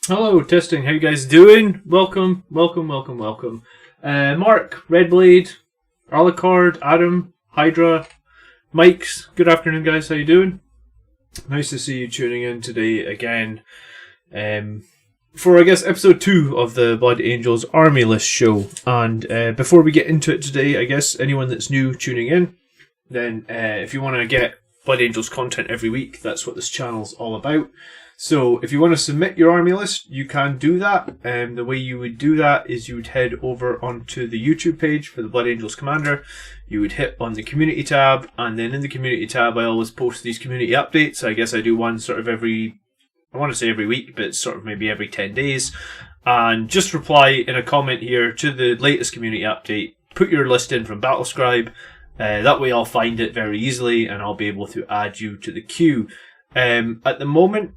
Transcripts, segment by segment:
Hello, testing. How you guys doing? Welcome. Mark, Redblade, Alucard, Adam, Hydra, Mikes. Good afternoon, guys. How you doing? Nice to see you tuning in today again. For, I guess, episode 2 of the Blood Angels Army List show. And before we get into it today, I guess anyone that's new tuning in, then if you want to get Blood Angels content every week, that's what this channel's all about. So if you want to submit your army list, you can do that. The way you would do that is you would head over onto the YouTube page for the Blood Angels Commander. You would hit on the community tab, and then in the community tab I always post these community updates. I guess I do one sort of every, I want to say every week, but it's sort of maybe every 10 days. And just reply in a comment here to the latest community update. Put your list in from Battlescribe. That way I'll find it very easily and I'll be able to add you to the queue. At the moment,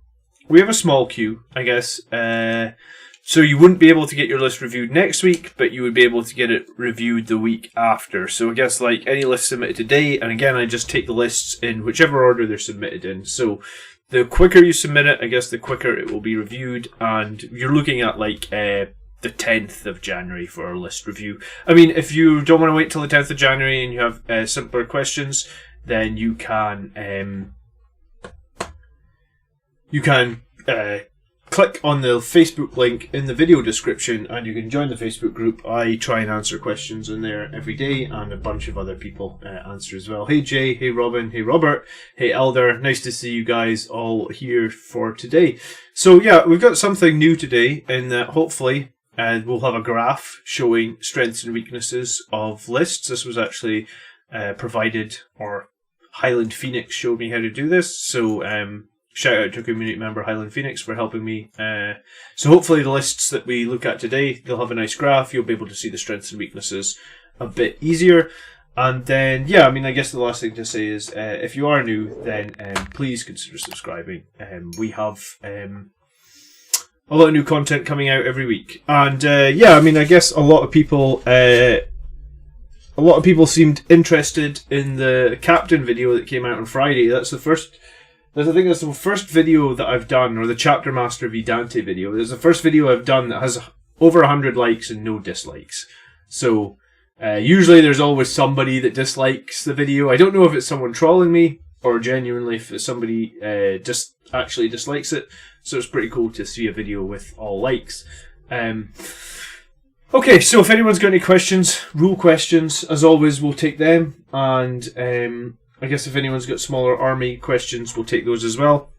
we have a small queue, I guess, so you wouldn't be able to get your list reviewed next week, but you would be able to get it reviewed the week after. So I guess like any list submitted today, and again I just take the lists in whichever order they're submitted in. So the quicker you submit it, I guess the quicker it will be reviewed, and you're looking at like the 10th of January for our list review. I mean, if you don't want to wait till the 10th of January and you have simpler questions, then you can click on the Facebook link in the video description and you can join the Facebook group. I try and answer questions in there every day, and a bunch of other people answer as well. Hey Jay, hey Robin, hey Robert, hey Elder. Nice to see you guys all here for today. So yeah, we've got something new today in that hopefully we'll have a graph showing strengths and weaknesses of lists. This was actually provided, or Highland Phoenix showed me how to do this. So shout out to community member Highland Phoenix for helping me. So hopefully the lists that we look at today, they'll have a nice graph. You'll be able to see the strengths and weaknesses a bit easier. And then, yeah, I mean, I guess the last thing to say is if you are new, then please consider subscribing. We have a lot of new content coming out every week. And yeah, I mean, I guess a lot of people seemed interested in the Captain video that came out on Friday. I think that's the first video that I've done, or the Chapter Master v Dante video. It's the first video I've done that has over 100 likes and no dislikes. So usually there's always somebody that dislikes the video. I don't know if it's someone trolling me or genuinely if it's somebody just actually dislikes it. So it's pretty cool to see a video with all likes. Okay, so if anyone's got any questions, rule questions, as always, we'll take them. And I guess if anyone's got smaller army questions, we'll take those as well.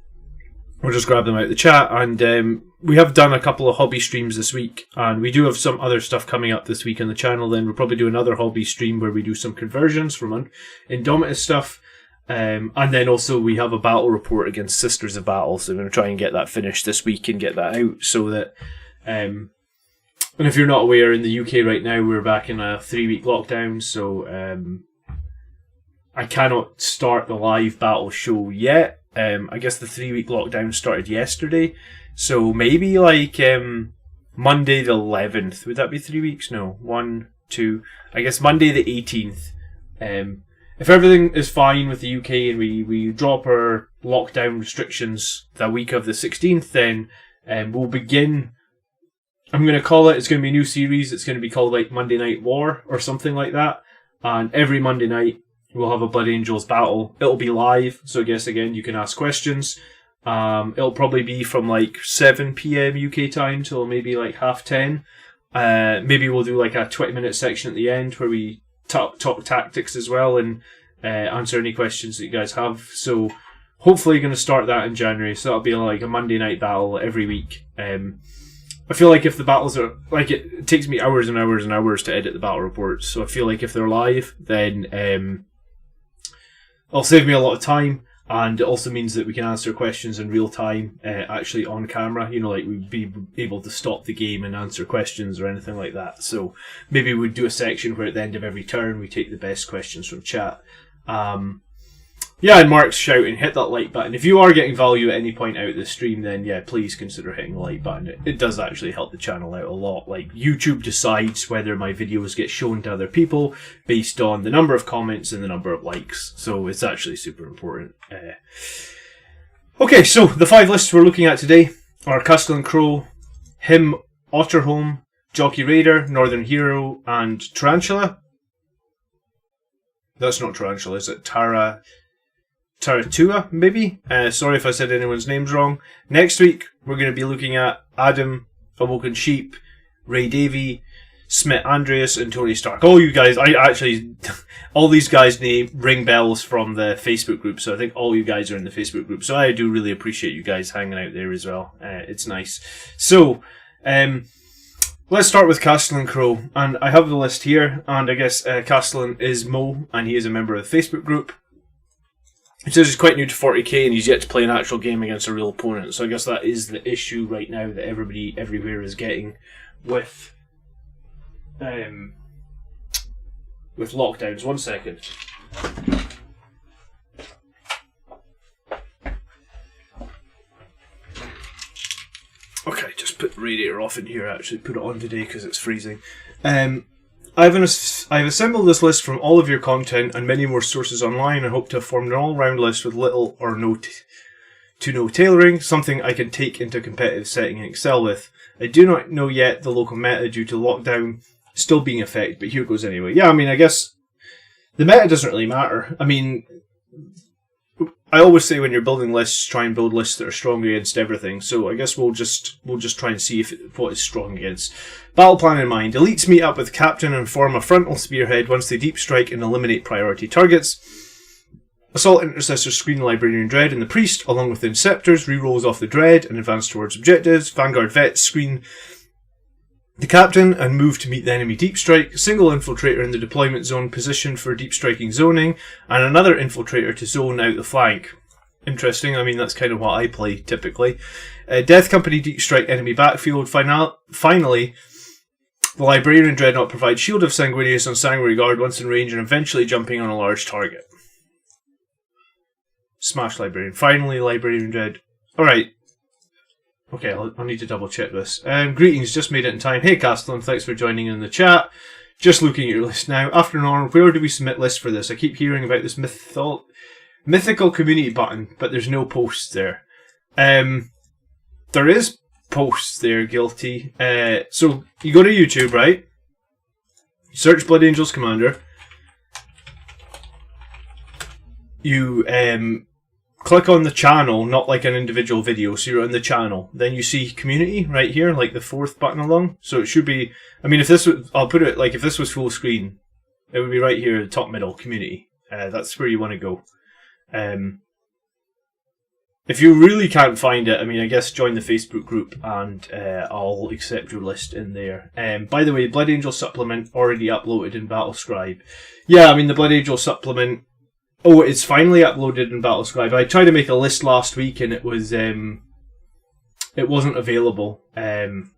We'll just grab them out of the chat. And we have done a couple of hobby streams this week, and we do have some other stuff coming up this week on the channel. Then we'll probably do another hobby stream where we do some conversions from Indomitus stuff. And then also we have a battle report against Sisters of Battle, so we're going to try and get that finished this week and get that out so that... and if you're not aware, in the UK right now, we're back in a 3-week lockdown, so... I cannot start the live battle show yet. I guess the 3-week lockdown started yesterday. So maybe like Monday the 11th. Would that be 3 weeks? No. 1, 2. I guess Monday the 18th. If everything is fine with the UK and we drop our lockdown restrictions the week of the 16th, then we'll begin... I'm going to call it, it's going to be a new series. It's going to be called like Monday Night War or something like that. And every Monday night, we'll have a Blood Angels battle. It'll be live, so I guess again you can ask questions. It'll probably be from like 7 PM UK time till maybe like 10:30. Maybe we'll do like a 20-minute section at the end where we talk tactics as well and answer any questions that you guys have. So hopefully going to start that in January. So that'll be like a Monday night battle every week. I feel like if the battles are like it takes me hours and hours and hours to edit the battle reports. So I feel like if they're live, then it'll save me a lot of time, and it also means that we can answer questions in real time, actually on camera. You know, like we'd be able to stop the game and answer questions or anything like that. So maybe we'd do a section where at the end of every turn we take the best questions from chat. Yeah, and Mark's shouting, hit that like button. If you are getting value at any point out of the stream, then yeah, please consider hitting the like button. It does actually help the channel out a lot. Like, YouTube decides whether my videos get shown to other people based on the number of comments and the number of likes. So it's actually super important. Okay, so the 5 lists we're looking at today are Castellan Crow, him, Otterholm, Jockey Raider, Northern Hero, and Tarantula. That's not Tarantula, is it? Taratua, maybe? Sorry if I said anyone's names wrong. Next week, we're going to be looking at Adam, Awoken Sheep, Ray Davey, Smith Andreas, and Tony Stark. All you guys, all these guys ring bells from the Facebook group, so I think all you guys are in the Facebook group. So I do really appreciate you guys hanging out there as well. It's nice. So, let's start with Castellan Crow, and I have the list here, and I guess Castellan is Mo, and he is a member of the Facebook group. It says he's quite new to 40k, and he's yet to play an actual game against a real opponent, so I guess that is the issue right now that everybody everywhere is getting with lockdowns. 1 second. Okay, just put the radiator off in here, actually. Put it on today because it's freezing. I've assembled this list from all of your content and many more sources online. I hope to have formed an all-round list with little or no tailoring, something I can take into a competitive setting and excel with. I do not know yet the local meta due to lockdown still being in effect, but here goes anyway. Yeah, I mean, I guess the meta doesn't really matter. I mean, I always say when you're building lists, try and build lists that are strong against everything. So I guess we'll just try and see what is strong against. Battle plan in mind. Elites meet up with Captain and form a frontal spearhead once they deep strike and eliminate priority targets. Assault Intercessor screen Librarian Dread and the Priest, along with the Inceptors, rerolls off the Dread and advance towards objectives. Vanguard Vets screen the Captain and move to meet the enemy deep strike. Single Infiltrator in the deployment zone positioned for deep striking zoning, and another Infiltrator to zone out the flank. Interesting, I mean that's kind of what I play typically. Death Company deep strike enemy backfield. Finally, the Librarian Dreadnought provides Shield of Sanguinius on Sanguinary Guard once in range and eventually jumping on a large target. Smash Librarian. Finally, Librarian Dread. Alright. Okay, I'll need to double check this. Greetings, just made it in time. Hey Castellan, thanks for joining in the chat. Just looking at your list now. Afternoon, where do we submit lists for this? I keep hearing about this mythical community button, but there's no posts there. There is posts there, Guilty. So, you go to YouTube, right? Search Blood Angels Commander. You, click on the channel, not like an individual video, so you're on the channel. Then you see community right here, like the fourth button along. So it should be, I mean, if this was, I'll put it like if this was full screen, it would be right here, top middle, community. That's where you want to go. If you really can't find it, I mean, I guess join the Facebook group and I'll accept your list in there. By the way, Blood Angel supplement already uploaded in Battlescribe. Yeah, I mean, the Blood Angel supplement, oh, it's finally uploaded in Battlescribe. I tried to make a list last week and it was it wasn't available in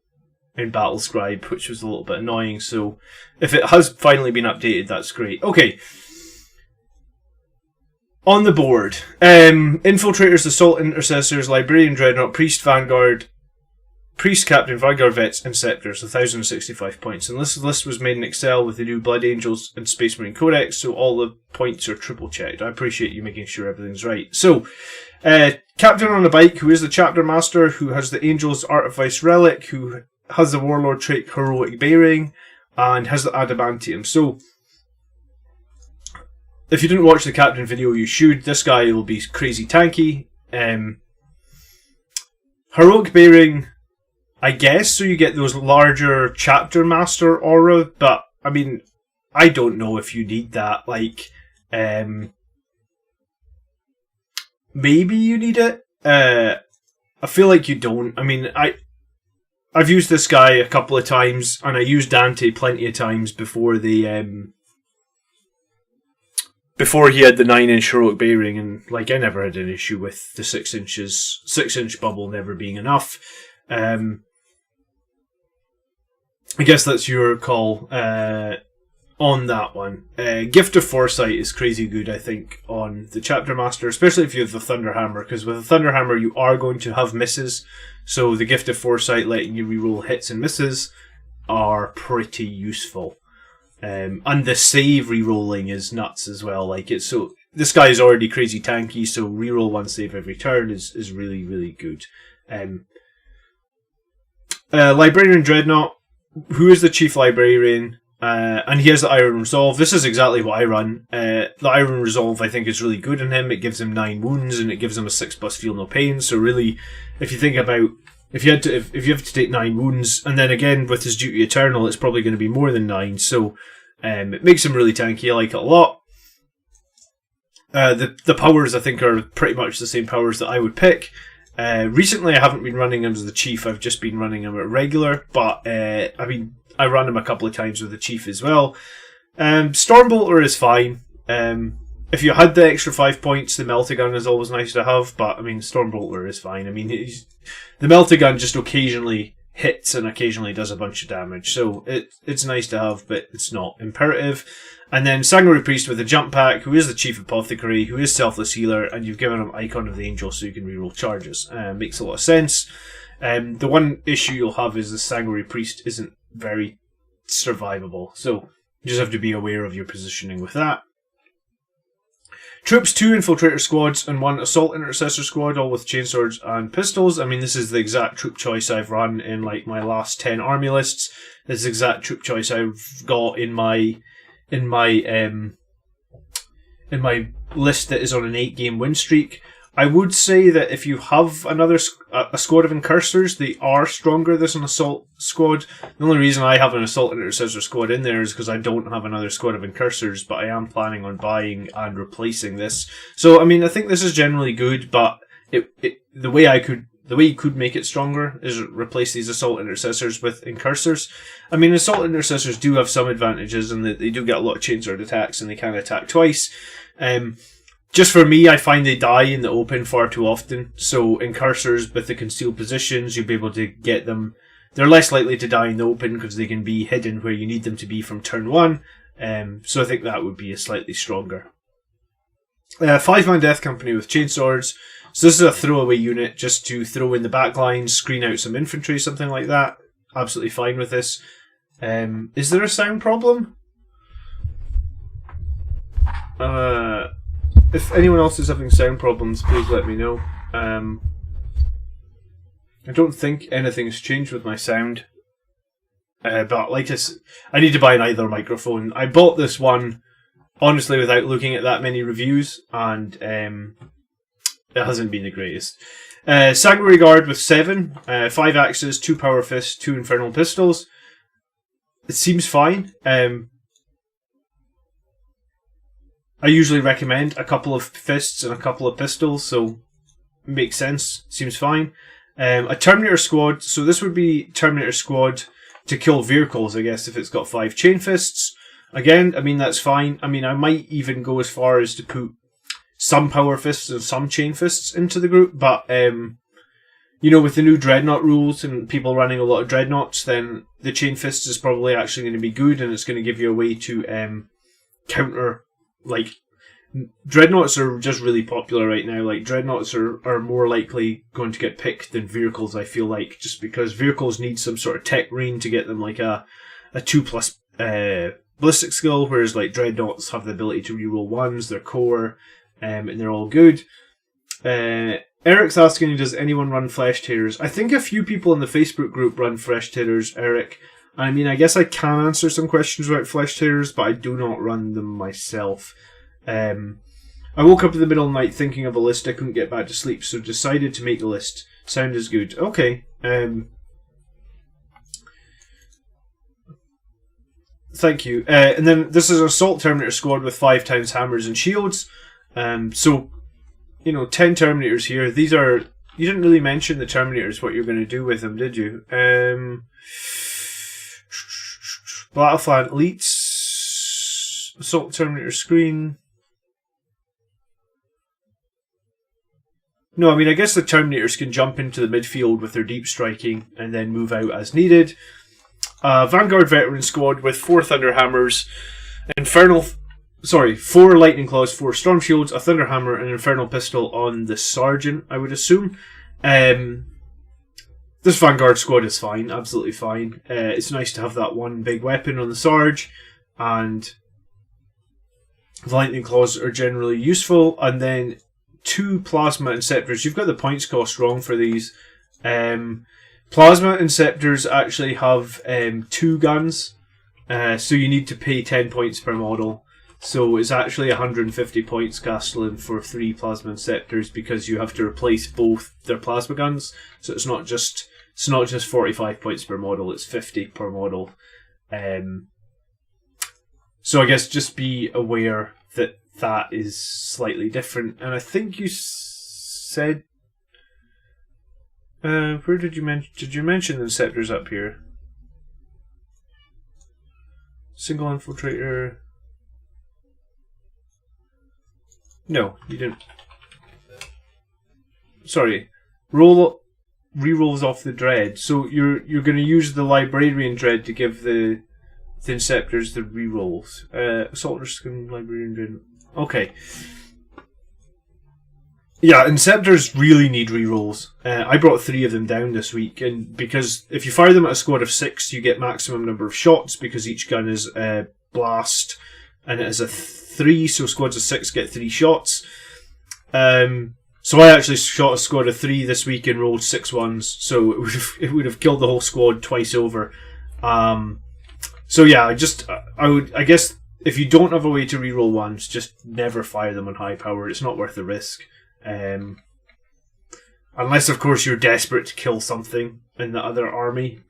Battlescribe, which was a little bit annoying. So if it has finally been updated, that's great. Okay. On the board, Infiltrators, Assault Intercessors, Librarian Dreadnought, Priest Vanguard, Priest Captain, Vanguard Vets, Inceptors, 1,065 points. And this list was made in Excel with the new Blood Angels and Space Marine Codex, so all the points are triple checked. I appreciate you making sure everything's right. So, Captain on a bike, who is the Chapter Master, who has the Angel's Artifice Relic, who has the Warlord trait Heroic Bearing, and has the Adamantium. So, if you didn't watch the Captain video, you should. This guy will be crazy tanky. Heroic Bearing, I guess, so you get those larger Chapter Master aura, but, I mean, I don't know if you need that. Like, maybe you need it. I feel like you don't. I mean, I've used this guy a couple of times, and I used Dante plenty of times before the, before he had the 9-inch heroic bearing, and like I never had an issue with the 6-inch bubble never being enough. I guess that's your call on that one. Gift of Foresight is crazy good, I think, on the Chapter Master, especially if you have the Thunder Hammer, because with the Thunder Hammer you are going to have misses, so the Gift of Foresight letting you reroll hits and misses are pretty useful. And the save rerolling is nuts as well. Like it's so this guy is already crazy tanky, so reroll one save every turn is really, really good. Librarian Dreadnought, who is the Chief Librarian, and he has the Iron Resolve. This is exactly what I run. The Iron Resolve, I think, is really good in him. It gives him 9 wounds, and it gives him a 6+ feel no pain. So really, if you think about if you have to take 9 wounds, and then again with his Duty Eternal, it's probably going to be more than 9. So it makes him really tanky. I like it a lot. The powers, I think, are pretty much the same powers that I would pick. Recently, I haven't been running him as the Chief. I've just been running him at regular, but I ran him a couple of times with the Chief as well. Stormbolter is fine. If you had the extra 5 points, the Meltagun is always nice to have, but I mean, Stormbolter is fine. I mean, the Meltagun just occasionally hits and occasionally does a bunch of damage, so it's nice to have, but it's not imperative. And then Sanguinary Priest with a jump pack, who is the Chief Apothecary, who is Selfless Healer, and you've given him Icon of the Angel so you can reroll charges. Makes a lot of sense. The one issue you'll have is the Sanguinary Priest isn't very survivable, so you just have to be aware of your positioning with that. Troops, 2 Infiltrator Squads and 1 Assault Intercessor Squad, all with chainswords and pistols. I mean, this is the exact troop choice I've run in like my last 10 army lists. This is the exact troop choice I've got in my list that is on an 8-game win streak. I would say that if you have a squad of Incursors, they are stronger than an Assault Squad. The only reason I have an Assault Intercessor Squad in there is because I don't have another squad of Incursors, but I am planning on buying and replacing this. So, I mean, I think this is generally good, but the way you could make it stronger is replace these Assault Intercessors with Incursors. I mean, Assault Intercessors do have some advantages, and they do get a lot of chainsword attacks, and they can attack twice. Just for me, I find they die in the open far too often. So Incursors with the concealed positions, you'll be able to get them. They're less likely to die in the open because they can be hidden where you need them to be from turn 1. So I think that would be a slightly stronger. 5-man Death Company with chainswords. So this is a throwaway unit just to throw in the back lines, screen out some infantry, something like that. Absolutely fine with this. Is there a sound problem? If anyone else is having sound problems, please let me know. I don't think anything's changed with my sound. But like I need to buy another microphone. I bought this one, honestly, without looking at that many reviews, and it hasn't been the greatest. Sanguinary Guard with 7, 5 axes, 2 power fists, 2 infernal pistols. It seems fine. I usually recommend a couple of fists and a couple of pistols, so it makes sense. Seems fine. A Terminator Squad, so this would be Terminator Squad to kill vehicles, I guess, if it's got 5 chain fists. Again, I mean, that's fine. I mean, I might even go as far as to put some power fists and some chain fists into the group, but, you know, with the new Dreadnought rules and people running a lot of Dreadnoughts, then the chain fists is probably actually going to be good, and it's going to give you a way to counter. Like, Dreadnoughts are just really popular right now. Like, Dreadnoughts are more likely going to get picked than vehicles, I feel like, just because vehicles need some sort of tech rain to get them, like a 2+ ballistic skill, whereas like Dreadnoughts have the ability to reroll 1s, they're core, and they're all good. Eric's asking, does anyone run Flesh Tearers? I think a few people in the Facebook group run Flesh Tearers, Eric. I mean, I guess I can answer some questions about Flesh Tearers, but I do not run them myself. I woke up in the middle of the night thinking of a list I couldn't get back to sleep, so decided to make the list. Sound is good. Okay. Thank you. And then this is an Assault Terminator Squad with 5 times hammers and shields. So, you know, 10 Terminators here. These are... You didn't really mention the Terminators, what you're going to do with them, did you? Battlefront Elites, Assault Terminator Screen. No, I mean, I guess the Terminators can jump into the midfield with their deep striking and then move out as needed. Vanguard Veteran Squad with 4 Thunderhammers, 4 Lightning Claws, 4 Storm Shields, a Thunderhammer, and an Infernal Pistol on the Sergeant, I would assume. This Vanguard Squad is fine, absolutely fine. It's nice to have that one big weapon on the Sarge, and the Lightning Claws are generally useful. And then 2 Plasma Inceptors. You've got the points cost wrong for these. Plasma Inceptors actually have 2 guns, so you need to pay 10 points per model. So it's actually 150 points, Castellan, for 3 Plasma Inceptors, because you have to replace both their plasma guns. So it's not just 45 points per model; it's 50 per model. So I guess just be aware that that is slightly different. And I think you said, where did you mention? Did you mention the Inceptors up here? Single Infiltrator. No, you didn't. Sorry, rerolls off the Dread. So you're going to use the Librarian Dread to give the Inceptors the rerolls. Assault Risk and Librarian Dread. Okay. Yeah, Inceptors really need rerolls. I brought 3 of them down this week, and because if you fire them at a squad of 6, you get maximum number of shots, because each gun is blast, and it is a 3, so squads of 6 get 3 shots. So I actually shot a squad of 3 this week and rolled 6 ones, so it would have killed the whole squad twice over. So yeah, I guess if you don't have a way to reroll ones, just never fire them on high power. It's not worth the risk. Unless, of course, you're desperate to kill something in the other army.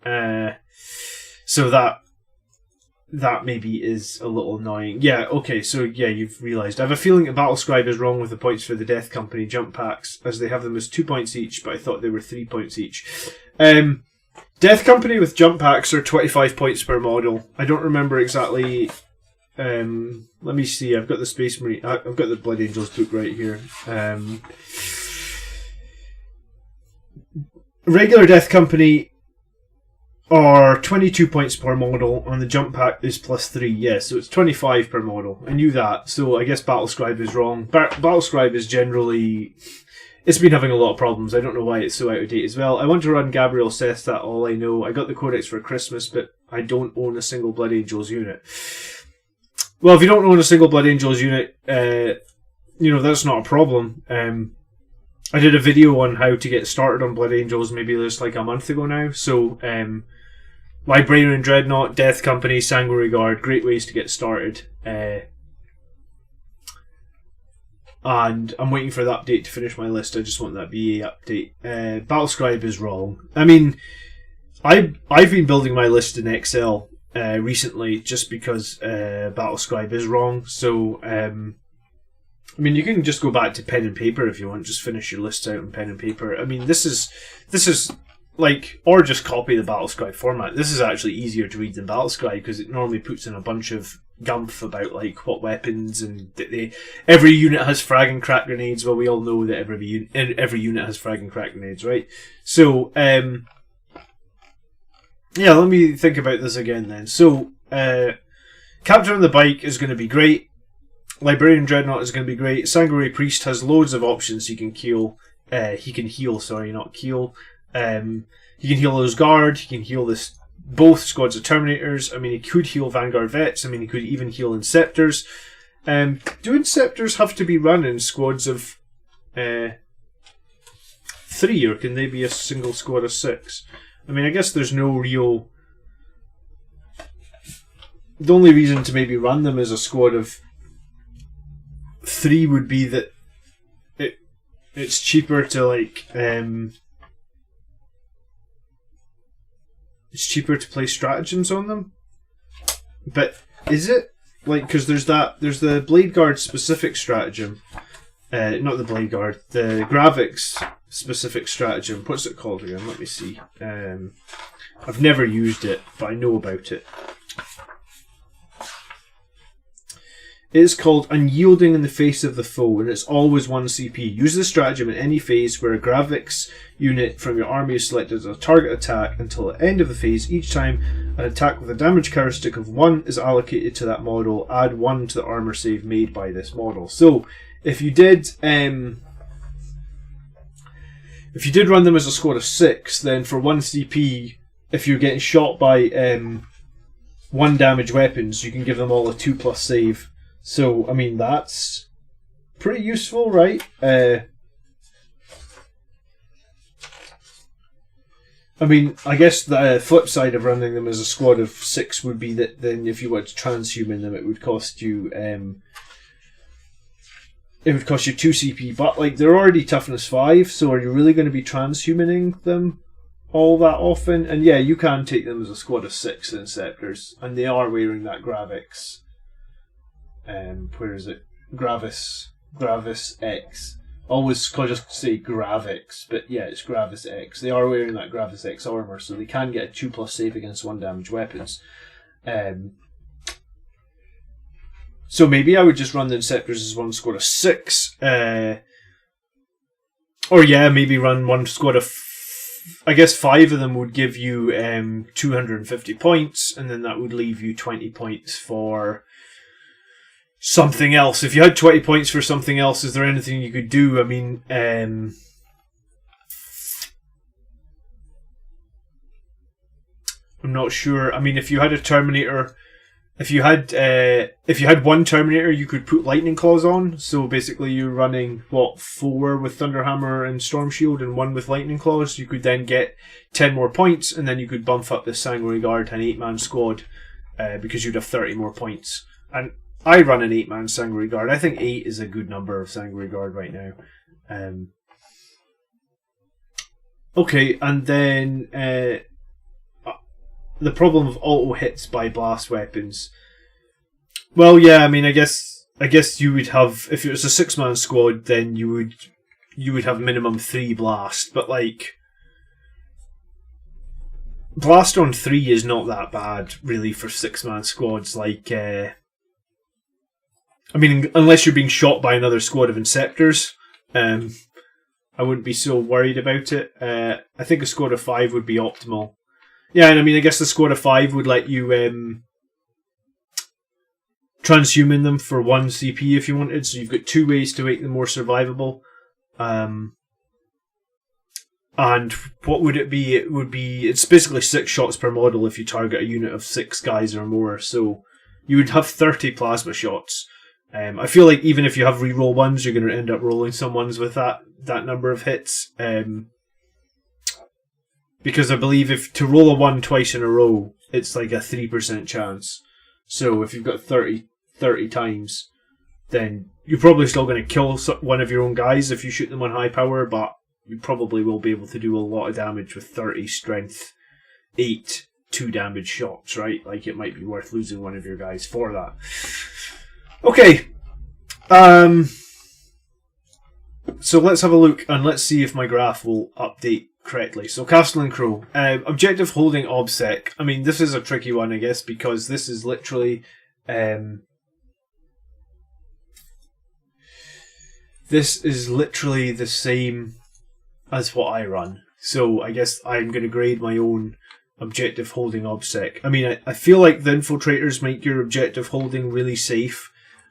So that maybe is a little annoying. Yeah, okay, so yeah, you've realised. I have a feeling that Battlescribe is wrong with the points for the Death Company jump packs, as they have them as 2 points each, but I thought they were 3 points each. Death Company with jump packs are 25 points per model. I don't remember exactly. Let me see. I've got the Space Marine. I've got the Blood Angels book right here. Regular Death Company are 22 points per model, and the jump pack is +3. Yeah, so it's 25 per model. I knew that, so I guess Battlescribe is wrong. Battlescribe is generally. It's been having a lot of problems. I don't know why it's so out of date as well. I want to run Gabriel Sesta, all I know. I got the Codex for Christmas, but I don't own a single Blood Angels unit. Well, if you don't own a single Blood Angels unit, that's not a problem. I did a video on how to get started on Blood Angels maybe just like a month ago now. So, Librarian Dreadnought, Death Company, Sanguinary Guard, great ways to get started. And I'm waiting for the update to finish my list. I just want that BA update. Battlescribe is wrong. I mean, I've been building my list in Excel recently just because Battlescribe is wrong. So, I mean, you can just go back to pen and paper if you want. Just finish your list out in pen and paper. I mean, this is like, or just copy the Battlescribe format. This is actually easier to read than Battlescribe because it normally puts in a bunch of gumph about like what weapons and every unit has frag and crack grenades. Well, we all know that every unit has frag and crack grenades, right? So, yeah, let me think about this again then. So, Captain on the Bike is going to be great. Librarian Dreadnought is going to be great. Sanguinary Priest has loads of options. He can heal, not kill. He can heal those guard. He can heal both squads of Terminators. I mean, he could heal Vanguard Vets. I mean, he could even heal Inceptors. Do Inceptors have to be run in squads of 3, or can they be a single squad of 6? I mean, I guess there's no real. The only reason to maybe run them as a squad of 3 would be that it's cheaper to like. It's cheaper to play stratagems on them, but is it? Like, because there's the Blade Guard specific stratagem, not the Blade Guard, the Gravix specific stratagem. What's it called again? Let me see. I've never used it, but I know about it. It's called Unyielding in the Face of the Foe, and it's always 1 CP. Use the stratagem in any phase where a Gravix unit from your army is selected as a target attack until the end of the phase. Each time an attack with a damage characteristic of 1 is allocated to that model, add 1 to the armor save made by this model. So, if you did run them as a squad of 6, then for 1 CP, if you're getting shot by 1 damage weapons, you can give them all a 2+ save. So, I mean, that's pretty useful, right? I mean, I guess the flip side of running them as a squad of 6 would be that then if you wanted to transhuman them, it would cost you 2 CP. But like they're already toughness 5, so are you really going to be transhumaning them all that often? And yeah, you can take them as a squad of 6 Inceptors, and they are wearing that Gravix. Where is it? Gravis X. Always just say Gravix, but yeah, it's Gravis X. They are wearing that Gravis X armor, so they can get a 2+ save against 1 damage weapons. So maybe I would just run the Inceptors as one squad of 6. Or yeah, maybe run one squad of... I guess 5 of them would give you 250 points, and then that would leave you 20 points for something else. If you had 20 points for something else, is there anything you could do? I mean, I'm not sure. I mean, if you had a Terminator, if you had one Terminator, you could put Lightning Claws on. So basically, you're running 4 with Thunderhammer and Storm Shield, and 1 with Lightning Claws. You could then get 10 more points, and then you could bump up the Sanguinary Guard to an 8-man squad because you'd have 30 more points. And I run an 8-man Sanguinary Guard. I think 8 is a good number of Sanguinary Guard right now. Okay, and then the problem of auto hits by blast weapons. Well, yeah, I mean, I guess you would have, if it was a 6-man squad, then you would have minimum 3 blast. But like, blast on 3 is not that bad, really, for 6-man squads. Like, I mean, unless you're being shot by another squad of Inceptors, I wouldn't be so worried about it. I think a squad of 5 would be optimal. Yeah, and I mean, I guess the squad of 5 would let you transhuman them for 1 CP if you wanted. So you've got 2 ways to make them more survivable. And what would it be? It's basically 6 shots per model if you target a unit of 6 guys or more. So you would have 30 plasma shots. I feel like even if you have reroll 1s, you're going to end up rolling some 1s with that number of hits. Because I believe if to roll a 1 twice in a row, it's like a 3% chance. So if you've got 30 times, then you're probably still going to kill one of your own guys if you shoot them on high power, but you probably will be able to do a lot of damage with 30 strength 8 2 damage shots, right? Like, it might be worth losing one of your guys for that. Okay. So let's have a look and let's see if my graph will update correctly. So Castle and Crow. Objective holding OBSEC. I mean, this is a tricky one, I guess, because this is literally the same as what I run. So I guess I'm going to grade my own objective holding OBSEC. I mean, I feel like the Infiltrators make your objective holding really safe.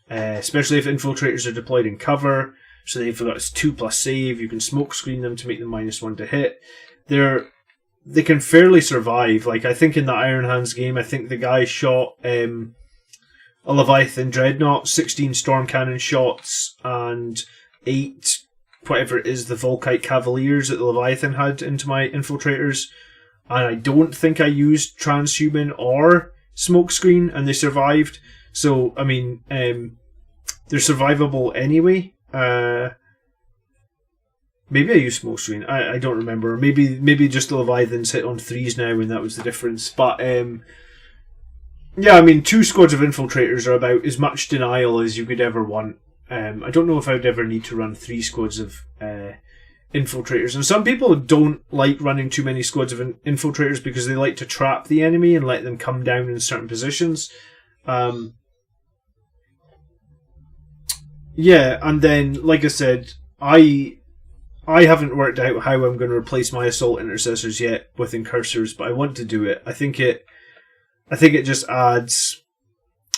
Especially if Infiltrators are deployed in cover, so they've got 2+ save. You can smoke screen them to make them -1 to hit. They can fairly survive. Like, I think in the Iron Hands game, I think the guy shot a Leviathan Dreadnought, 16 storm cannon shots, and 8 whatever it is the Volkite Cavaliers that the Leviathan had into my Infiltrators. And I don't think I used transhuman or smokescreen, and they survived. So, I mean, they're survivable anyway. Maybe I used smokescreen. I don't remember. Maybe just the Leviathans hit on 3s now, and that was the difference. But yeah, I mean, 2 squads of Infiltrators are about as much denial as you could ever want. I don't know if I'd ever need to run 3 squads of Infiltrators. And some people don't like running too many squads of Infiltrators because they like to trap the enemy and let them come down in certain positions. Yeah, and then, like I said, I haven't worked out how I'm going to replace my Assault Intercessors yet with Incursors, but I want to do it. I think it just adds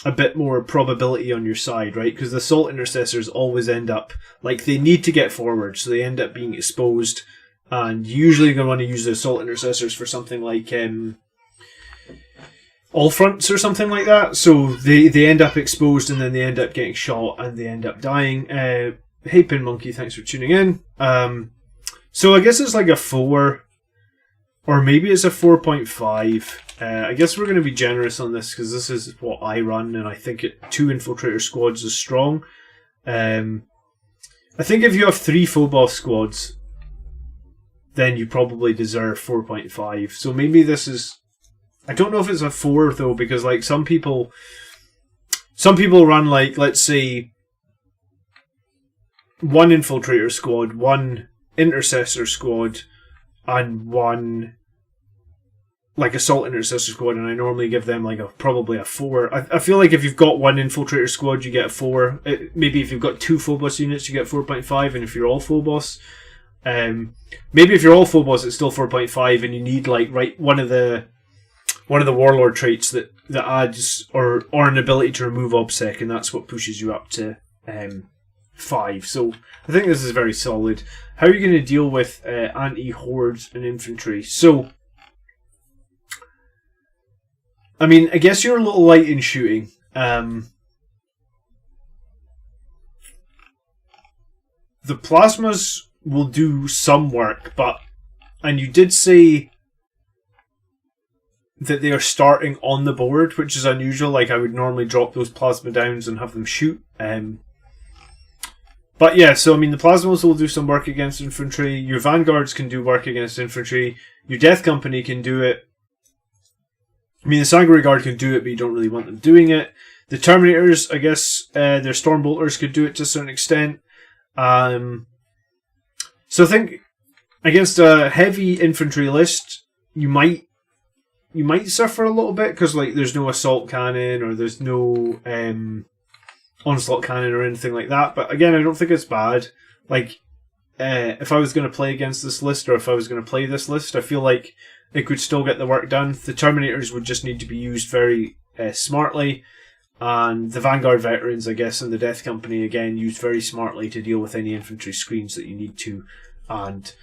a bit more probability on your side, right? Because the Assault Intercessors always end up, like, they need to get forward, so they end up being exposed, and usually you're going to want to use the Assault Intercessors for something like all fronts or something like that. So they end up exposed, and then they end up getting shot, and they end up dying. Hey Pin Monkey, thanks for tuning in. So I guess it's like a 4. Or maybe it's a 4.5. I guess we're going to be generous on this because this is what I run, and I think 2 Infiltrator Squads is strong. I think if you have 3 Phobos Squads, then you probably deserve 4.5. So maybe this is... I don't know if it's a 4 though, because like some people run like, let's say, 1 Infiltrator Squad, 1 Intercessor Squad, and 1 like Assault Intercessor Squad, and I normally give them like probably a 4. I feel like if you've got 1 Infiltrator Squad, you get a 4. Maybe if you've got 2 Phobos units, you get 4.5, and if you're all Phobos, maybe if you're all Phobos, it's still 4.5, and you need like one of the Warlord traits that adds or an ability to remove OBSEC, and that's what pushes you up to 5. So I think this is very solid. How are you going to deal with anti-horde and infantry? So, I mean, I guess you're a little light in shooting. The plasmas will do some work, and you did say that they are starting on the board, which is unusual. Like, I would normally drop those plasma downs and have them shoot. But yeah, so I mean, the plasmas will do some work against infantry. Your vanguards can do work against infantry. Your death company can do it. I mean, the Sanctuary Guard can do it, but you don't really want them doing it. The Terminators, I guess, their Stormbolters could do it to a certain extent. So I think against a heavy infantry list, you might suffer a little bit because like there's no assault cannon or there's no onslaught cannon or anything like that. But again, I don't think it's bad. Like if I was going to play against this list, or if I was going to play this list, I feel like it could still get the work done. The Terminators would just need to be used very smartly, and the Vanguard veterans, I guess, and the Death Company again used very smartly to deal with any infantry screens that you need to, and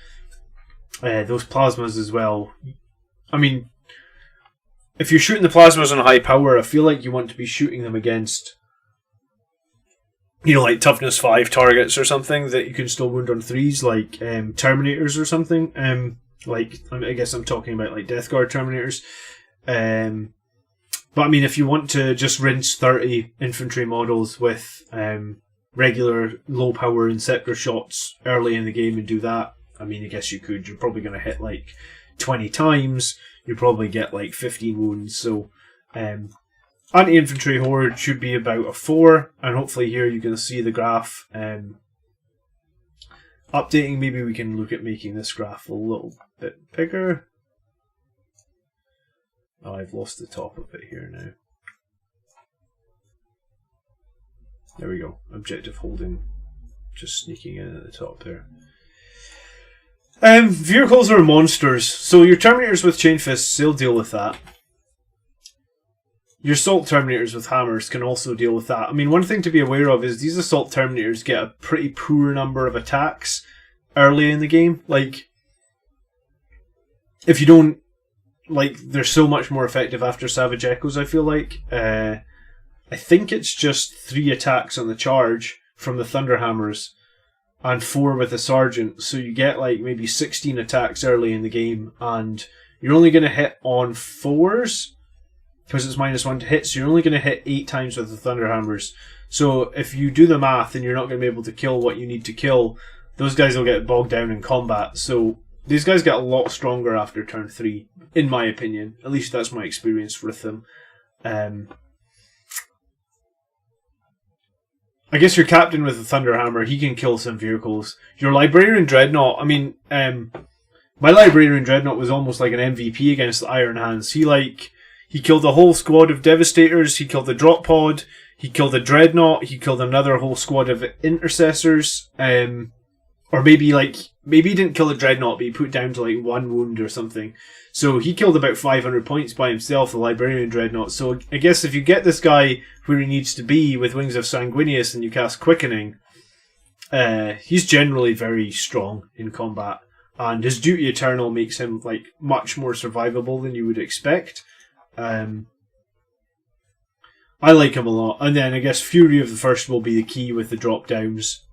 those plasmas as well. I mean, if you're shooting the plasmas on a high power, I feel like you want to be shooting them against, you know, like toughness 5 targets or something that you can still wound on 3s, like Terminators or something. Like, I guess I'm talking about like Death Guard Terminators. But I mean, if you want to just rinse 30 infantry models with regular low power Inceptor shots early in the game and do that, I mean, I guess you could. You're probably going to hit like 20 times. You probably get like 15 wounds. So anti-infantry horde should be about a 4, and hopefully here you're going to see the graph updating. Maybe we can look at making this graph a little bit bigger. Oh, I've lost the top of it here now. There we go. Objective holding just sneaking in at the top there. Vehicles are monsters. So your Terminators with chain fists, they'll deal with that. Your assault Terminators with hammers can also deal with that. I mean, one thing to be aware of is these assault Terminators get a pretty poor number of attacks early in the game. Like, if you don't, like, they're so much more effective after Savage Echoes, I feel like. I think it's just 3 attacks on the charge from the Thunderhammers and 4 with the Sergeant. So you get, like, maybe 16 attacks early in the game, and you're only going to hit on 4s. Because it's -1 to hit, so you're only going to hit 8 times with the Thunderhammers. So if you do the math and you're not going to be able to kill what you need to kill, those guys will get bogged down in combat. So these guys get a lot stronger after turn 3, in my opinion. At least that's my experience with them. I guess your captain with the Thunderhammer, he can kill some vehicles. Your Librarian Dreadnought, I mean, my Librarian Dreadnought was almost like an MVP against the Iron Hands. He killed a whole squad of Devastators, he killed the Drop Pod, he killed a Dreadnought, he killed another whole squad of Intercessors, or maybe he didn't kill a Dreadnought, but he put down to like 1 wound or something. So he killed about 500 points by himself, the Librarian Dreadnought. So I guess if you get this guy where he needs to be with Wings of Sanguinius and you cast Quickening, he's generally very strong in combat. And his Duty Eternal makes him like much more survivable than you would expect. I like him a lot. And then I guess Fury of the First will be the key with the drop downs.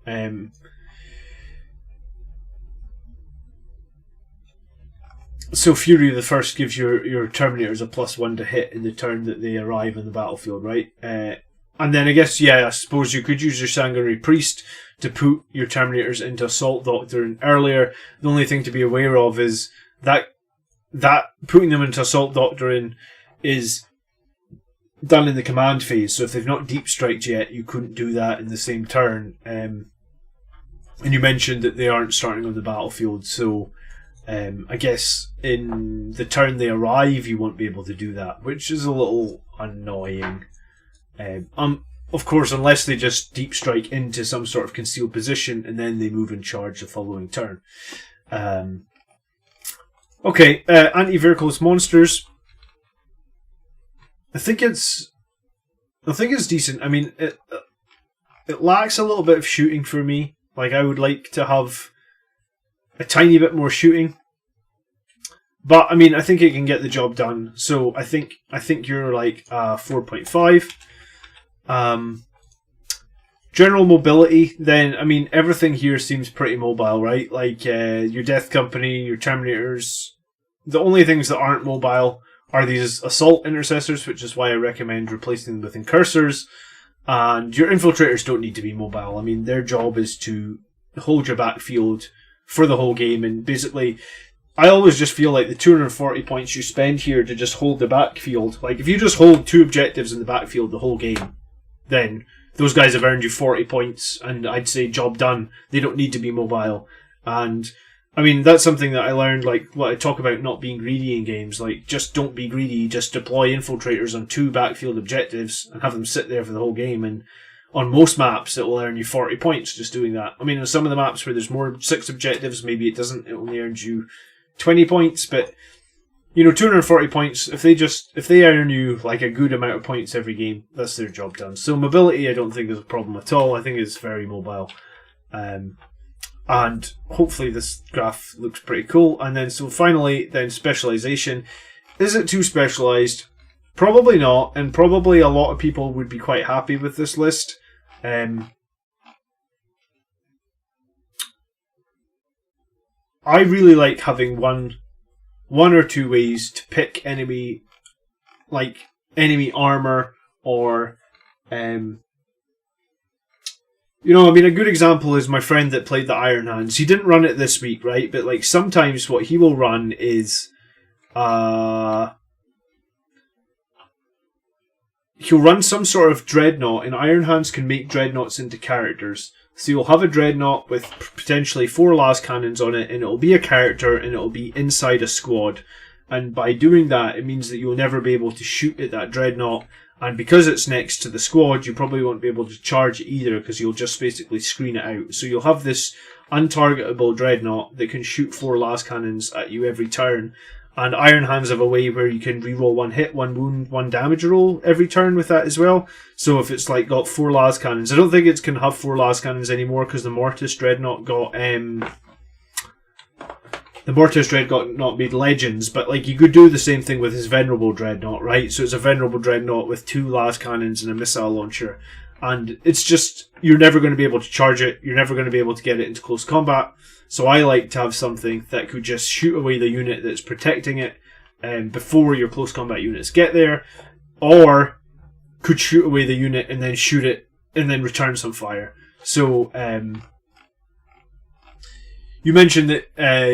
So Fury of the First gives your Terminators a +1 to hit in the turn that they arrive on the battlefield, right? And then I guess, yeah, I suppose you could use your Sanguinary Priest to put your Terminators into Assault Doctrine earlier. The only thing to be aware of is that putting them into Assault Doctrine is done in the command phase. So if they've not Deep Striked yet, you couldn't do that in the same turn. And you mentioned that they aren't starting on the battlefield, so I guess in the turn they arrive, you won't be able to do that, which is a little annoying. Of course, unless they just Deep Strike into some sort of concealed position and then they move and charge the following turn. Okay, anti-vehicles monsters. I think it's decent. I mean, it lacks a little bit of shooting for me. Like, I would like to have a tiny bit more shooting. But I mean, I think it can get the job done. So I think you're like 4.5. General mobility, then, I mean, everything here seems pretty mobile, right? Like your Death Company, your Terminators. The only things that aren't mobile are these Assault Intercessors, which is why I recommend replacing them with Incursors. And your Infiltrators don't need to be mobile. I mean, their job is to hold your backfield for the whole game. And basically, I always just feel like the 240 points you spend here to just hold the backfield. Like, if you just hold 2 objectives in the backfield the whole game, then those guys have earned you 40 points. And I'd say job done. They don't need to be mobile. And I mean, that's something that I learned, like what I talk about not being greedy in games. Like, just don't be greedy. Just deploy Infiltrators on 2 backfield objectives and have them sit there for the whole game. And on most maps, it will earn you 40 points just doing that. I mean, on some of the maps where there's more 6 objectives, maybe it doesn't. It only earns you 20 points. But, you know, 240 points, if they earn you like a good amount of points every game, that's their job done. So mobility, I don't think is a problem at all. I think it's very mobile. And hopefully this graph looks pretty cool. And then, so finally, then specialization. Is it too specialized? Probably not. And probably a lot of people would be quite happy with this list. I really like having one or two ways to pick enemy, like enemy armor or you know, I mean, a good example is my friend that played the Iron Hands. He didn't run it this week, right? But like sometimes what he will run is he'll run some sort of dreadnought, and Iron Hands can make dreadnoughts into characters. So you'll have a dreadnought with potentially 4 las cannons on it, and it'll be a character, and it'll be inside a squad. And by doing that, it means that you'll never be able to shoot at that dreadnought. And because it's next to the squad, you probably won't be able to charge it either, because you'll just basically screen it out. So you'll have this untargetable dreadnought that can shoot 4 las cannons at you every turn. And Iron Hands have a way where you can reroll 1 hit, 1 wound, 1 damage roll every turn with that as well. So if it's like got 4 las cannons, I don't think it can have 4 las cannons anymore, because the Mortis Dreadnought got not made Legends, but like you could do the same thing with his Venerable Dreadnought, right? So it's a Venerable Dreadnought with 2 las cannons and a missile launcher, and it's just, you're never going to be able to charge it, you're never going to be able to get it into close combat. So I like to have something that could just shoot away the unit that's protecting it before your close combat units get there, or could shoot away the unit and then shoot it and then return some fire. So you mentioned that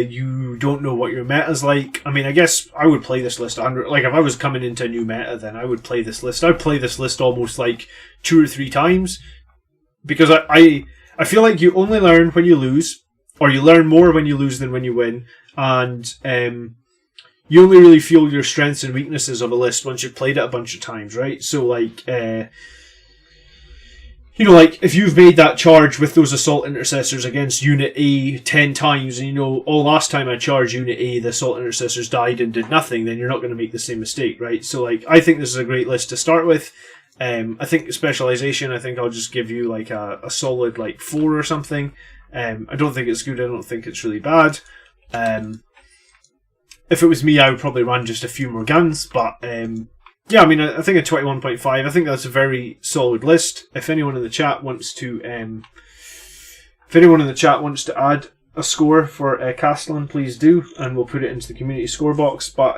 you don't know what your meta's like. I mean, I guess I would play this list 100. Like, if I was coming into a new meta, then I would play this list. I'd play this list almost like 2 or 3 times, because I feel like you only learn when you lose, or you learn more when you lose than when you win, and you only really feel your strengths and weaknesses of a list once you've played it a bunch of times, right? So, like, you know, like, if you've made that charge with those Assault Intercessors against Unit A 10 times, and you know, oh, last time I charged Unit A, the Assault Intercessors died and did nothing, then you're not going to make the same mistake, right? So, like, I think this is a great list to start with. I think specialization, I think I'll just give you, like, a solid, like, 4 or something. I don't think it's good, I don't think it's really bad. If it was me, I would probably run just a few more guns, but yeah, I mean, I think a 21.5, I think that's a very solid list. If anyone in the chat wants to add a score for Castellan, please do, and we'll put it into the community score box. But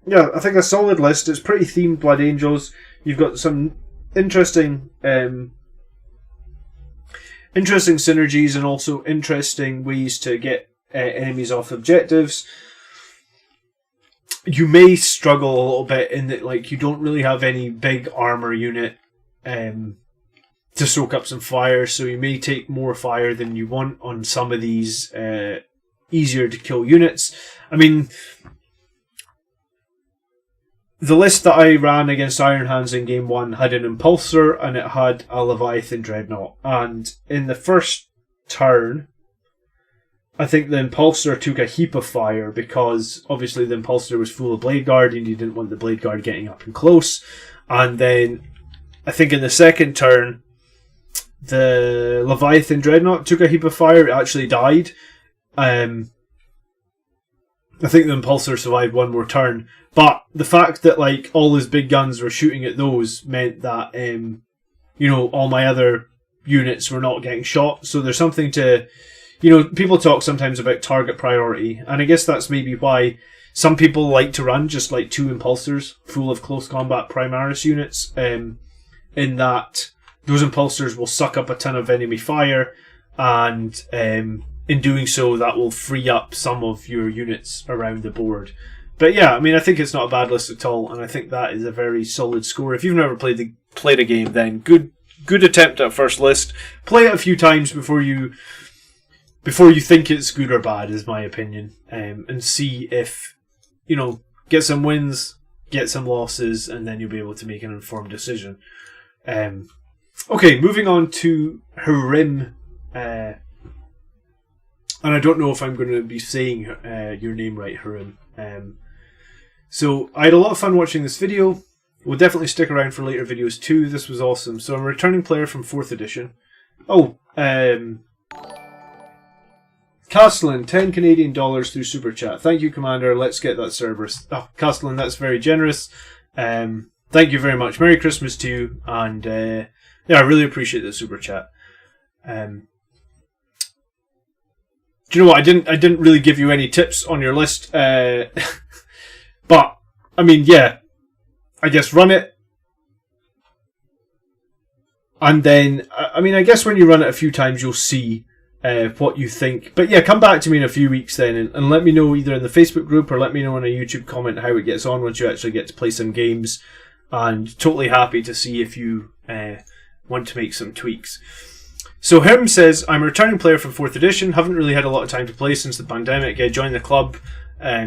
yeah, I think a solid list. It's pretty themed Blood Angels. You've got some interesting synergies and also interesting ways to get enemies off objectives. You may struggle a little bit in that, like, you don't really have any big armor unit to soak up some fire, so you may take more fire than you want on some of these easier to kill units. I mean, the list that I ran against Iron Hands in Game 1 had an Impulsor and it had a Leviathan Dreadnought, and in the first turn I think the Impulsor took a heap of fire because obviously the Impulsor was full of Blade Guard and you didn't want the Blade Guard getting up and close. And then I think in the second turn the Leviathan Dreadnought took a heap of fire. It actually died. I think the Impulsor survived one more turn. But the fact that, like, all his big guns were shooting at those meant that you know, all my other units were not getting shot. So there's something to... You know, people talk sometimes about target priority, and I guess that's maybe why some people like to run just like 2 Impulsors full of close combat Primaris units, in that those Impulsors will suck up a ton of enemy fire, and in doing so that will free up some of your units around the board. But yeah, I mean, I think it's not a bad list at all, and I think that is a very solid score. If you've never played a game, then good attempt at first list. Play it a few times before you think it's good or bad, is my opinion, and see if, you know, get some wins, get some losses, and then you'll be able to make an informed decision. Okay, moving on to Harim, and I don't know if I'm going to be saying your name right, Harim. So I had a lot of fun watching this video. We'll definitely stick around for later videos too. This was awesome. So I'm a returning player from 4th edition. Oh, Castellan, $10 Canadian through Super Chat. Thank you, Commander. Let's get that Cerberus. Oh, Castellan, that's very generous. Thank you very much. Merry Christmas to you. And yeah, I really appreciate the Super Chat. Do you know what? I didn't really give you any tips on your list. But, I mean, yeah. I guess run it. And then, I mean, I guess when you run it a few times, you'll see what you think. But yeah, come back to me in a few weeks then and let me know either in the Facebook group or let me know in a YouTube comment how it gets on once you actually get to play some games. And totally happy to see if you want to make some tweaks. So Herm says, I'm a returning player from 4th edition. Haven't really had a lot of time to play since the pandemic. I joined the club.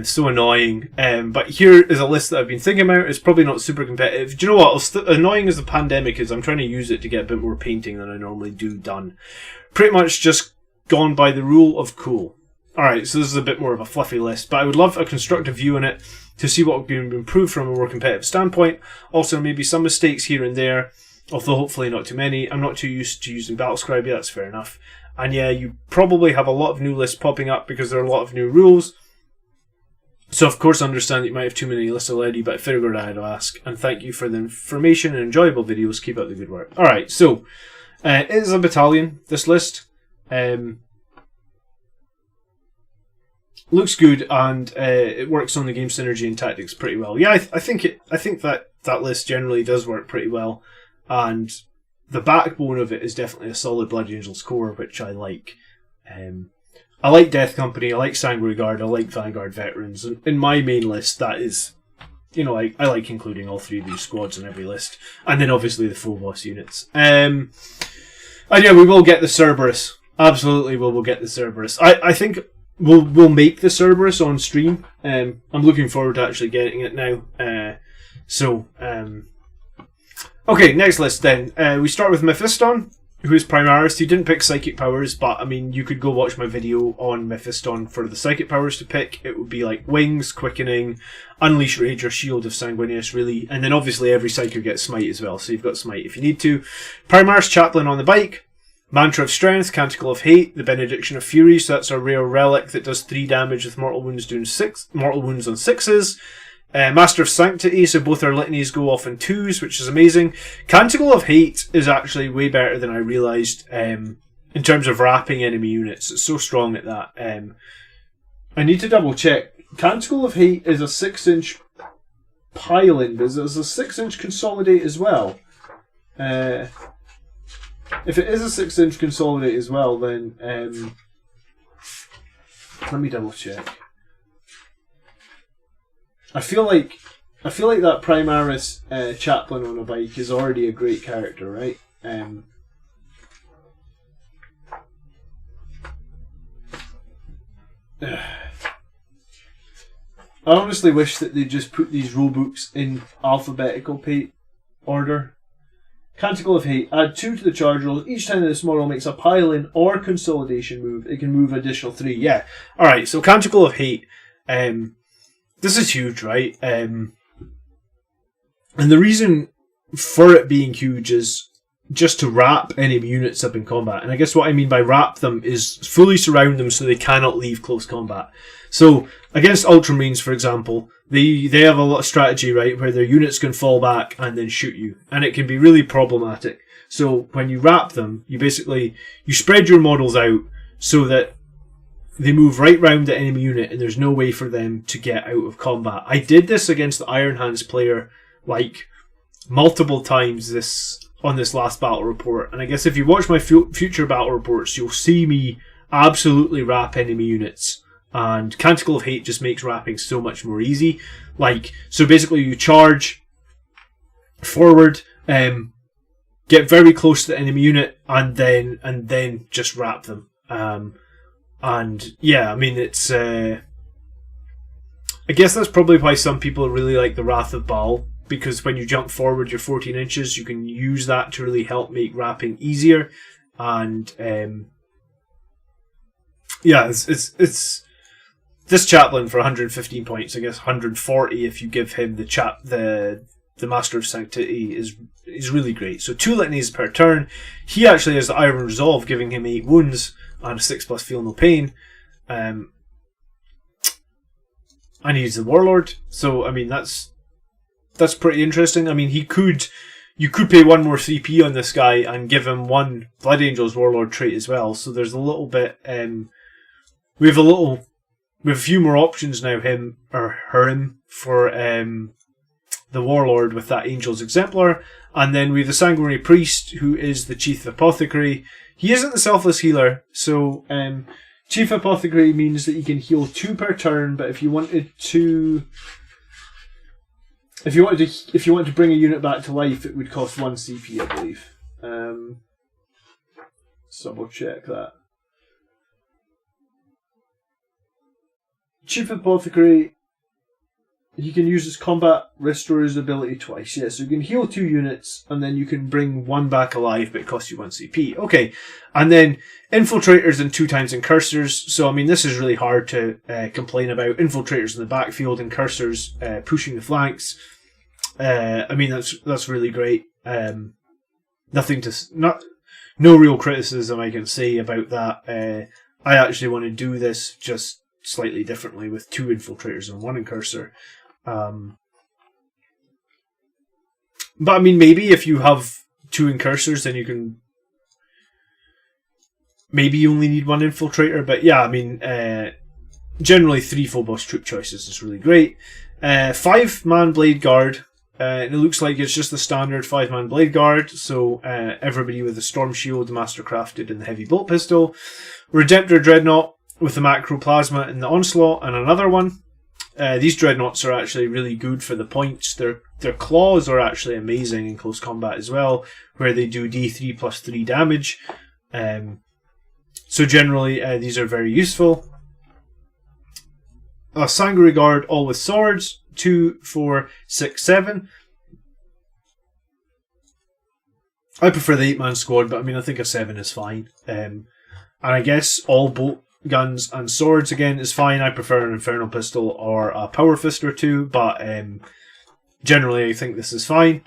So annoying. But here is a list that I've been thinking about. It's probably not super competitive. Do you know what? Annoying as the pandemic is, I'm trying to use it to get a bit more painting than I normally do done. Pretty much just gone by the rule of cool. Alright, so this is a bit more of a fluffy list, but I would love a constructive view on it to see what can be improved from a more competitive standpoint. Also, maybe some mistakes here and there, although hopefully not too many. I'm not too used to using Battlescribe, yeah, that's fair enough. And yeah, you probably have a lot of new lists popping up because there are a lot of new rules. So of course I understand that you might have too many lists already, but I figured I had to ask. And thank you for the information and enjoyable videos. Keep up the good work. Alright, so it is a battalion, this list. Looks good, and it works on the game synergy and tactics pretty well. Yeah, I think that list generally does work pretty well, and the backbone of it is definitely a solid Blood Angels core, which I like. I like Death Company, I like Sanguinary Guard, I like Vanguard Veterans, and in my main list that is, you know, I like including all 3 of these squads in every list, and then obviously the full boss units. And yeah, we will get the Cerberus. Absolutely, we'll get the Cerberus. I think we'll make the Cerberus on stream. I'm looking forward to actually getting it now. Okay, next list then. We start with Mephiston, who is Primaris. He didn't pick Psychic Powers, but I mean, you could go watch my video on Mephiston for the Psychic Powers to pick. It would be like Wings, Quickening, Unleash Rage or Shield of Sanguinius, really. And then obviously every Psyker gets Smite as well, so you've got Smite if you need to. Primaris Chaplain on the bike. Mantra of Strength, Canticle of Hate, the Benediction of Fury, so that's a rare relic that does 3 damage with mortal wounds doing 6 mortal wounds on 6s. Master of Sanctity, so both our litanies go off in 2s, which is amazing. Canticle of Hate is actually way better than I realised. in terms of wrapping enemy units. It's so strong at that. I need to double check. Canticle of Hate is a 6-inch pile-in, but it's a 6-inch consolidate as well. If it is a 6-inch consolidate as well, then let me double check. I feel like that Primaris chaplain on a bike is already a great character, right? I honestly wish that they just put these rulebooks in alphabetical order. Canticle of Hate. Add 2 to the charge rolls. Each time this model makes a pile-in or consolidation move, it can move additional 3. Yeah. Alright, so Canticle of Hate. This is huge, right? And the reason for it being huge is just to wrap enemy units up in combat. And I guess what I mean by wrap them is fully surround them so they cannot leave close combat. So, against Ultramarines, for example, they have a lot of strategy, right, where their units can fall back and then shoot you. And it can be really problematic. So, when you wrap them, you spread your models out so that they move right round the enemy unit and there's no way for them to get out of combat. I did this against the Iron Hands player, multiple times on this last battle report. And I guess if you watch my future battle reports, you'll see me absolutely wrap enemy units. And Canticle of Hate just makes wrapping so much more easy. So basically you charge forward, get very close to the enemy unit, and then just wrap them. And yeah, I mean, it's I guess that's probably why some people really like the Wrath of Baal, because when you jump forward your 14 inches, you can use that to really help make wrapping easier. And yeah, it's this chaplain for 115 points, I guess 140 if you give him the Master of Sanctity is really great. So 2 litanies per turn. He actually has the Iron Resolve, giving him 8 wounds and a 6+ Feel No Pain. And he's the Warlord. So I mean that's pretty interesting. I mean you could pay 1 more CP on this guy and give him 1 Blood Angels Warlord trait as well. So there's a little bit we have a few more options now, him for the Warlord with that Angel's Exemplar. And then we have the Sanguinary Priest, who is the Chief Apothecary. He isn't the Selfless Healer, so Chief Apothecary means that you can heal 2 per turn, but if you wanted to bring a unit back to life, it would cost 1 CP, I believe. Let's double check that. Chief Apothecary, you can use his combat restore his ability twice. Yeah, so you can heal 2 units and then you can bring 1 back alive, but it costs you 1 CP. Okay, and then Infiltrators and 2 times Incursors. So I mean, this is really hard to complain about. Infiltrators in the backfield, Incursors pushing the flanks. I mean, that's really great. No real criticism I can say about that. I actually want to do this just slightly differently with 2 Infiltrators and 1 Incursor. But I mean, maybe if you have 2 Incursors, then you can maybe you only need 1 Infiltrator. But yeah, I mean, generally 3 full boss troop choices is really great. 5-man Blade Guard. And it looks like it's just the standard 5-man Blade Guard. So everybody with the Storm Shield, the Mastercrafted, and the Heavy Bolt Pistol. Redemptor Dreadnought with the Macro Plasma and the Onslaught, and another one. These Dreadnoughts are actually really good for the points. Their claws are actually amazing in close combat as well, where they do D3 plus 3 damage. So generally, these are very useful. A Sanguinary Guard, all with swords. 2, 4, 6, 7. I prefer the 8-man squad, but I mean, I think a 7 is fine. And I guess all bolt guns and swords again is fine. I prefer an Infernal Pistol or a Power Fist or 2, but generally I think this is fine.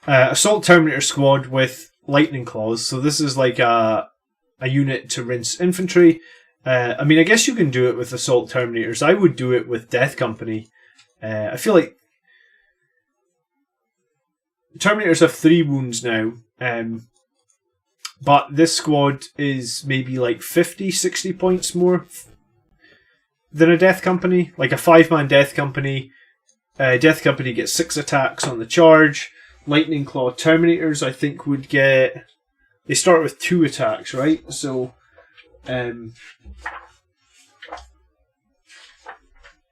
Assault Terminator Squad with Lightning Claws. So this is like a unit to rinse infantry. I mean, I guess you can do it with Assault Terminators. I would do it with Death Company. I feel like Terminators have 3 wounds now. But this squad is maybe like 50, 60 points more than a Death Company. Like a 5-man Death Company. Death Company gets 6 attacks on the charge. Lightning Claw Terminators, I think, would get... They start with 2 attacks, right? So...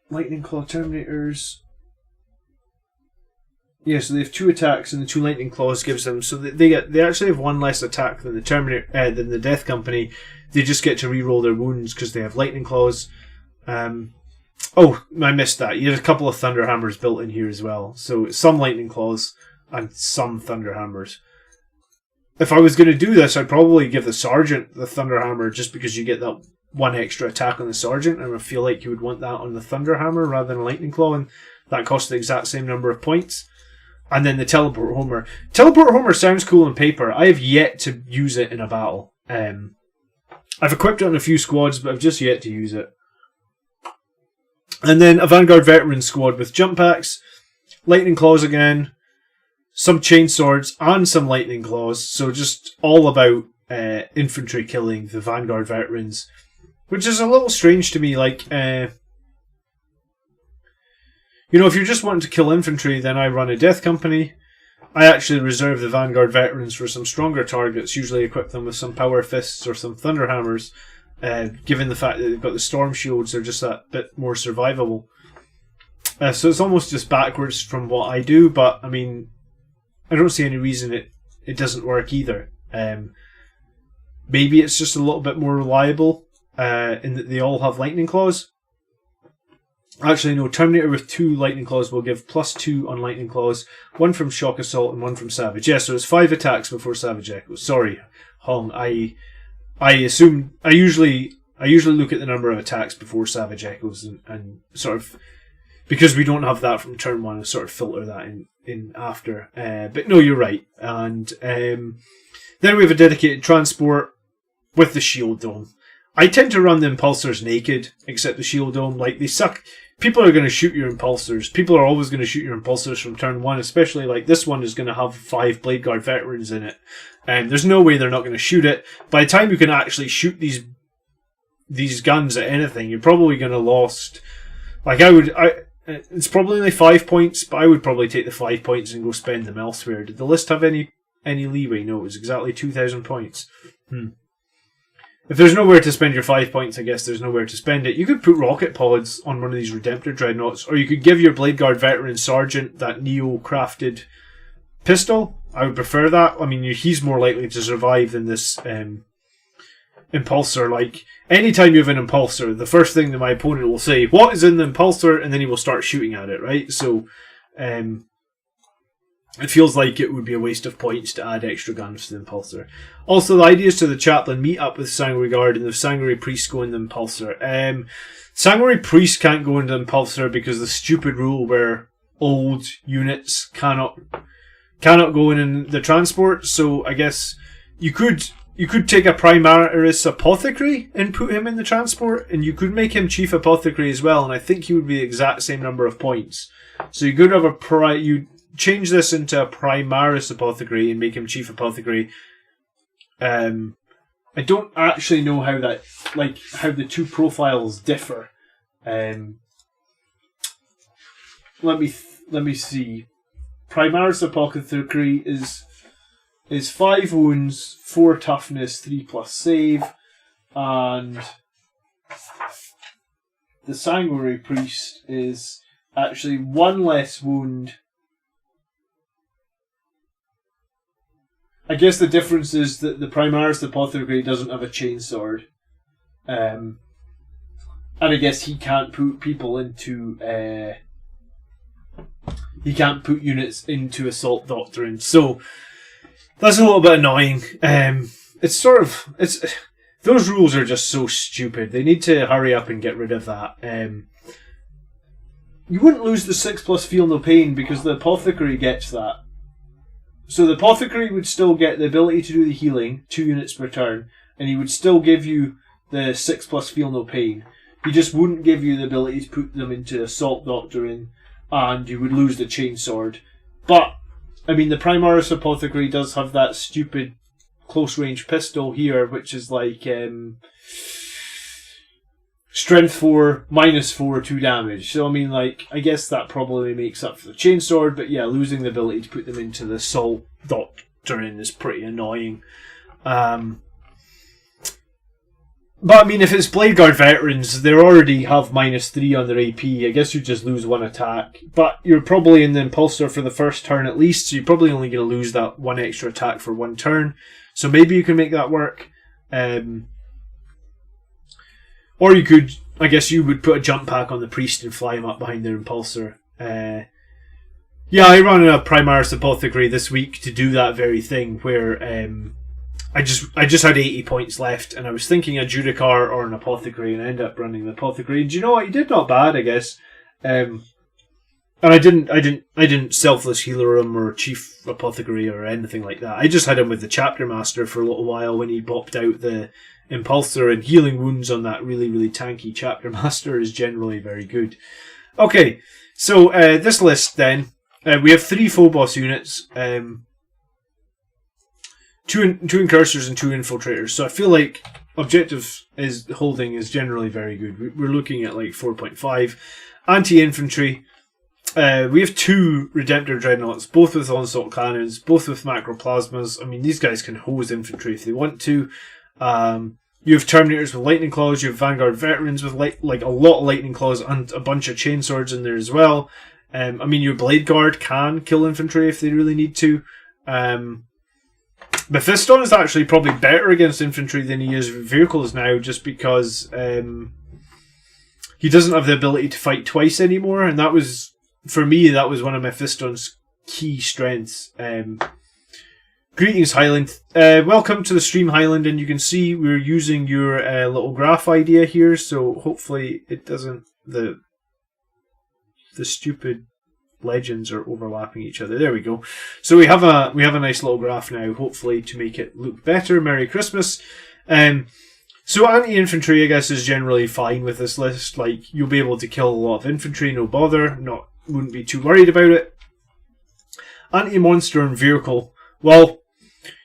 Lightning Claw Terminators... Yeah, so they have 2 attacks, and the 2 Lightning Claws gives them... So they actually have 1 less attack than the than the Death Company. They just get to reroll their wounds because they have Lightning Claws. Oh, I missed that. You have a couple of Thunder Hammers built in here as well. So some Lightning Claws and some Thunder Hammers. If I was going to do this, I'd probably give the Sergeant the Thunder Hammer just because you get that 1 extra attack on the Sergeant, and I feel like you would want that on the Thunder Hammer rather than a Lightning Claw, and that costs the exact same number of points. And then the Teleport Homer. Teleport Homer sounds cool on paper. I have yet to use it in a battle. I've equipped it on a few squads, but I've just yet to use it. And then a Vanguard Veteran Squad with jump packs, Lightning Claws again, some Chain Swords, and some Lightning Claws. So just all about infantry killing the Vanguard Veterans. Which is a little strange to me, like... You know, if you're just wanting to kill infantry, then I run a Death Company. I actually reserve the Vanguard Veterans for some stronger targets, usually equip them with some Power Fists or some Thunder Hammers. Given the fact that they've got the Storm Shields, they're just that bit more survivable. So it's almost just backwards from what I do, but I mean, I don't see any reason it doesn't work either. Maybe it's just a little bit more reliable in that they all have Lightning Claws. Actually, no, Terminator with 2 Lightning Claws will give +2 on Lightning Claws, 1 from Shock Assault and 1 from Savage. Yeah, so it's 5 attacks before Savage Echoes. Sorry, Hong. I usually look at the number of attacks before Savage Echoes and sort of, because we don't have that from turn 1, I sort of filter that in after. But no, you're right. And then we have a dedicated transport with the Shield Dome. I tend to run the Impulsors naked, except the Shield Dome. Like, they suck. People are going to shoot your Impulsors. People are always going to shoot your Impulsors from turn 1, especially like this one is going to have 5 Blade Guard Veterans in it. And there's no way they're not going to shoot it. By the time you can actually shoot these guns at anything, you're probably going to lost. Like, it's probably only 5 points, but I would probably take the 5 points and go spend them elsewhere. Did the list have any leeway? No, it was exactly 2,000 points. If there's nowhere to spend your 5 points, I guess there's nowhere to spend it. You could put rocket pods on one of these Redemptor Dreadnoughts, or you could give your Blade Guard Veteran Sergeant that Neo-crafted pistol. I would prefer that. I mean, he's more likely to survive than this Impulsor. Like, anytime you have an Impulsor, the first thing that my opponent will say, what is in the Impulsor? And then he will start shooting at it, right? So, it feels like it would be a waste of points to add extra guns to the Impulsor. Also, the ideas to the Chaplain meet up with Sanguinary Guard and the Sanguinary Priest go in the Impulsor. Sanguinary Priest can't go into the Impulsor because the stupid rule where old units cannot go in the transport. So I guess you could take a Primaris Apothecary and put him in the transport, and you could make him Chief Apothecary as well, and I think he would be the exact same number of points. So you could have you change this into a Primaris Apothecary and make him Chief Apothecary. I don't actually know how the two profiles differ. Let me see. Primaris Apothecary is 5 wounds, 4 toughness, 3+ save, and the Sanguinary Priest is actually 1 less wound. I guess the difference is that the Primaris Apothecary doesn't have a chainsword. And I guess he can't put people into... he can't put units into Assault Doctrine. So, that's a little bit annoying. Those rules are just so stupid. They need to hurry up and get rid of that. You wouldn't lose the 6+ Feel No Pain because the Apothecary gets that. So the Apothecary would still get the ability to do the healing, 2 units per turn, and he would still give you the 6+ Feel No Pain. He just wouldn't give you the ability to put them into Assault Doctrine, and you would lose the Chainsword. But, I mean, the Primaris Apothecary does have that stupid close range pistol here, which is like strength 4, -4, 2 damage. So I mean, like, I guess that probably makes up for the chainsword, but yeah, losing the ability to put them into the assault doctrine is pretty annoying. But I mean, if it's Blade Guard veterans, they already have -3 on their AP. I guess you just lose 1 attack. But you're probably in the Impulsor for the first turn at least, so you're probably only going to lose that 1 extra attack for 1 turn. So maybe you can make that work. Or you could, I guess you would put a jump pack on the Priest and fly him up behind their Impulsor. Yeah, I ran a Primaris Apothecary this week to do that very thing, where I just had 80 points left, and I was thinking a Judicar or an Apothecary, and I ended up running the Apothecary. And do you know what? He did not bad, I guess. And I didn't selfless healer him or chief apothecary or anything like that. I just had him with the chapter master for a little while when he popped out the Impulsor, and healing wounds on that really, really tanky chapter master is generally very good. Okay, so this list then, we have 3 Phobos units, 2 Incursors and 2 Infiltrators. So I feel like objective holding is generally very good. We're looking at like 4.5. Anti-Infantry. We have 2 Redemptor Dreadnoughts, both with Onslaught Cannons, both with Macroplasmas. I mean, these guys can hose infantry if they want to. You have Terminators with Lightning Claws, you have Vanguard Veterans with like a lot of Lightning Claws and a bunch of Chainswords in there as well. I mean, your Blade Guard can kill infantry if they really need to. Mephiston is actually probably better against infantry than he is with vehicles now, just because he doesn't have the ability to fight twice anymore, and that was, for me, that was one of Mephiston's key strengths. Greetings, Highland. Welcome to the stream, Highland, and you can see we're using your little graph idea here, so hopefully it doesn't, the stupid legends are overlapping each other. There we go. So we have a nice little graph now, hopefully, to make it look better. Merry Christmas. So anti-infantry, I guess, is generally fine with this list. Like, you'll be able to kill a lot of infantry, no bother. Wouldn't be too worried about it. Anti-monster and vehicle. Well,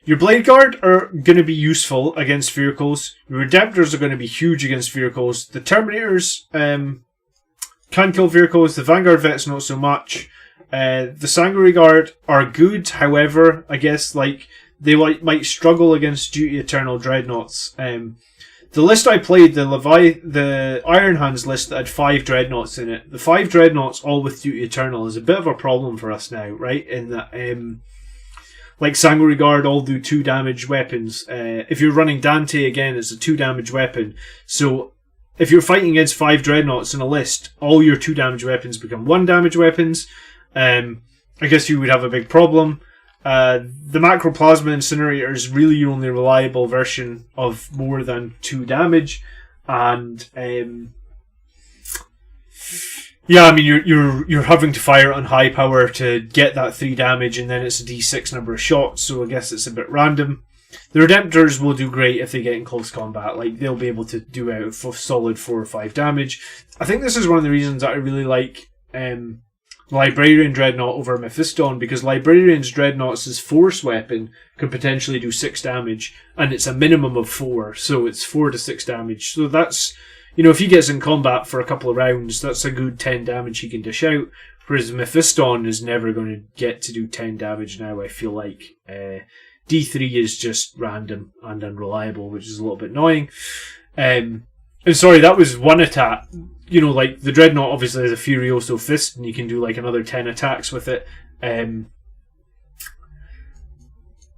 your Blade Guard are going to be useful against vehicles. Your Redemptors are going to be huge against vehicles. The Terminators can kill vehicles. The Vanguard Vets not so much. The Sanguinary Guard are good. However, I guess like they might struggle against Duty Eternal Dreadnoughts. The list I played, the Iron Hands list that had 5 Dreadnoughts in it. The 5 Dreadnoughts all with Duty Eternal is a bit of a problem for us now, right? In that, like Sanguinary Guard all do 2 damage weapons. If you're running Dante again, it's a 2 damage weapon. So if you're fighting against 5 Dreadnoughts in a list, all your 2 damage weapons become 1 damage weapons. I guess you would have a big problem. The Macroplasma Incinerator is really your only reliable version of more than 2 damage. And yeah, I mean you're having to fire it on high power to get that 3 damage, and then it's a D6 number of shots, so I guess it's a bit random. The Redemptors will do great if they get in close combat. Like, they'll be able to do out solid 4 or 5 damage. I think this is one of the reasons that I really like Librarian Dreadnought over Mephiston, because Librarian's Dreadnought's Force weapon could potentially do 6 damage, and it's a minimum of 4, so it's 4 to 6 damage. So that's, if he gets in combat for a couple of rounds, that's a good 10 damage he can dish out, whereas Mephiston is never going to get to do 10 damage now, I feel like. D3 is just random and unreliable, which is a little bit annoying. And sorry, that was 1 attack. Like, the Dreadnought obviously has a Furioso Fist, and you can do like another 10 attacks with it. The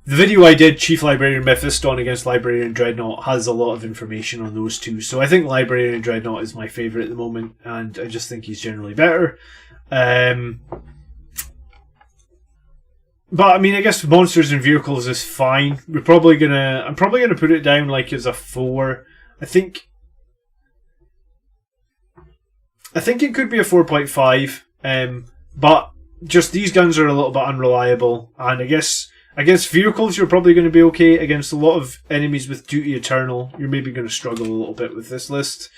video I did, Chief Librarian Mephiston against Librarian Dreadnought, has a lot of information on those two. So I think Librarian Dreadnought is my favourite at the moment, and I just think he's generally better. But I mean, I guess monsters and vehicles is fine. I'm probably gonna put it down like as a 4. I think it could be a 4.5. But just these guns are a little bit unreliable, and I guess vehicles you're probably going to be okay against a lot of enemies with Duty Eternal. You're maybe going to struggle a little bit with this list.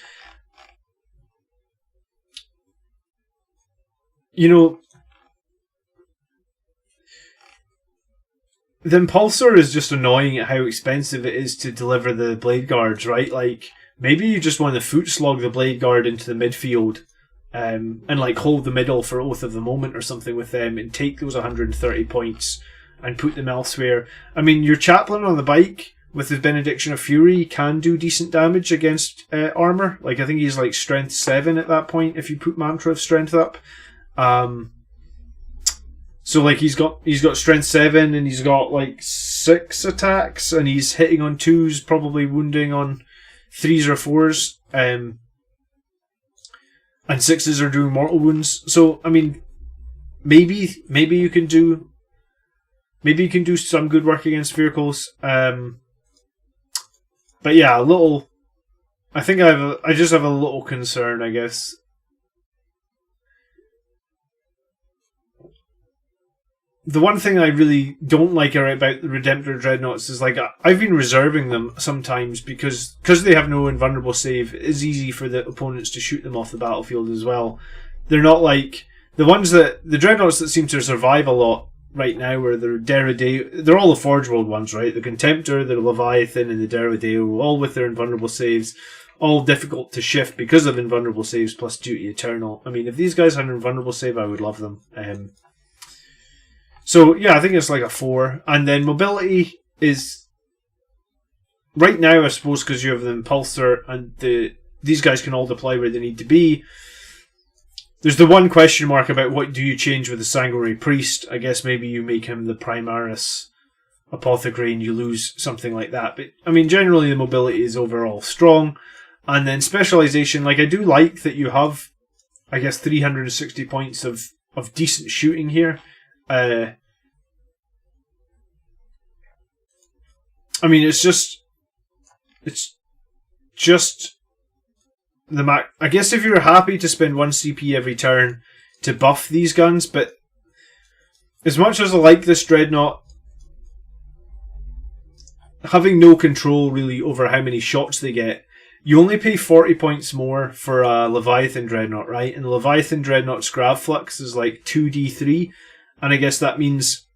the Impulsor is just annoying at how expensive it is to deliver the Blade Guards, right? Like, maybe you just want to foot slog the Blade Guard into the midfield, and like hold the middle for Oath of the Moment or something with them and take those 130 points and put them elsewhere. I mean, your Chaplain on the bike with his Benediction of Fury can do decent damage against armour. Like, I think he's like strength 7 at that point if you put Mantra of Strength up. So like he's got strength 7 and he's got like 6 attacks and he's hitting on 2s, probably wounding on 3s or 4s, and 6s are doing mortal wounds. So I mean, maybe you can do some good work against vehicles. But yeah, I just have a little concern, I guess. The one thing I really don't like about the Redemptor Dreadnoughts is, like, I've been reserving them sometimes because they have no invulnerable save. It's easy for the opponents to shoot them off the battlefield as well. They're not like the Dreadnoughts that seem to survive a lot right now are the Derrideo. They're all the Forge World ones, right? The Contemptor, the Leviathan, and the Derrideo, all with their invulnerable saves, all difficult to shift because of invulnerable saves plus Duty Eternal. I mean, if these guys had an invulnerable save, I would love them. So yeah, I think it's like a 4. And then mobility is right now, I suppose, because you have the Impulsor and these guys can all deploy where they need to be. There's the one question mark about what do you change with the Sanguinary Priest. I guess maybe you make him the Primaris Apothecary and you lose something like that. But I mean, generally the mobility is overall strong. And then specialization, like, I do like that you have, I guess, 360 points of decent shooting here. I mean, it's just the Mac. I guess if you're happy to spend 1 CP every turn to buff these guns, but as much as I like this Dreadnought, having no control really over how many shots they get, you only pay 40 points more for a Leviathan Dreadnought, right? And the Leviathan Dreadnought's Grav Flux is like 2d3. And I guess that means,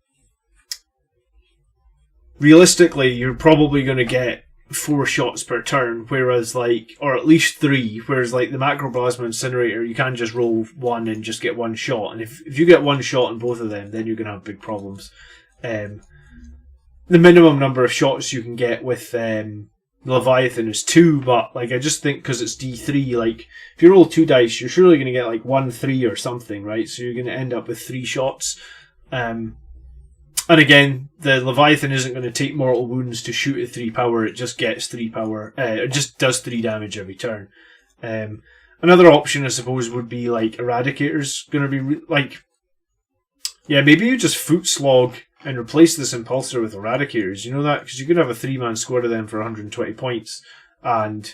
realistically, you're probably going to get 4 shots per turn, whereas or at least 3, whereas like the Macroplasma Incinerator, you can just roll 1 and just get 1 shot. And if you get 1 shot on both of them, then you're going to have big problems. The minimum number of shots you can get with Leviathan is 2, but like I just think because it's D3, like if you roll 2 dice, you're surely going to get like 1, 3 or something, right? So you're going to end up with 3 shots. And again, the Leviathan isn't going to take mortal wounds to shoot at 3 power. It just gets 3 power. It just does 3 damage every turn. Another option, I suppose, would be like Eradicator's going to be yeah, maybe you just foot slog and replace this Impulsor with Eradicators. You know that? Because you could have a 3-man squad of them for 120 points. And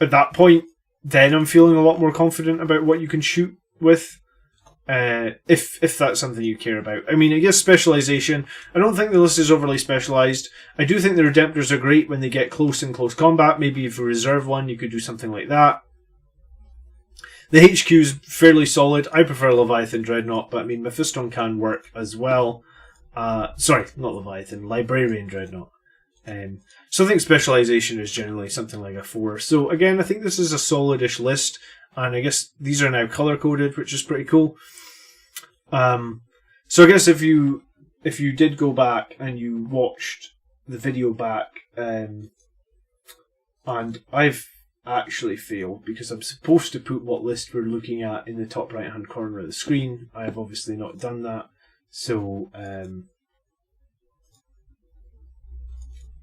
at that point, then I'm feeling a lot more confident about what you can shoot with. If that's something you care about. I mean, I guess specialization, I don't think the list is overly specialized. I do think the Redemptors are great when they get close in close combat. Maybe if you reserve one, you could do something like that. The HQ is fairly solid. I prefer Leviathan Dreadnought, but I mean, Mephiston can work as well. Sorry, not Leviathan, Librarian Dreadnought. So I think specialization is generally something like a 4. So again, I think this is a solidish list, and I guess these are now color coded, which is pretty cool. So I guess if you did go back and you watched the video back, and I've actually failed because I'm supposed to put what list we're looking at in the top right hand corner of the screen. I have obviously not done that. So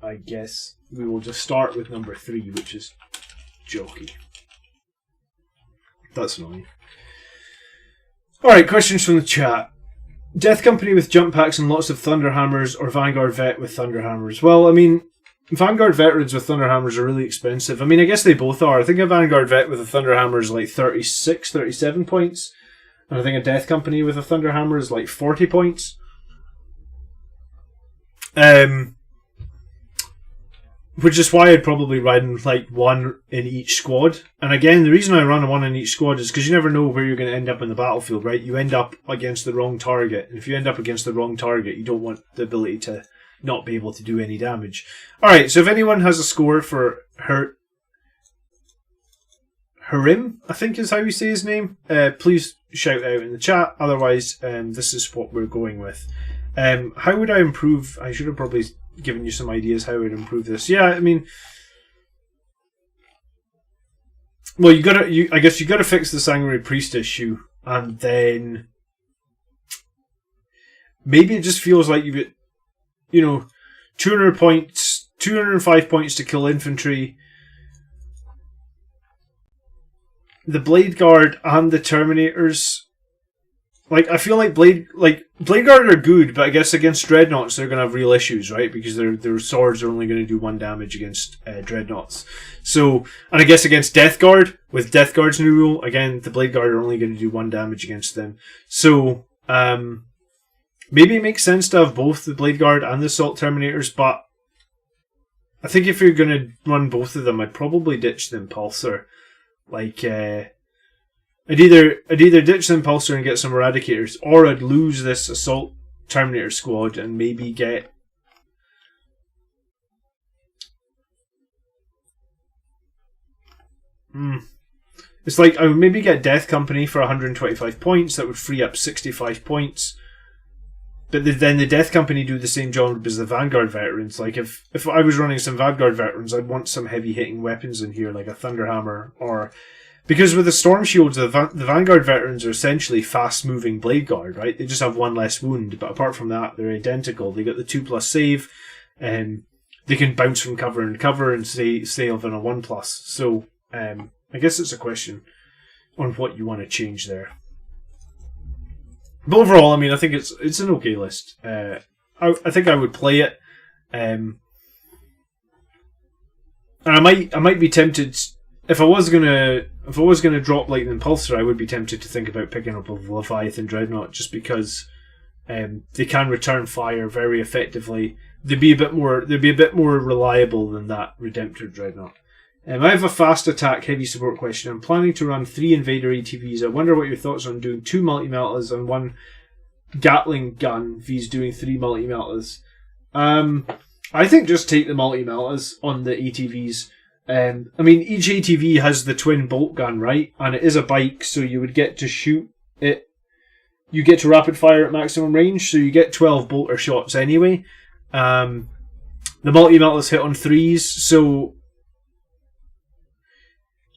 I guess we will just start with number 3, which is Jockey. That's annoying. Alright, questions from the chat. Death Company with jump packs and lots of Thunderhammers, or Vanguard Vet with Thunderhammers? Well, I mean, Vanguard Veterans with Thunderhammers are really expensive. I mean, I guess they both are. I think a Vanguard Vet with a Thunderhammer is like 36, 37 points. And I think a Death Company with a Thunderhammer is like 40 points. which is why I'd probably run like one in each squad. And again, the reason I run one in each squad is because you never know where you're going to end up in the battlefield, right? You end up against the wrong target. And if you end up against the wrong target, you don't want the ability to not be able to do any damage. Alright, so if anyone has a score for Harim, I think is how you say his name, please shout out in the chat. Otherwise, this is what we're going with. How would I improve? I should have probably given you some ideas how I would improve this. Yeah, I mean, well, I guess you gotta fix the Sanguinary Priest issue, and then maybe it just feels like you get, 200 points, 205 points to kill infantry. The Blade Guard and the Terminators, like, I feel like Blade Guard are good, but I guess against Dreadnoughts they're going to have real issues, right? Because their swords are only going to do 1 damage against Dreadnoughts. So, and I guess against Death Guard, with Death Guard's new rule, again, the Blade Guard are only going to do 1 damage against them. So, maybe it makes sense to have both the Blade Guard and the Assault Terminators, but I think if you're going to run both of them, I'd probably ditch the Impulsor. Like, I'd either ditch the Impulsor and get some Eradicators, or I'd lose this Assault Terminator squad and maybe get... It's like, I would maybe get Death Company for 125 points, that would free up 65 points. But then the Death Company do the same job as the Vanguard veterans. Like, if I was running some Vanguard veterans, I'd want some heavy-hitting weapons in here, like a Thunderhammer, or... Because with the Storm Shields, the Vanguard veterans are essentially fast-moving Blade Guard, right? They just have 1 less wound, but apart from that, they're identical. They got the 2+ save, and they can bounce from cover and cover and stay within a 1+. So, I guess it's a question on what you want to change there. But overall, I mean, I think it's an okay list. I think I would play it, and I might be tempted if I was gonna drop like the Impulsor. I would be tempted to think about picking up a Leviathan Dreadnought just because they can return fire very effectively. They'd be a bit more reliable than that Redemptor Dreadnought. I have a fast attack heavy support question. I'm planning to run 3 Invader ATVs. I wonder what your thoughts are on doing 2 multi-meltas and 1 Gatling gun vs doing 3 multi-meltas. I think just take the multi-meltas on the ATVs. I mean, each ATV has the twin bolt gun, right? And it is a bike, so you would get to shoot it. You get to rapid fire at maximum range, so you get 12 bolter shots anyway. The multi-meltas hit on 3s, so...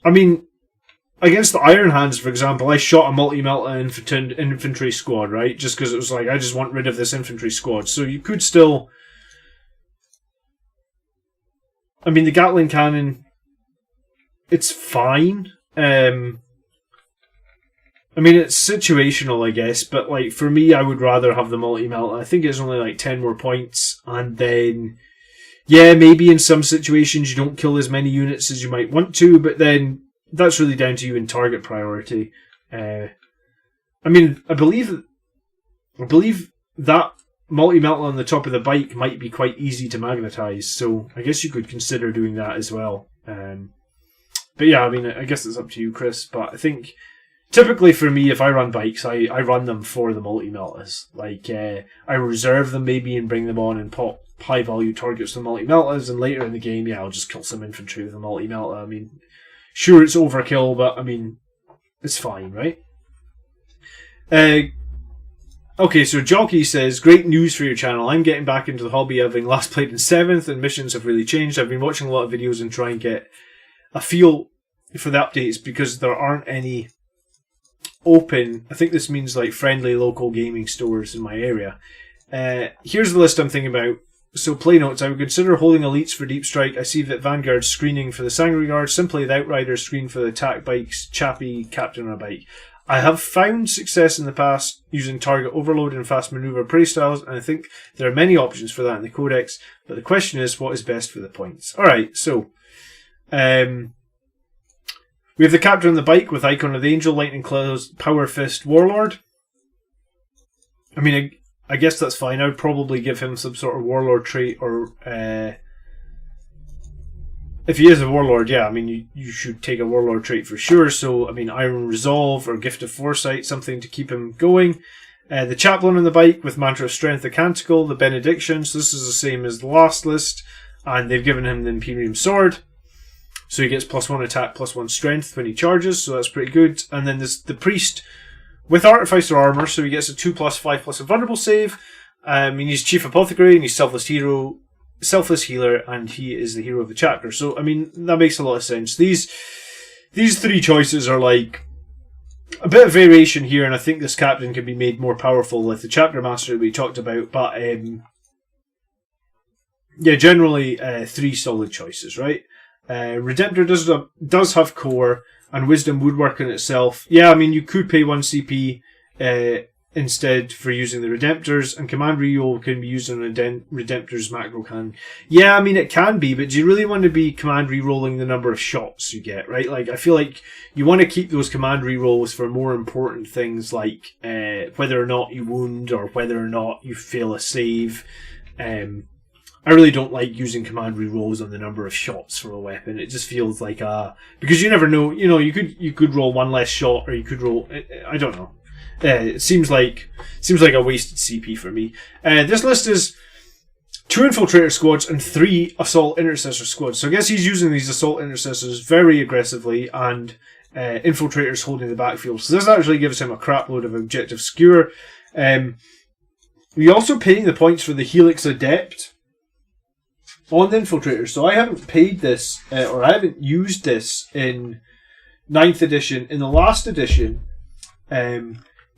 I mean, against the Iron Hands, for example, I shot a multi-melta infantry squad, right? Just because it was like, I just want rid of this infantry squad. So you could still... I mean, the Gatling cannon, it's fine. I mean, it's situational, I guess, but like for me, I would rather have the multi-melta. I think it's only like 10 more points, and then... Yeah, maybe in some situations you don't kill as many units as you might want to, but then that's really down to you in target priority. I mean, I believe that multi-melta on the top of the bike might be quite easy to magnetize, so I guess you could consider doing that as well. But yeah, I mean, I guess it's up to you, Chris, but I think typically for me, if I run bikes, I run them for the multi-meltas. Like, I reserve them maybe and bring them on and pop high value targets with multi-meltas, and later in the game, yeah, I'll just kill some infantry with a multi-melta. I mean, sure, it's overkill, but I mean, it's fine, right? Okay, so Jockey says, great news for your channel. I'm getting back into the hobby, having last played in 7th, and missions have really changed. I've been watching a lot of videos and trying to get a feel for the updates because there aren't any open. I think this means like friendly local gaming stores in my area. Here's the list I'm thinking about. So, play notes. I would consider holding elites for deep strike. I see that Vanguard's screening for the Sanguinary Guard, simply the Outriders screen for the attack bikes, Chappie, Captain on a bike. I have found success in the past using target overload and fast maneuver playstyles, and I think there are many options for that in the Codex, but the question is, what is best for the points? Alright, so we have the Captain on the bike with Icon of the Angel, Lightning Claws, Power Fist, Warlord. I mean, I guess that's fine. I would probably give him some sort of Warlord trait or if he is a Warlord, yeah, I mean, you should take a Warlord trait for sure. So, I mean, Iron Resolve or Gift of Foresight, something to keep him going. The Chaplain on the bike with Mantra of Strength, the Canticle, the Benediction. So this is the same as the last list. And they've given him the Imperium Sword. So he gets +1 attack, +1 strength when he charges. So that's pretty good. And then there's the Priest with Artificer Armor. So he gets a 2+5+ invulnerable save. He's Chief Apothecary and he's Selfless Healer, and he is the hero of the chapter. So, I mean, that makes a lot of sense. These three choices are like a bit of variation here, and I think this captain can be made more powerful with the chapter master we talked about. But yeah, generally three solid choices, right? Redemptor does have core, and Wisdom would work in itself. Yeah, I mean, you could pay 1 CP instead for using the Redemptors, and Command Reroll can be used on Redemptor's macro can. Yeah, I mean, it can be, but do you really want to be Command Rerolling the number of shots you get, right? Like, I feel like you want to keep those Command Rerolls for more important things like whether or not you wound or whether or not you fail a save. I really don't like using Command Rerolls on the number of shots for a weapon. It just feels like because you never know, you know, you could roll one less shot, or you could roll, I don't know. It seems like a wasted CP for me. This list is 2 Infiltrator Squads and 3 Assault Intercessor Squads. So I guess he's using these Assault Intercessors very aggressively, and Infiltrators holding the backfield. So this actually gives him a crapload of objective skewer. We also paying the points for the Helix Adept on the Infiltrators. So I haven't paid this, or I haven't used this in 9th edition. In the last edition,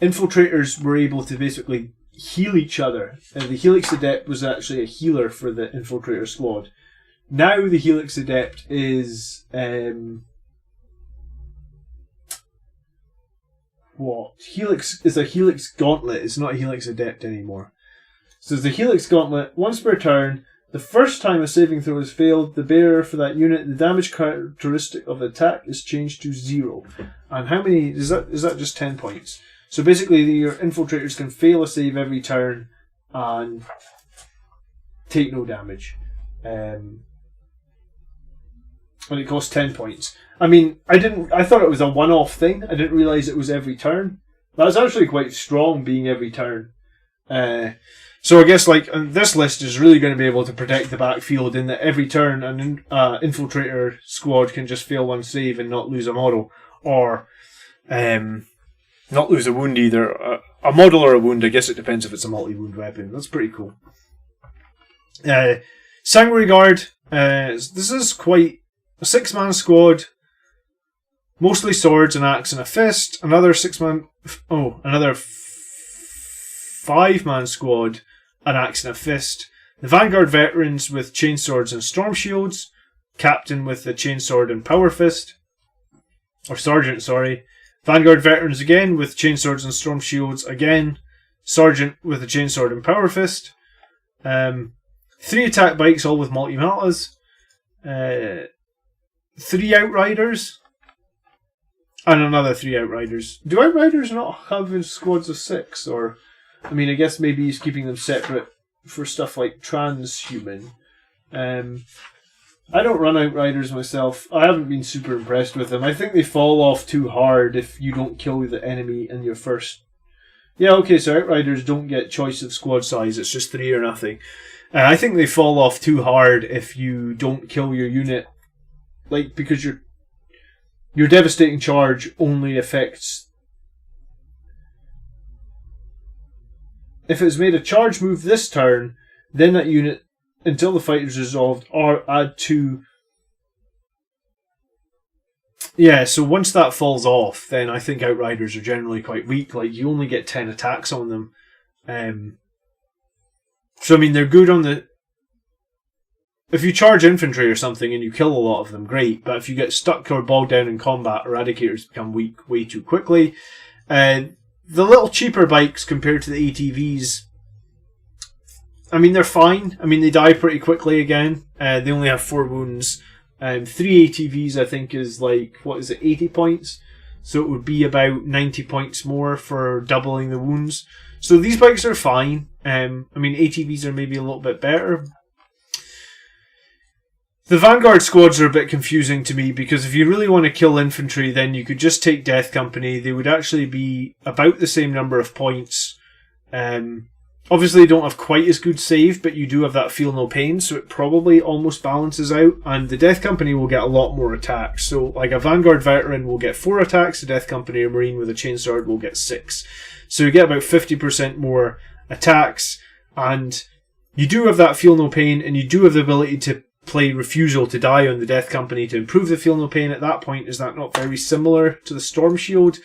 Infiltrators were able to basically heal each other. The Helix Adept was actually a healer for the Infiltrator Squad. Now the Helix Adept is Helix is a Helix Gauntlet. It's not a Helix Adept anymore. So the Helix Gauntlet, once per turn, the first time a saving throw is failed, the bearer for that unit, the damage characteristic of the attack is changed to 0. And how many is that? Is that just 10 points? So basically, your Infiltrators can fail a save every turn and take no damage. And it costs 10 points. I mean, I thought it was a one-off thing. I didn't realise it was every turn. That's actually quite strong, being every turn. So I guess like this list is really going to be able to protect the backfield in that every turn an Infiltrator Squad can just fail one save and not lose a model, or not lose a wound either. A model or a wound, I guess it depends if it's a multi-wound weapon. That's pretty cool. Sanguinary Guard. This is quite a 6-man squad. Mostly swords, an axe, and a fist. Another 5-man squad, an axe and a fist. The Vanguard Veterans with chainswords and storm shields. Captain with the chainsword and power fist. Or Sergeant, sorry. Vanguard Veterans again with chainswords and storm shields. Again, Sergeant with a chainsword and power fist. 3 attack bikes, all with multi-matas. 3 Outriders. And another 3 Outriders. Do Outriders not have squads of 6? Or, I mean, I guess maybe he's keeping them separate for stuff like transhuman. I don't run Outriders myself. I haven't been super impressed with them. I think they fall off too hard if you don't kill the enemy in your first... Yeah, okay, so Outriders don't get choice of squad size. It's just 3 or nothing. I think they fall off too hard if you don't kill your unit. Like, because your devastating charge only affects... If it's made a charge move this turn, then that unit, until the fight is resolved, or add 2... Yeah, so once that falls off, then I think Outriders are generally quite weak. Like, you only get 10 attacks on them. So, I mean, they're good on the... If you charge infantry or something and you kill a lot of them, great. But if you get stuck or bogged down in combat, Eradicators become weak way too quickly. The little cheaper bikes compared to the ATVs, I mean, they're fine. I mean, they die pretty quickly again. They only have 4 wounds. 3 ATVs, I think, is like, 80 points? So it would be about 90 points more for doubling the wounds. So these bikes are fine. I mean, ATVs are maybe a little bit better. The Vanguard Squads are a bit confusing to me, because if you really want to kill infantry, then you could just take Death Company. They would actually be about the same number of points. Obviously, they don't have quite as good save, but you do have that feel no pain, so it probably almost balances out. And the Death Company will get a lot more attacks. So, like, a Vanguard Veteran will get 4 attacks, a Death Company or Marine with a Chainsword will get 6. So you get about 50% more attacks, and you do have that feel no pain, and you do have the ability to play Refusal to Die on the Death Company to improve the feel no pain. At that point, is that not very similar to the Storm Shield?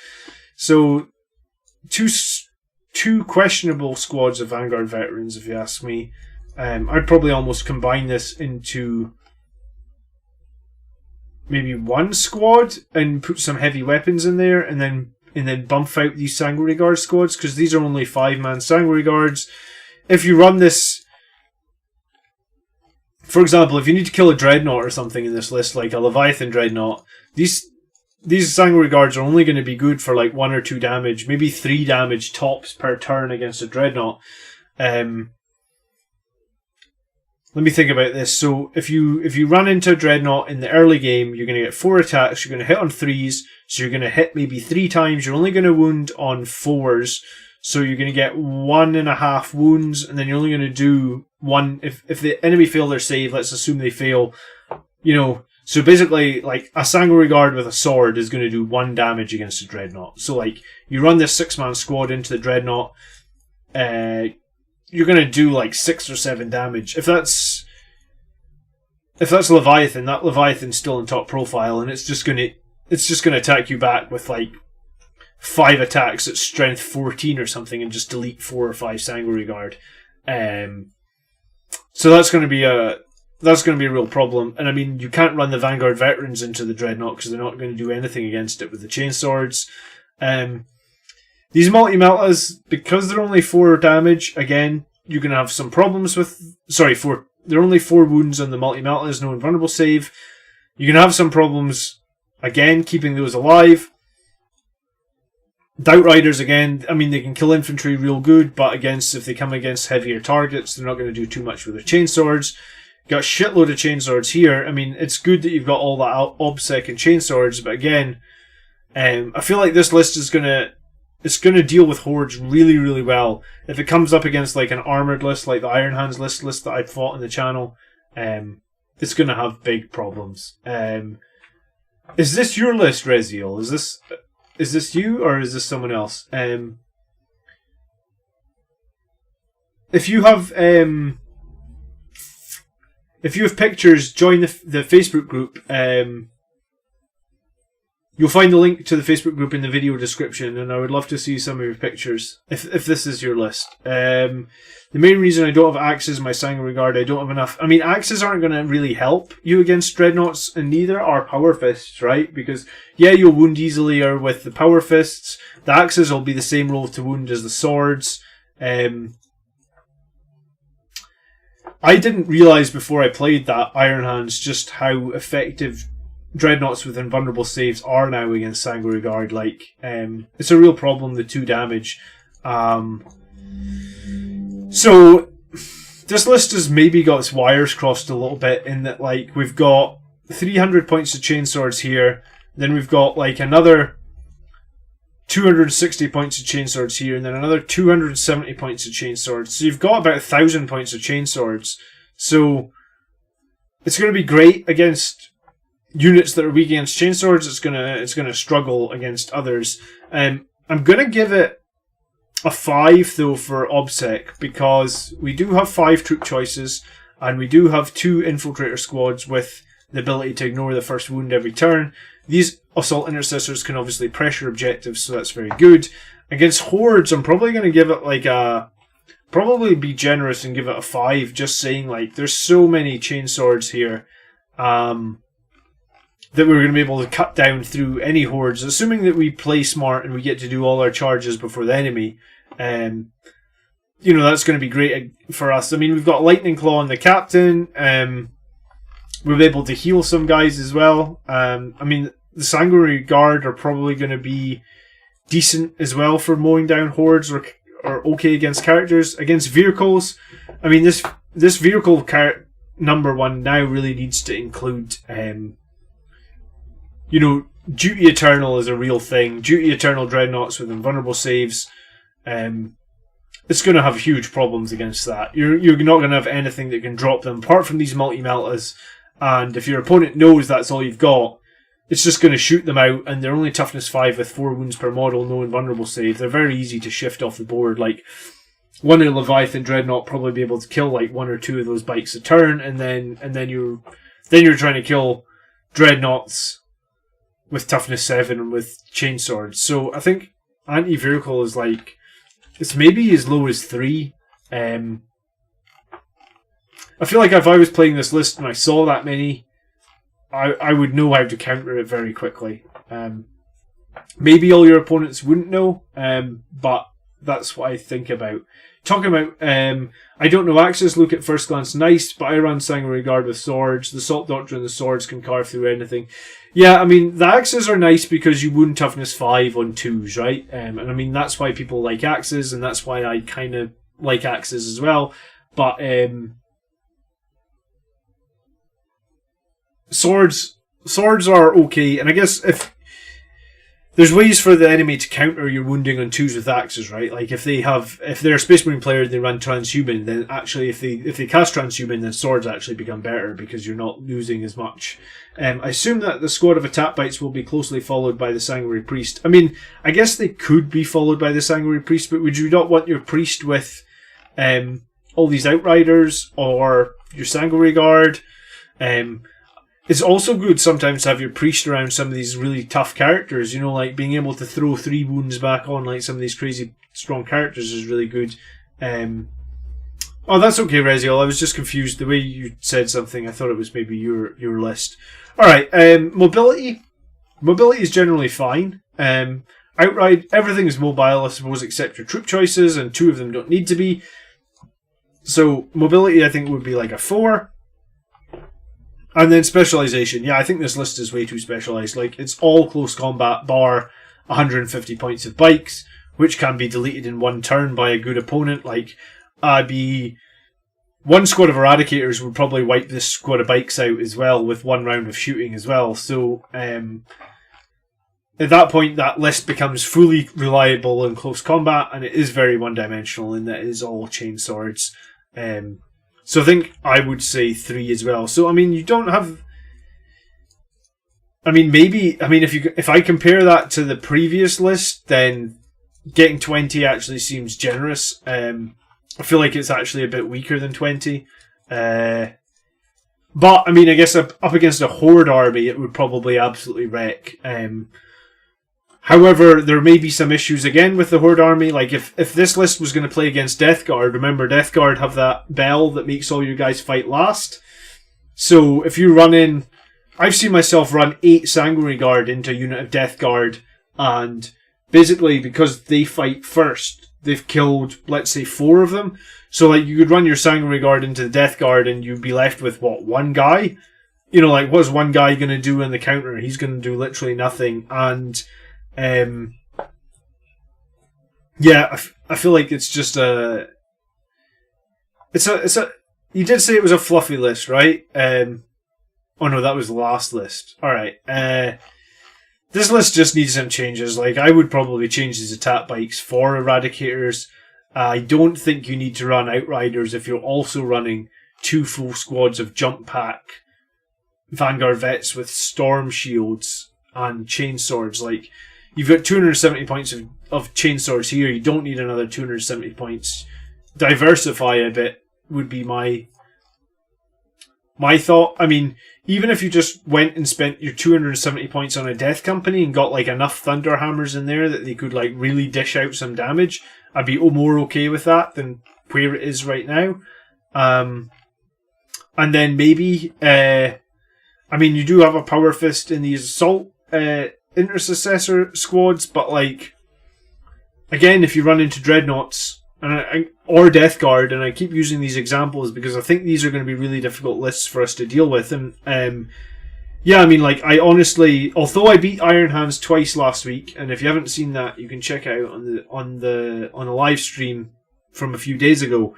So, two questionable squads of Vanguard Veterans, if you ask me. I'd probably almost combine this into maybe one squad and put some heavy weapons in there, and then bump out these Sanguinary Guard squads, because these are only 5-man Sanguinary Guards. If you run this, for example, if you need to kill a Dreadnought or something in this list, like a Leviathan Dreadnought, these Sanguinary Guards are only going to be good for like 1 or 2 damage, maybe 3 damage tops per turn against a Dreadnought. Let me think about this. So if you run into a Dreadnought in the early game, you're going to get 4 attacks, you're going to hit on 3s, so you're going to hit maybe 3 times, you're only going to wound on 4s, so you're going to get 1.5 wounds, and then you're only going to do 1, if the enemy fail their save, let's assume they fail, so basically, like, a Sanguinary Guard with a sword is going to do 1 damage against a Dreadnought. So, like, you run this 6-man squad into the Dreadnought, you're going to do, like, 6 or 7 damage. If that's Leviathan, that Leviathan's still in top profile, and it's just going to attack you back with, like, 5 attacks at strength 14 or something, and just delete 4 or 5 Sanguinary Guard. So that's going to be a real problem. And I mean, you can't run the Vanguard Veterans into the Dreadnought because they're not going to do anything against it with the Chainswords. These multi-meltas, because they're only 4 damage, again, you're going to have some problems with... They're only 4 wounds on the multi-meltas, no invulnerable save. You're going to have some problems, again, keeping those alive. Doubtriders, again, I mean, they can kill infantry real good, but if they come against heavier targets, they're not going to do too much with their Chainswords. Got a shitload of Chainswords here. I mean, it's good that you've got all that OBSEC and Chainswords, but again, I feel like this list is gonna deal with hordes really, really well. If it comes up against like an armored list, like the Iron Hands list that I fought on the channel, it's gonna have big problems. Is this your list, Reziel? Is this you, or is this someone else? If you have pictures, join the Facebook group. You'll find the link to the Facebook group in the video description, and I would love to see some of your pictures, if this is your list. The main reason I don't have axes in my Sanguinary Guard, I don't have enough... I mean, axes aren't going to really help you against Dreadnoughts, and neither are Power Fists, right? Because, yeah, you'll wound easier with the Power Fists. The axes will be the same roll to wound as the swords. I didn't realise before I played that Iron Hands just how effective Dreadnoughts with invulnerable saves are now against Sanguinary Guard. Like, it's a real problem, the 2 damage. So, this list has maybe got its wires crossed a little bit in that, like, we've got 300 points of Chainswords here, then we've got, like, another 260 points of Chainswords here, and then another 270 points of Chainswords. So you've got about 1,000 points of Chainswords. So it's going to be great against units that are weak against Chainswords. It's gonna struggle against others. I'm gonna give it a 5 though for OBSEC, because we do have 5 troop choices, and we do have 2 Infiltrator Squads with the ability to ignore the first wound every turn. These Assault Intercessors can obviously pressure objectives, so that's very good. Against Hordes, I'm probably going to give it like a... Probably be generous and give it a 5, just saying, like, there's so many Chainswords here that we're going to be able to cut down through any Hordes, assuming that we play smart and we get to do all our charges before the enemy. That's going to be great for us. I mean, we've got Lightning Claw on the Captain. We'll be able to heal some guys as well. I mean, the Sanguinary Guard are probably going to be decent as well for mowing down Hordes, or okay against characters. Against vehicles, I mean, this vehicle number one now really needs to include, Duty Eternal is a real thing. Duty Eternal Dreadnoughts with invulnerable saves. It's going to have huge problems against that. You're not going to have anything that can drop them apart from these multi-meltas. And if your opponent knows that's all you've got, it's just going to shoot them out, and they're only toughness 5 with 4 wounds per model, no invulnerable save. They're very easy to shift off the board. Like, one in Leviathan Dreadnought probably be able to kill like 1 or 2 of those bikes a turn, and then you're trying to kill Dreadnoughts with toughness 7 and with chainswords. So I think anti-vehicle is like, it's maybe as low as 3. I feel like if I was playing this list and I saw that many, I would know how to counter it very quickly. Maybe all your opponents wouldn't know, but that's what I think about. Talking about, I don't know Axes look at first glance nice, but I run Sanguinary Guard with swords. The Salt Doctor and the swords can carve through anything. Yeah, I mean, the Axes are nice because you wound toughness 5 on 2s, right? And I mean, that's why people like Axes, and that's why I kind of like Axes as well. But swords are okay, and I guess if there's ways for the enemy to counter your wounding on 2s with axes, right? Like if they're a Space Marine player and they run Transhuman, then actually if they cast Transhuman, then swords actually become better because you're not losing as much. I assume that the squad of attack bites will be closely followed by the Sanguinary Priest. I mean, I guess they could be followed by the Sanguinary Priest, but would you not want your Priest with all these Outriders or your Sanguinary Guard? It's also good sometimes to have your Priest around some of these really tough characters, like being able to throw 3 wounds back on like some of these crazy strong characters is really good. Oh, that's okay, Reziel. I was just confused. The way you said something, I thought it was maybe your list. Alright, mobility. Mobility is generally fine. Outright, everything is mobile, I suppose, except your troop choices, and 2 of them don't need to be. So, mobility I think would be like a 4. And then specialization. Yeah, I think this list is way too specialized. Like, it's all close combat bar 150 points of bikes, which can be deleted in 1 turn by a good opponent. Like, one squad of Eradicators would probably wipe this squad of bikes out as well with 1 round of shooting as well. So, at that point, that list becomes fully reliable in close combat, and it is very one-dimensional in that it is all chain swords. So I think I would say 3 as well. So I mean, you don't have. I mean, if I compare that to the previous list, then getting 20 actually seems generous. I feel like it's actually a bit weaker than 20. But I mean, I guess up against a Horde army, it would probably absolutely wreck. However, there may be some issues again with the Horde army. Like, if this list was going to play against Death Guard, remember Death Guard have that bell that makes all your guys fight last. So, if you run in... I've seen myself run 8 Sanguinary Guard into a unit of Death Guard, and basically, because they fight first, they've killed, let's say, 4 of them. So, like, you could run your Sanguinary Guard into the Death Guard, and you'd be left with, 1 guy? Like, what's one guy going to do in the counter? He's going to do literally nothing, and... yeah, I feel like it's just a... It's a... You did say it was a fluffy list, right? Oh no, that was the last list. Alright, this list just needs some changes. Like, I would probably change these attack bikes for Eradicators. I don't think you need to run Outriders if you're also running 2 full squads of Jump Pack Vanguard Vets with Storm Shields and Chainswords. Like, you've got 270 points of Chainswords here. You don't need another 270 points. Diversify a bit would be my thought. I mean, even if you just went and spent your 270 points on a Death Company and got like enough Thunderhammers in there that they could like really dish out some damage, I'd be more okay with that than where it is right now. And then maybe, I mean, you do have a Power Fist in these Assault Intercessor squads, but like, again, if you run into Dreadnoughts or Death Guard, and I keep using these examples because I think these are going to be really difficult lists for us to deal with, and yeah, I mean, like, I honestly, although I beat Iron Hands twice last week, and if you haven't seen that, you can check it out on the live stream from a few days ago.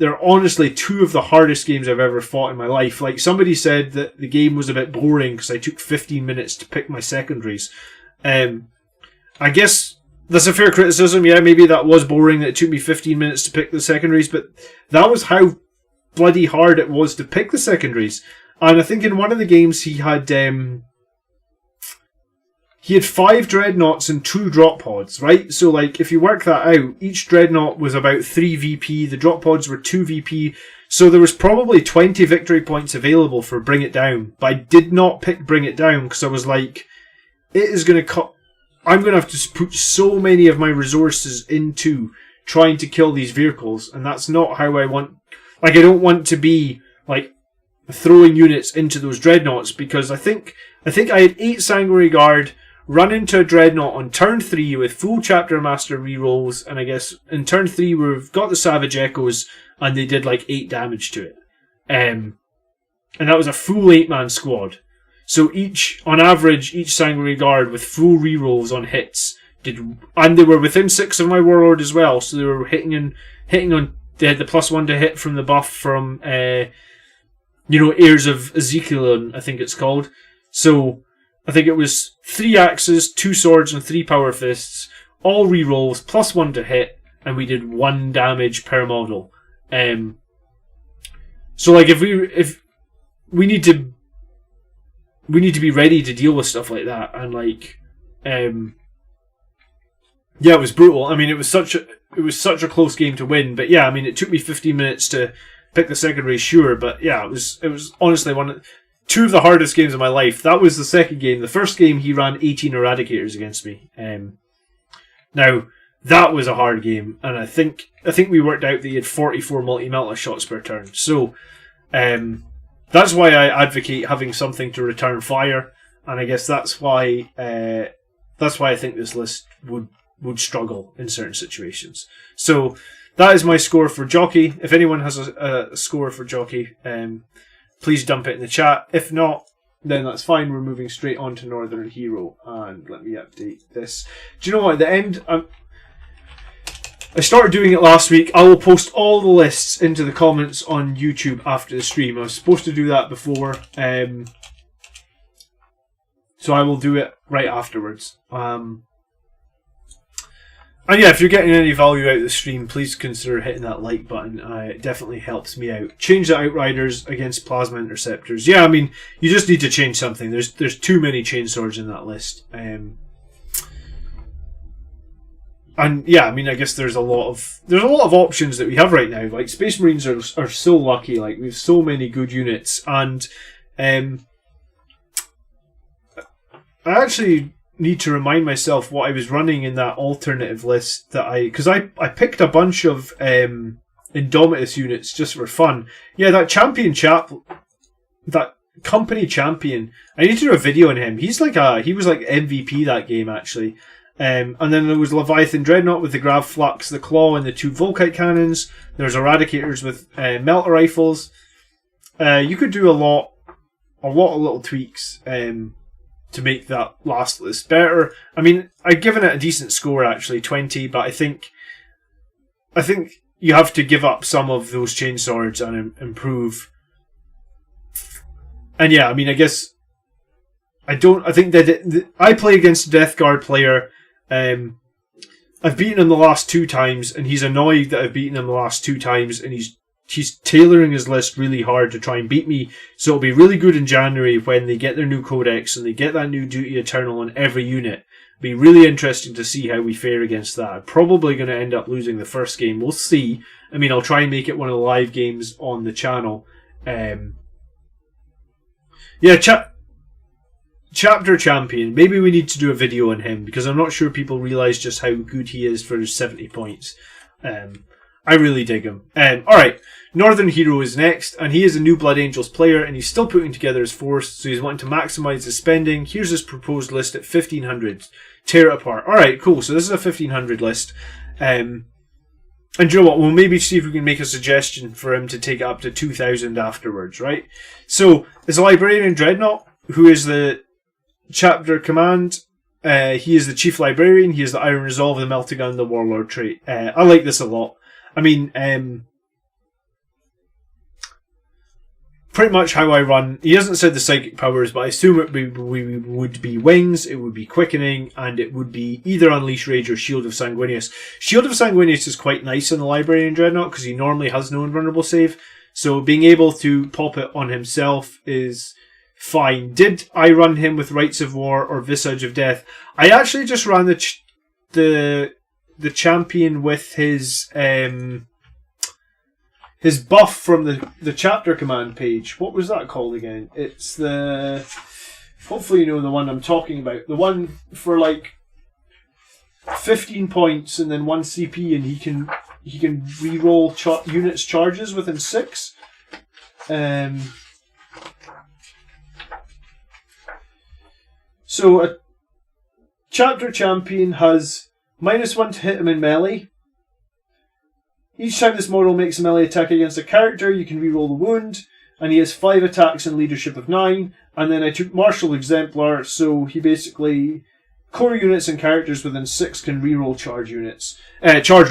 they're honestly two of the hardest games I've ever fought in my life. Like, somebody said that the game was a bit boring because I took 15 minutes to pick my secondaries. I guess that's a fair criticism. Yeah, maybe that was boring that it took me 15 minutes to pick the secondaries, but that was how bloody hard it was to pick the secondaries. And I think in one of the games he had 5 dreadnoughts and 2 drop pods, right? So, like, if you work that out, each dreadnought was about 3 VP, the drop pods were 2 VP, so there was probably 20 victory points available for Bring It Down, but I did not pick Bring It Down because I was like, it is going to cut. I'm going to have to put so many of my resources into trying to kill these vehicles, and that's not how I want. Like, I don't want to be, like, throwing units into those dreadnoughts, because I think I had 8 Sanguinary Guard, run into a dreadnought on turn 3 with full chapter master rerolls, and I guess in turn 3 we've got the Savage Echoes, and they did like 8 damage to it. And that was a full 8-man squad. So on average, each Sanguinary Guard with full rerolls on hits and they were within 6 of my Warlord as well, so they were hitting on. They had the +1 to hit from the buff from Heirs of Ezekiel, I think it's called. So I think it was 3 axes, 2 swords, and 3 power fists, all rerolls, +1 to hit, and we did 1 damage per model. So like if we need to be ready to deal with stuff like that, and like yeah, it was brutal. I mean, it was such a close game to win, but yeah, I mean, it took me 15 minutes to pick the secondary, sure, but yeah, it was honestly two of the hardest games of my life. That was the second game. The first game, he ran 18 Eradicators against me. Now, that was a hard game, and I think we worked out that he had 44 multi-melta shots per turn. So, that's why I advocate having something to return fire, and I guess that's why I think this list would struggle in certain situations. So, that is my score for Jockey. If anyone has a score for Jockey, please dump it in the chat. If not, then that's fine. We're moving straight on to Northern Hero. And let me update this. Do you know what? At the end, I started doing it last week. I will post all the lists into the comments on YouTube after the stream. I was supposed to do that before. So I will do it right afterwards. And yeah, if you're getting any value out of the stream, please consider hitting that like button. It definitely helps me out. Change the Outriders against Plasma Interceptors. Yeah, I mean, you just need to change something. There's too many chainswords in that list. And yeah, I mean, I guess there's a lot of options that we have right now. Like, Space Marines are so lucky. Like, we have so many good units, and I actually need to remind myself what I was running in that alternative list because I picked a bunch of Indomitus units just for fun. Yeah, that champion chap, that company champion, I need to do a video on him. He was like MVP that game, actually. And then there was Leviathan Dreadnought with the Grav Flux, the Claw, and the 2 Volkite cannons. There's Eradicators with Melta rifles. You could do a lot of little tweaks to make that last list better. I mean, I've given it a decent score, actually, 20, but I think you have to give up some of those chainswords and improve. And yeah, I mean, I guess I think that I play against a Death Guard player. I've beaten him the last 2 times, and he's annoyed that I've beaten him the last 2 times, and he's tailoring his list really hard to try and beat me. So it'll be really good in January when they get their new codex and they get that new Duty Eternal on every unit. It'll be really interesting to see how we fare against that. I'm probably going to end up losing the first game. We'll see. I mean, I'll try and make it one of the live games on the channel. Yeah, Chapter Champion. Maybe we need to do a video on him, because I'm not sure people realise just how good he is for his 70 points. I really dig him. Alright, Northern Hero is next, and he is a new Blood Angels player, and he's still putting together his force, so he's wanting to maximise his spending. Here's his proposed list at 1500. Tear it apart. Alright, cool, so this is a 1500 list. And you know what, we'll maybe see if we can make a suggestion for him to take it up to 2000 afterwards, right? So, there's a Librarian Dreadnought, who is the chapter command. He is the Chief Librarian, he is the Iron Resolve, the Meltagun, the Warlord trait. I like this a lot. I mean, pretty much how I run. He hasn't said the psychic powers, but I assume it would be wings, it would be quickening, and it would be either Unleash Rage or Shield of Sanguinius. Shield of Sanguinius is quite nice in the Librarian Dreadnought because he normally has no invulnerable save, so being able to pop it on himself is fine. Did I run him with Rites of War or Visage of Death? I actually just ran the champion with his buff from the chapter command page. What was that called again? It's the... Hopefully you know the one I'm talking about. The one for like 15 points and then 1 CP, and he can re-roll units charges within 6. So a chapter champion has -1 to hit him in melee. Each time this model makes a melee attack against a character, you can reroll the wound, and he has 5 attacks and leadership of 9. And then I took Martial Exemplar, so he basically... Core units and characters within 6 can reroll charge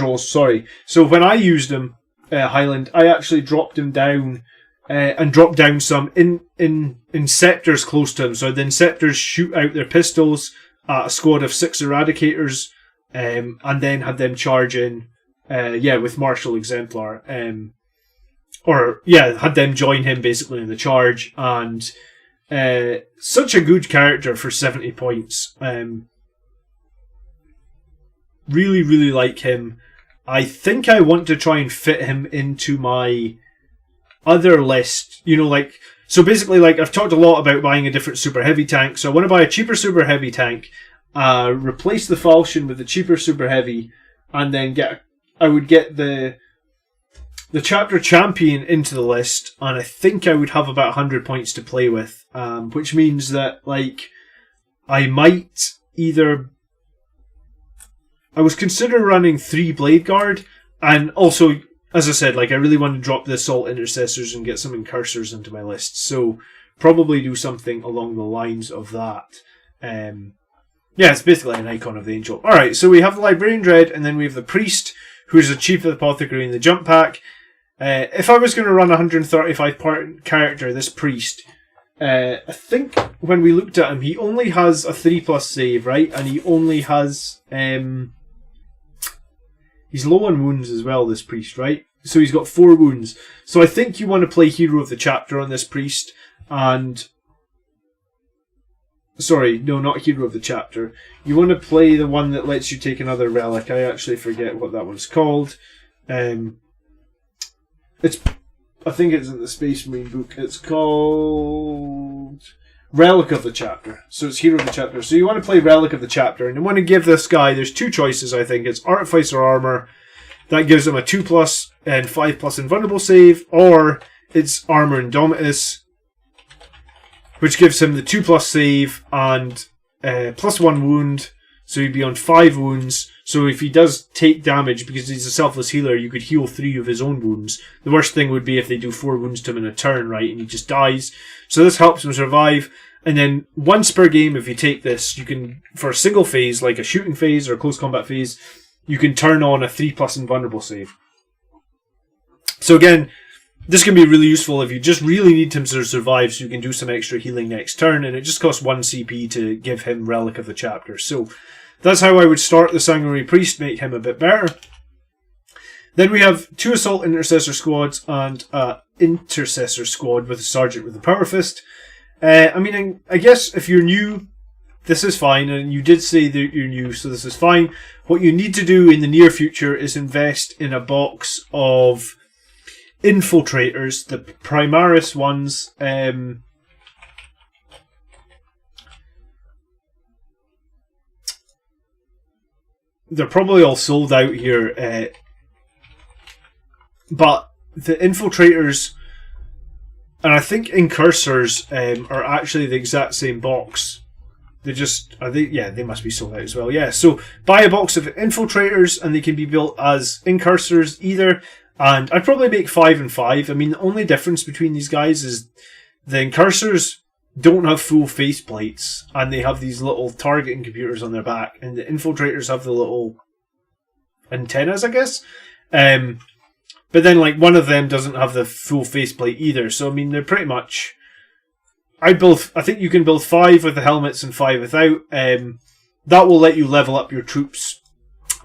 rolls, sorry. So when I used him, Highland, I actually dropped him down, and dropped down some Inceptors close to him. So the Inceptors shoot out their pistols at a squad of 6 Eradicators, and then had them charge in, with Martial Exemplar. Had them join him basically in the charge, and such a good character for 70 points. Really, really like him. I think I want to try and fit him into my other list. So basically, I've talked a lot about buying a different super heavy tank, so I want to buy a cheaper super heavy tank, replace the falchion with the cheaper super heavy, and then I would get the chapter champion into the list, and I think I would have about 100 points to play with, which means that I might either... I was considering running 3 Blade Guard, and also, as I said, I really want to drop the Assault Intercessors and get some Incursors into my list, so probably do something along the lines of that. It's basically an icon of the Angel. Alright, so we have the Librarian Dread, and then we have the Priest, who's a Chief of the Apothecary in the jump pack. If I was going to run a 135 part character, this Priest, I think when we looked at him, he only has a 3+ save, right? And he only has... he's low on wounds as well, this Priest, right? So he's got 4 wounds. So I think you want to play Hero of the Chapter on this Priest, and... Sorry, no, not Hero of the Chapter. You want to play the one that lets you take another relic. I actually forget what that one's called. I think it's in the Space Marine book. It's called Relic of the Chapter. So it's Hero of the Chapter. So you want to play Relic of the Chapter, and you want to give this guy, there's 2 choices, I think. It's Artificer Armor. That gives him a 2+ and 5+ invulnerable save, or it's Armor Indomitus, which gives him the 2+ save and +1 wound, so he'd be on 5 wounds. So if he does take damage, because he's a selfless healer, you could heal 3 of his own wounds. The worst thing would be if they do 4 wounds to him in a turn, right, and he just dies. So this helps him survive. And then once per game, if you take this, you can, for a single phase, like a shooting phase or a close combat phase, you can turn on a 3+ invulnerable save. So again, this can be really useful if you just really need him to survive, so you can do some extra healing next turn, and it just costs 1 CP to give him Relic of the Chapter. So that's how I would start the Sanguinary Priest, make him a bit better. Then we have 2 Assault Intercessor Squads and Intercessor Squad with a Sergeant with a Power Fist. I guess if you're new, this is fine, and you did say that you're new, so this is fine. What you need to do in the near future is invest in a box of Infiltrators, the Primaris ones. They're probably all sold out here, but the Infiltrators, and I think Incursors, are actually the exact same box. They just are they? Yeah, they must be sold out as well. Yeah, so buy a box of Infiltrators, and they can be built as Incursors either. And I'd probably make 5 and 5. I mean, the only difference between these guys is the Incursors don't have full faceplates, and they have these little targeting computers on their back, and the Infiltrators have the little antennas, I guess. But then, like, one of them doesn't have the full faceplate either. So, I mean, they're pretty much... I think you can build 5 with the helmets and 5 without. That will let you level up your troops.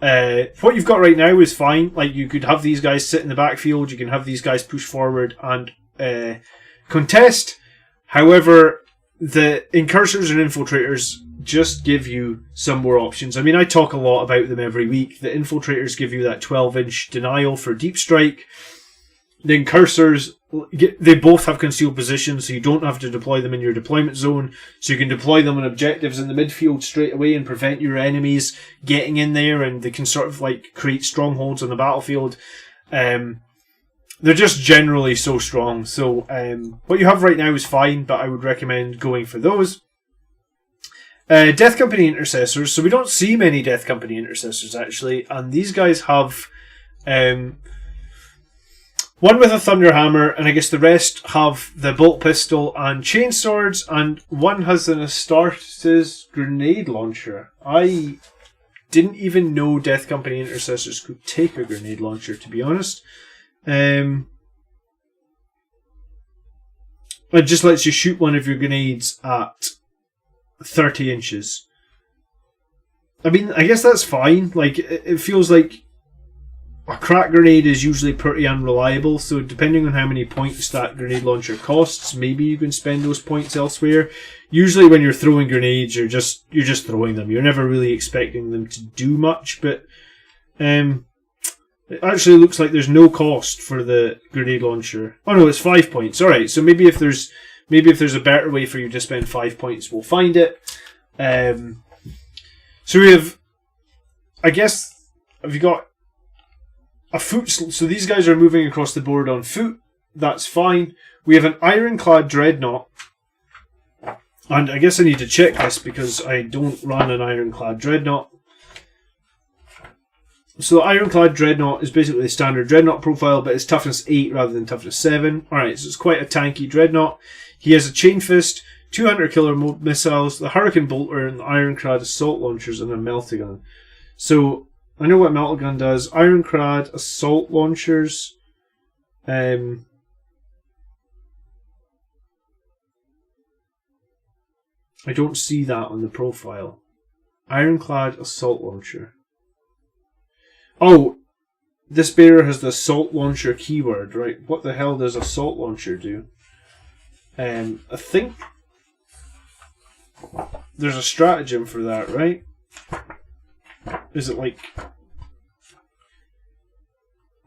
What you've got right now is fine. Like, you could have these guys sit in the backfield. You can have these guys push forward and contest. However, the Incursors and Infiltrators just give you some more options. I mean, I talk a lot about them every week. The Infiltrators give you that 12-inch denial for deep strike. The Incursors, they both have concealed positions, so you don't have to deploy them in your deployment zone. So you can deploy them on objectives in the midfield straight away and prevent your enemies getting in there, and they can sort of like create strongholds on the battlefield. They're just generally so strong. So what you have right now is fine, but I would recommend going for those. Death Company Intercessors. So we don't see many Death Company Intercessors, actually. And these guys have one with a Thunder Hammer, and I guess the rest have the Bolt Pistol and Chain Swords, and one has an Astartes Grenade Launcher. I didn't even know Death Company Intercessors could take a grenade launcher, to be honest. It just lets you shoot one of your grenades at 30 inches. I mean, I guess that's fine. Like, it feels like a crack grenade is usually pretty unreliable, so depending on how many points that grenade launcher costs, maybe you can spend those points elsewhere. Usually when you're throwing grenades, you're just throwing them. You're never really expecting them to do much, but it actually looks like there's no cost for the grenade launcher. Oh no, it's 5 points. Alright, so maybe if there's a better way for you to spend 5 points, we'll find it. So we have, I guess, have you got a foot? So these guys are moving across the board on foot. That's fine. We have an Ironclad Dreadnought. And I guess I need to check this because I don't run an Ironclad Dreadnought. So the Ironclad Dreadnought is basically the standard Dreadnought profile, but it's toughness 8 rather than toughness 7. Alright, so it's quite a tanky Dreadnought. He has a Chain Fist, 200 killer missiles, the Hurricane Bolter, and the Ironclad Assault Launchers, and a Meltagun. So, I know what Meltagun does. Ironclad Assault Launchers. I don't see that on the profile. Ironclad Assault Launcher. Oh, this bearer has the Assault Launcher keyword, right? What the hell does Assault Launcher do? I think there's a stratagem for that, right? Is it like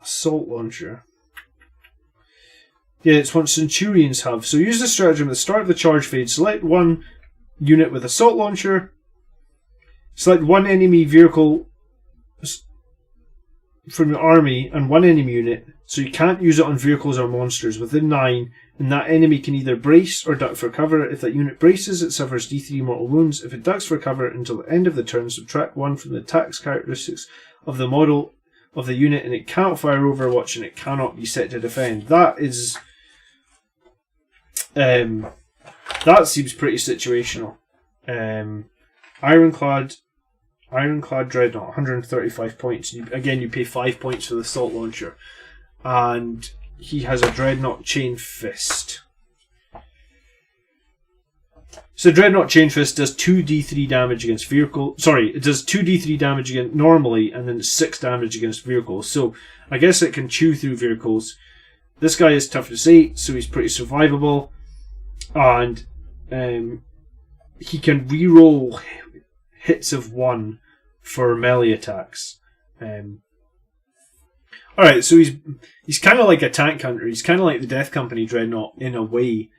Assault Launcher? Yeah, it's what Centurions have. So use the stratagem at the start of the charge phase. Select one unit with Assault Launcher. Select one enemy vehicle from your army and one enemy unit, so you can't use it on vehicles or monsters within 9, and that enemy can either brace or duck for cover. If that unit braces, it suffers D3 mortal wounds. If it ducks for cover until the end of the turn, subtract 1 from the attacks characteristics of the model of the unit, and it cannot fire Overwatch and it cannot be set to defend. That is that seems pretty situational. Ironclad Dreadnought, 135 points. Again, you pay 5 points for the Assault Launcher. And he has a Dreadnought Chain Fist. So Dreadnought Chain Fist does 2d3 damage against vehicles. Sorry, it does 2d3 damage against normally, and then 6 damage against vehicles. So I guess it can chew through vehicles. This guy is toughness 8, so he's pretty survivable. And he can reroll hits of 1 for melee attacks. Alright, so he's kind of like a tank hunter. He's kind of like the Death Company Dreadnought in a way.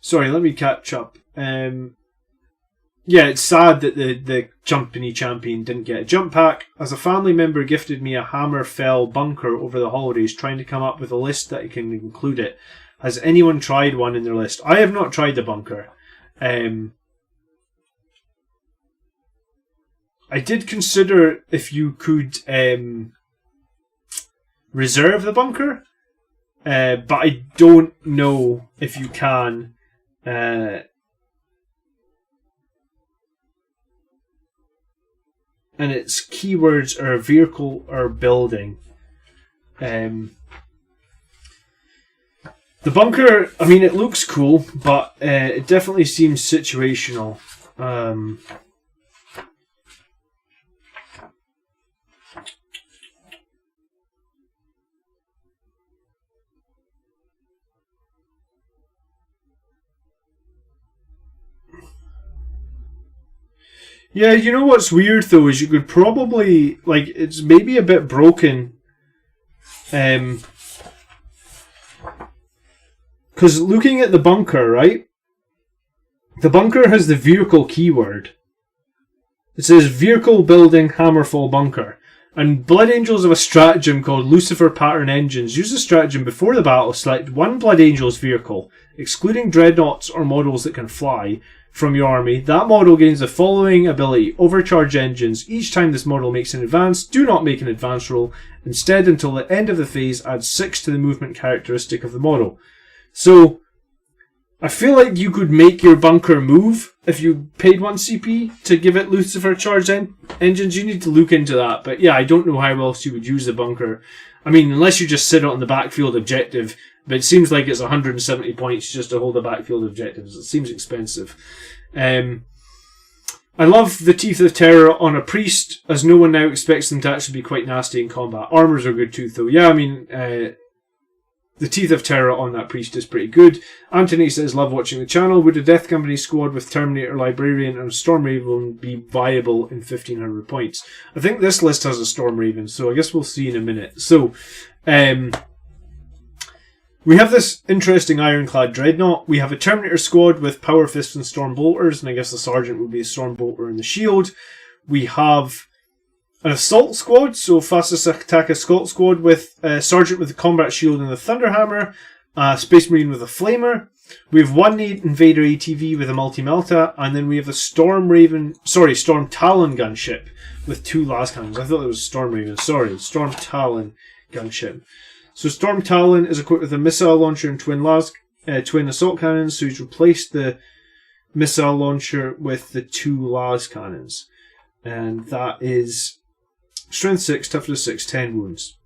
Sorry, let me catch up. Yeah, it's sad that the Company Champion didn't get a jump pack. As a family member gifted me a Hammerfell bunker over the holidays, trying to come up with a list that can include it. Has anyone tried one in their list? I have not tried the bunker. I did consider if you could reserve the bunker, but I don't know if you can. And its keywords are vehicle or building. The bunker, I mean, it looks cool, but it definitely seems situational. Yeah, you know what's weird though is you could probably, like, it's maybe a bit broken. Because looking at the bunker, right? The bunker has the vehicle keyword. It says vehicle building hammerfall bunker. And Blood Angels have a stratagem called Lucifer Pattern Engines. Use the stratagem before the battle. Select one Blood Angels vehicle, excluding dreadnoughts or models that can fly, from your army. That model gains the following ability: overcharge engines. Each time this model makes an advance, do not make an advance roll. Instead, until the end of the phase, add 6 to the movement characteristic of the model. So, I feel like you could make your bunker move if you paid 1 CP to give it Lucifer charge engines. You need to look into that. But yeah, I don't know how else you would use the bunker. I mean, unless you just sit it on the backfield objective. But it seems like it's 170 points just to hold the backfield objectives. It seems expensive. I love the Teeth of Terror on a priest, as no one now expects them to actually be quite nasty in combat. Armors are good too, though. Yeah, I mean, the Teeth of Terror on that priest is pretty good. Anthony says, love watching the channel. Would a Death Company squad with Terminator, Librarian and Storm Raven be viable in 1500 points? I think this list has a Storm Raven, so I guess we'll see in a minute. So, we have this interesting Ironclad Dreadnought. We have a Terminator Squad with Power Fists and Storm Bolters, and I guess the Sergeant would be a Storm Bolter in the shield. We have an Assault Squad, so Fastest Attack Assault Squad with a Sergeant with the Combat Shield and the Thunderhammer, a Space Marine with a Flamer. We have one Invader ATV with a Multi-Melta, and then we have a Storm Talon gunship with 2 las cannons. I thought it was Storm Raven. Sorry, Storm Talon gunship. So Storm Talon is equipped with a missile launcher and twin assault cannons, so he's replaced the missile launcher with the 2 las cannons. And that is Strength 6, Toughness 6, 10 wounds.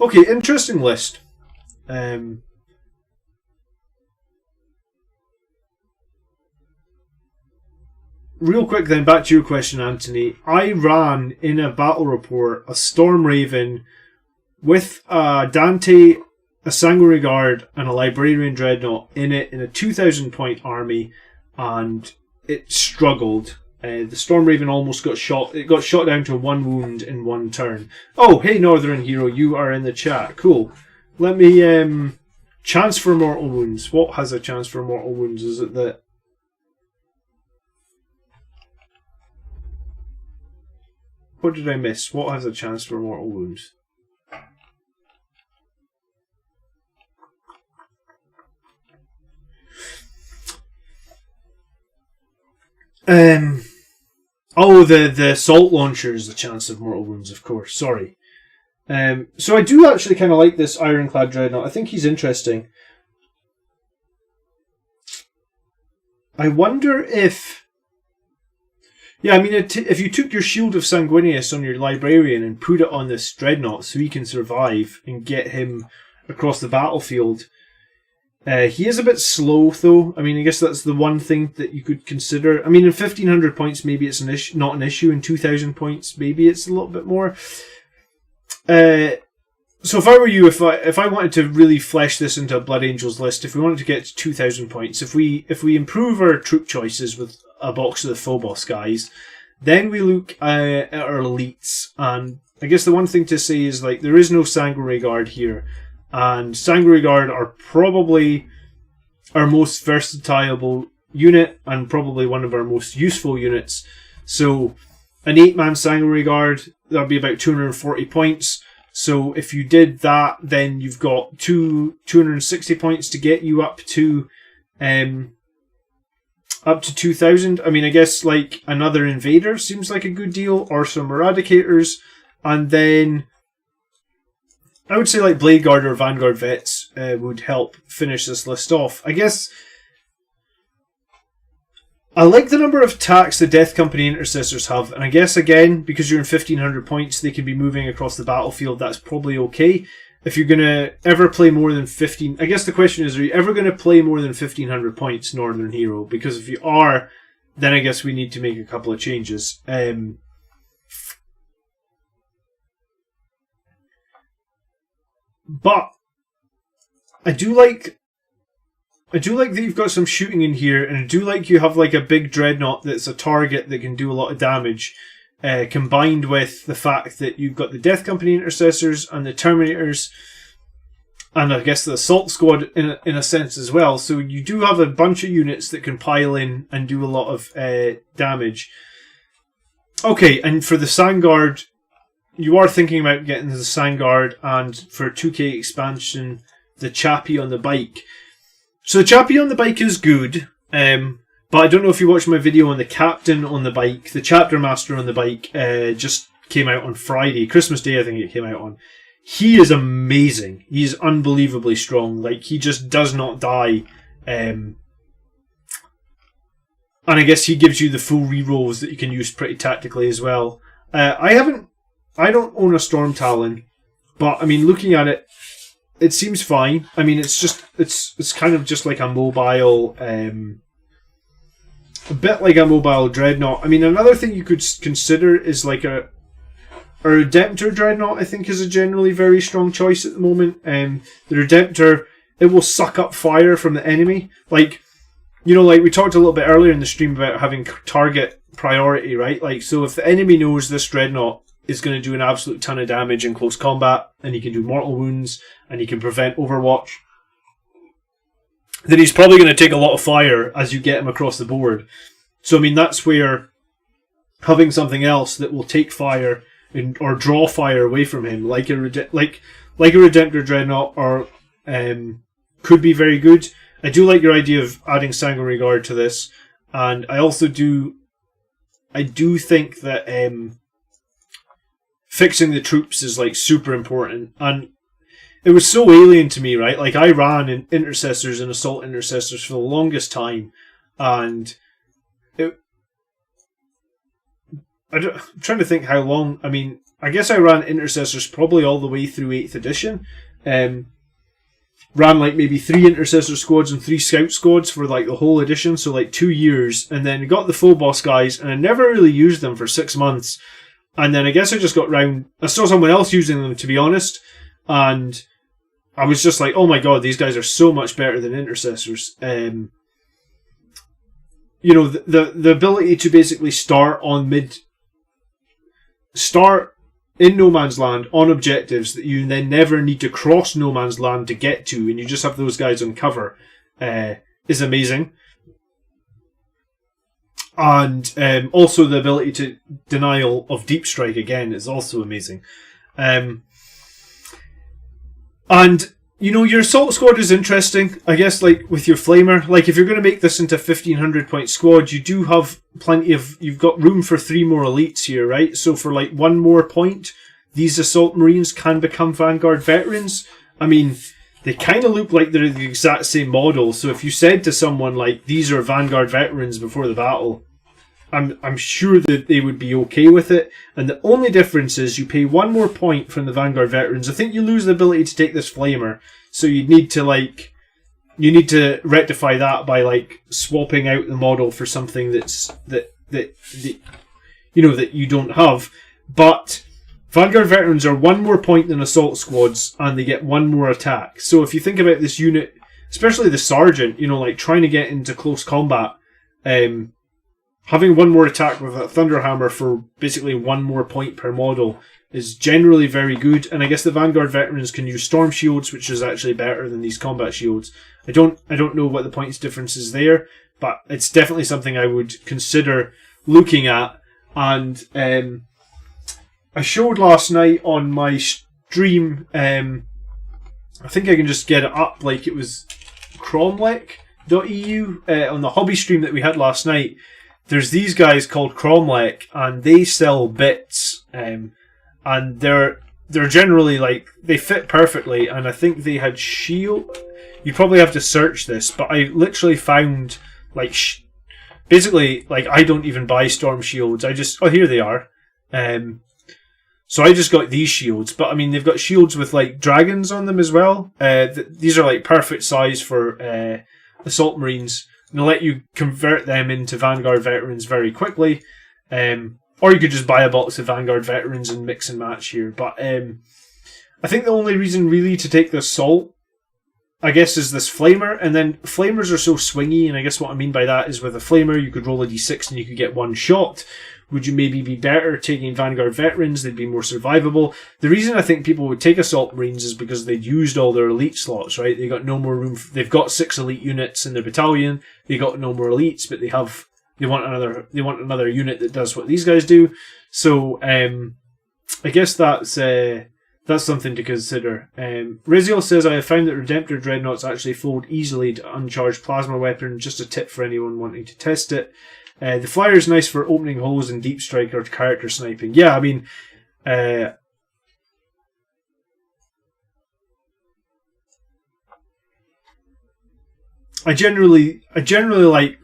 Okay, interesting list. Real quick then, back to your question, Anthony. I ran in a battle report a Storm Raven with a Dante, a Sanguinary Guard, and a Librarian Dreadnought in it in a 2,000 point army, and it struggled. The Storm Raven almost got shot. It got shot down to 1 wound in 1 turn. Oh, hey Northern Hero, you are in the chat. Cool. Let me chance for mortal wounds. What has a chance for mortal wounds? Is it that? What did I miss? What has a chance for mortal wounds? The assault launcher is the chance of mortal wounds, of course. Sorry. So I do actually kind of like this Ironclad Dreadnought. I think he's interesting. I wonder if... Yeah, I mean, if you took your Shield of Sanguinius on your Librarian and put it on this Dreadnought so he can survive and get him across the battlefield... he is a bit slow, though. I mean, I guess that's the one thing that you could consider. I mean, in 1,500 points, maybe it's not an issue. In 2,000 points, maybe it's a little bit more. So if I were you, if I wanted to really flesh this into a Blood Angels list, if we wanted to get to 2,000 points, if we improve our troop choices with a box of the Phobos guys, then we look at our elites. And I guess the one thing to say is, like, there is no Sanguinary Guard here. And Sanguinary Guard are probably our most versatile unit and probably one of our most useful units. So an 8-man Sanguinary Guard, that would be about 240 points. So if you did that, then you've got 260 points to get you up to 2,000. I mean, I guess like another Invader seems like a good deal, or some Eradicators, and then I would say like Blade Guard or Vanguard Vets would help finish this list off. I guess I like the number of attacks the Death Company Intercessors have, and I guess again, because you're in 1500 points, they can be moving across the battlefield, that's probably okay. If you're going to ever play more than 15... I guess the question is, are you ever going to play more than 1500 points Northern Hero? Because if you are, then I guess we need to make a couple of changes. But I do like that you've got some shooting in here, and I do like you have like a big dreadnought that's a target that can do a lot of damage, combined with the fact that you've got the Death Company Intercessors and the Terminators, and I guess the Assault Squad in a sense as well. So you do have a bunch of units that can pile in and do a lot of damage. Okay, and for the Vanguard, you are thinking about getting the Vanguard, and for 2K expansion, the Chappie on the bike. So the Chappie on the bike is good, but I don't know if you watched my video on the Captain on the bike. The Chapter Master on the bike just came out on Friday, Christmas Day I think it came out on. He is amazing. He is unbelievably strong. Like, he just does not die. And I guess he gives you the full rerolls that you can use pretty tactically as well. I don't own a Storm Talon, but I mean, looking at it, it seems fine. I mean, it's kind of just like a mobile, a bit like a mobile dreadnought. I mean, another thing you could consider is like a Redemptor Dreadnought. I think is a generally very strong choice at the moment. The Redemptor, it will suck up fire from the enemy. Like, you know, like we talked a little bit earlier in the stream about having target priority, right? Like, so if the enemy knows this dreadnought is going to do an absolute ton of damage in close combat, and he can do mortal wounds, and he can prevent overwatch, then he's probably going to take a lot of fire as you get him across the board. So I mean, that's where having something else that will take fire or draw fire away from him, like a Redemptor Dreadnought, or could be very good. I do like your idea of adding Sanguine Regard to this, and I also do think that fixing the troops is like super important. And it was so alien to me, right? Like, I ran in Intercessors and Assault Intercessors for the longest time, and I'm trying to think how long. I mean, I guess I ran Intercessors probably all the way through 8th edition. Ran like maybe 3 Intercessor Squads and 3 Scout Squads for like the whole edition, so like 2 years, and then got the full boss guys, and I never really used them for 6 months. And then I guess I just got round... I saw someone else using them, to be honest, and I was just like, oh my god, these guys are so much better than Intercessors. You know, the ability to basically start in No Man's Land on objectives that you then never need to cross No Man's Land to get to, and you just have those guys on cover, is amazing. And also the ability to denial of deep strike again is also amazing. And you know, your assault squad is interesting. I guess like with your flamer, like if you're going to make this into 1500 point squad, you do have you've got room for 3 more elites here, right? So for like 1 more point, these assault marines can become Vanguard veterans. I mean, they kind of look like they're the exact same model. So if you said to someone like, these are Vanguard veterans before the battle, I'm sure that they would be okay with it. And the only difference is you pay 1 more point from the Vanguard veterans. I think you lose the ability to take this flamer, so you need to rectify that by like swapping out the model for something that you don't have. But Vanguard veterans are 1 more point than assault squads, and they get 1 more attack. So if you think about this unit, especially the sergeant, you know, like trying to get into close combat, having 1 more attack with a Thunderhammer for basically 1 more point per model is generally very good. And I guess the Vanguard veterans can use Storm Shields, which is actually better than these combat shields. I don't know what the points difference is there, but it's definitely something I would consider looking at. And I showed last night on my stream, I think I can just get it up, like it was cromlech.eu on the hobby stream that we had last night. There's these guys called Cromlech, and they sell bits, and they're generally like, they fit perfectly, and I think they had shield. You probably have to search this, but I literally found like basically, like, I don't even buy storm shields. I just, oh, here they are. So I just got these shields, but I mean, they've got shields with like dragons on them as well. These are like perfect size for assault marines. And they'll let you convert them into Vanguard veterans very quickly. Or you could just buy a box of Vanguard veterans and mix and match here. But I think the only reason really to take the assault, I guess, is this flamer. And then flamers are so swingy, and I guess what I mean by that is with a flamer, you could roll a d6 and you could get one shot. Would you maybe be better taking Vanguard veterans? They'd be more survivable. The reason I think people would take Assault Marines is because they'd used all their elite slots, right? They got no more room. They've got 6 elite units in their battalion. They got no more elites, but they want another unit that does what these guys do. So I guess that's something to consider. Riziel says, I have found that Redemptor Dreadnoughts actually fold easily to uncharged plasma weapon. Just a tip for anyone wanting to test it. The flyer is nice for opening holes in deep strike or character sniping. Yeah, I mean, I generally like.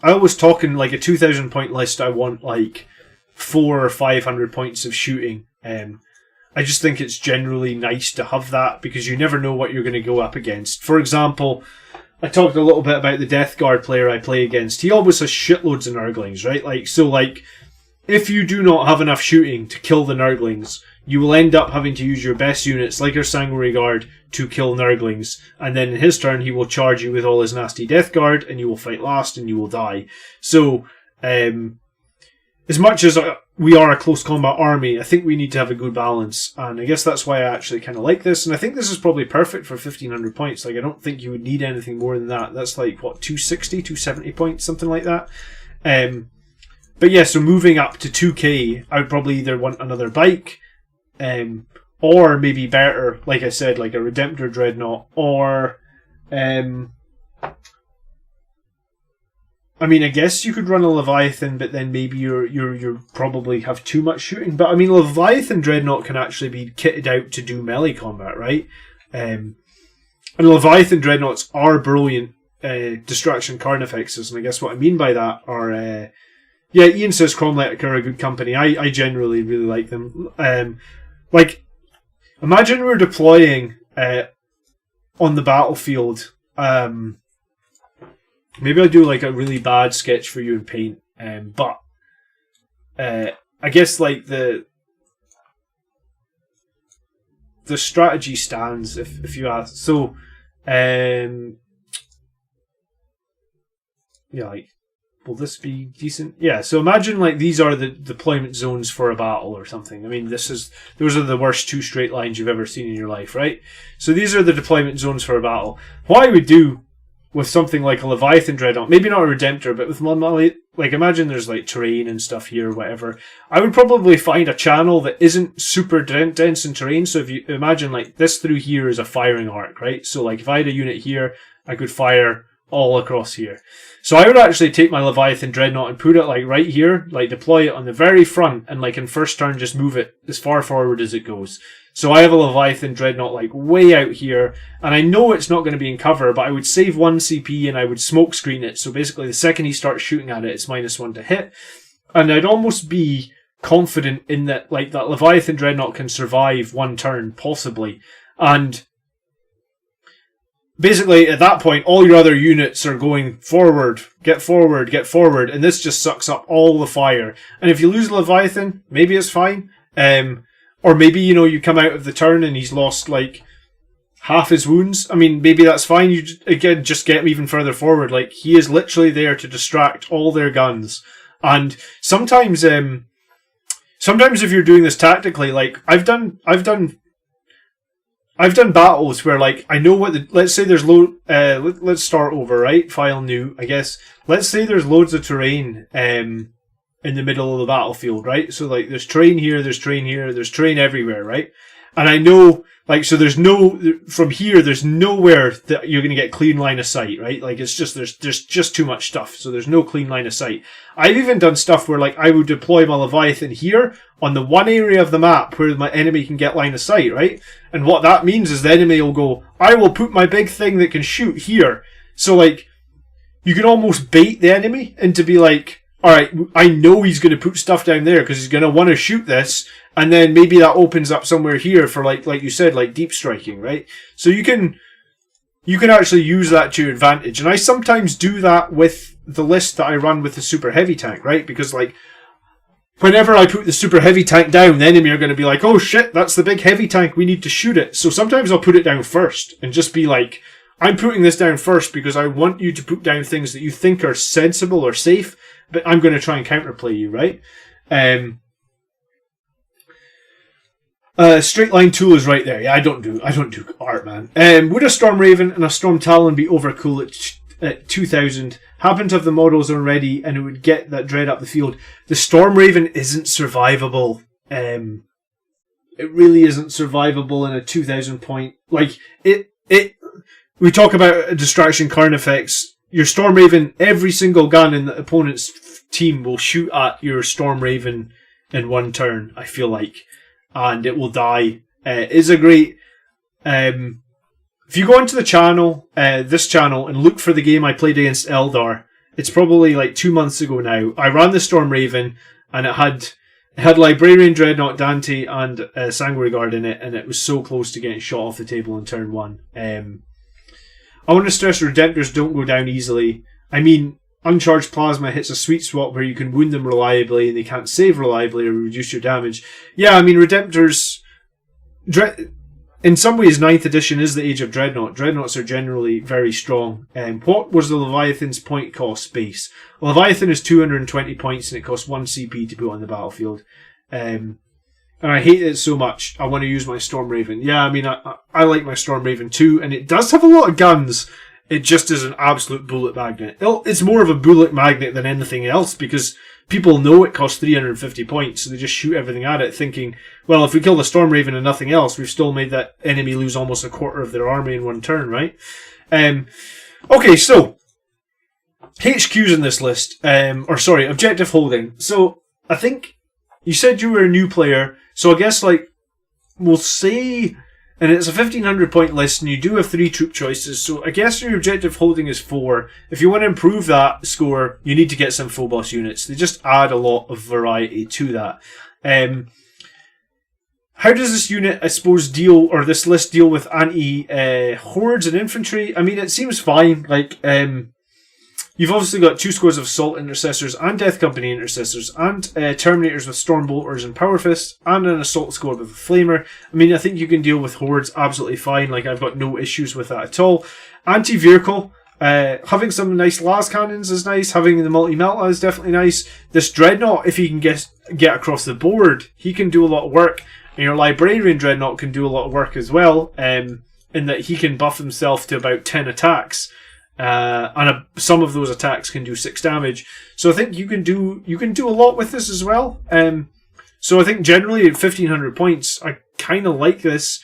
I always talk in like a 2,000 point list. I want like 400 or 500 points of shooting. I just think it's generally nice to have that because you never know what you're going to go up against. For example, I talked a little bit about the Death Guard player I play against. He always has shitloads of Nurglings, right? Like, if you do not have enough shooting to kill the Nurglings, you will end up having to use your best units, like your Sanguinary Guard, to kill Nurglings. And then in his turn, he will charge you with all his nasty Death Guard, and you will fight last, and you will die. So, as much as we are a close combat army, I think we need to have a good balance, and I guess that's why I actually kind of like this, and I think this is probably perfect for 1,500 points. Like, I don't think you would need anything more than that. That's like, what, 260, 270 points, something like that. But yeah, so moving up to 2k, I would probably either want another bike, or maybe better, like I said, like a Redemptor Dreadnought, or I mean, I guess you could run a Leviathan, but then maybe you're probably have too much shooting. But I mean, Leviathan Dreadnought can actually be kitted out to do melee combat, right? And Leviathan Dreadnoughts are brilliant distraction carnifexes, and I guess what I mean by that are, yeah, Ian says Cromlech are a good company. I generally really like them. Like, imagine we're deploying on the battlefield. Maybe I'll do like a really bad sketch for you in paint, but I guess like the strategy stands if you ask. So, yeah, like, will this be decent? Yeah. So imagine like these are the deployment zones for a battle or something. I mean, those are the worst 2 straight lines you've ever seen in your life, right? So these are the deployment zones for a battle. What I would do with something like a Leviathan Dreadnought, maybe not a Redemptor, but with like, imagine there's like terrain and stuff here, or whatever. I would probably find a channel that isn't super dense in terrain. So if you imagine like this through here is a firing arc, right? So like if I had a unit here, I could fire all across here. So I would actually take my Leviathan Dreadnought and put it like right here, like deploy it on the very front, and like in first turn just move it as far forward as it goes. So I have a Leviathan Dreadnought like way out here, and I know it's not going to be in cover, but I would save 1 CP and I would smoke screen it. So basically the second he starts shooting at it, it's -1 to hit. And I'd almost be confident in that, like, that Leviathan Dreadnought can survive 1 turn, possibly. And basically at that point, all your other units are going forward, get forward, and this just sucks up all the fire. And if you lose Leviathan, maybe it's fine. Or maybe, you know, you come out of the turn and he's lost, like, half his wounds. I mean, maybe that's fine. You, again, just get him even further forward. Like, he is literally there to distract all their guns. And sometimes if you're doing this tactically, like, I've done battles where, like, I know what let's say there's let's start over, right? File new, I guess. Let's say there's loads of terrain, in the middle of the battlefield, right? So, like, there's terrain here, there's terrain everywhere, right? And I know, like, so from here, there's nowhere that you're going to get clean line of sight, right? Like, it's just, there's just too much stuff, so there's no clean line of sight. I've even done stuff where, like, I would deploy my Leviathan here on the one area of the map where my enemy can get line of sight, right? And what that means is the enemy will go, I will put my big thing that can shoot here. So, like, you can almost bait the enemy into be like, alright, I know he's going to put stuff down there because he's going to want to shoot this, and then maybe that opens up somewhere here for like you said, like deep striking, right? So you can actually use that to your advantage. And I sometimes do that with the list that I run with the super heavy tank, right? Because like, whenever I put the super heavy tank down, the enemy are going to be like, oh shit, that's the big heavy tank, we need to shoot it. So sometimes I'll put it down first and just be like, I'm putting this down first because I want you to put down things that you think are sensible or safe, but I'm going to try and counterplay you, right? Straight line tool is right there. Yeah, I don't do art, man. Would a Storm Raven and a Storm Talon be overcool at 2000? Happen to have the models already, and it would get that dread up the field. The Storm Raven isn't survivable. It really isn't survivable in a 2000 point. Like we talk about a distraction Carnifex. Your Storm Raven, every single gun in the opponent's team will shoot at your Storm Raven in one turn, I feel like. And it will die. Is a great... if you go into the channel, this channel, and look for the game I played against Eldar, it's probably like 2 months ago now. I ran the Storm Raven, and it had Librarian Dreadnought, Dante, and Sanguinary Guard in it, and it was so close to getting shot off the table in turn 1. I want to stress Redemptors don't go down easily. I mean, Uncharged Plasma hits a sweet spot where you can wound them reliably and they can't save reliably or reduce your damage. Yeah, I mean, Redemptors... in some ways, 9th edition is the age of Dreadnought. Dreadnoughts are generally very strong. What was the Leviathan's point cost base? Leviathan is 220 points and it costs 1 CP to put on the battlefield. And I hate it so much. I want to use my Storm Raven. Yeah, I mean, I like my Storm Raven too, and it does have a lot of guns. It just is an absolute bullet magnet. It's more of a bullet magnet than anything else because people know it costs 350 points, so they just shoot everything at it thinking, well, if we kill the Storm Raven and nothing else, we've still made that enemy lose almost a quarter of their army in one turn, right? Okay, so HQs in this list, objective holding. So I think you said you were a new player, so I guess like we'll say... And it's a 1500 point list, and you do have 3 troop choices, so I guess your objective holding is 4. If you want to improve that score, you need to get some full boss units. They just add a lot of variety to that. How does this unit, I suppose, this list deal with anti-hordes and infantry? I mean, it seems fine. Like, you've obviously got 2 squads of Assault Intercessors and Death Company Intercessors and Terminators with Storm Bolters and Power Fists and an Assault squad with a Flamer. I mean, I think you can deal with Hordes absolutely fine. Like, I've got no issues with that at all. Anti-Vehicle, having some nice las cannons is nice. Having the multi-melta is definitely nice. This Dreadnought, if he can get across the board, he can do a lot of work. And your Librarian Dreadnought can do a lot of work as well, in that he can buff himself to about 10 attacks. Some of those attacks can do 6 damage. So I think you can do a lot with this as well. So I think generally at 1500 points, I kind of like this.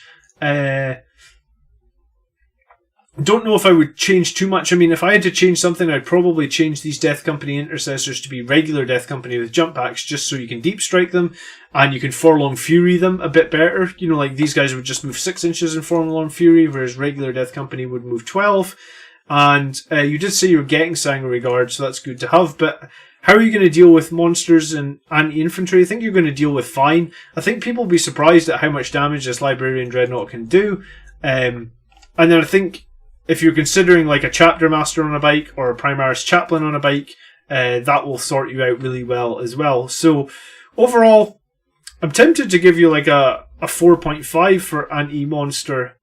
Don't know if I would change too much. I mean, if I had to change something, I'd probably change these Death Company Intercessors to be regular Death Company with jump packs, just so you can deep strike them and you can Forlorn Fury them a bit better. You know, like these guys would just move 6 inches in Forlorn Fury, whereas regular Death Company would move 12. And you did say you were getting Sanguinary Guard, so that's good to have. But how are you going to deal with monsters and anti-infantry? I think you're going to deal with fine. I think people will be surprised at how much damage this Librarian Dreadnought can do. And then I think if you're considering like a Chapter Master on a bike or a Primaris Chaplain on a bike, that will sort you out really well as well. So overall, I'm tempted to give you like a 4.5 for anti-monster.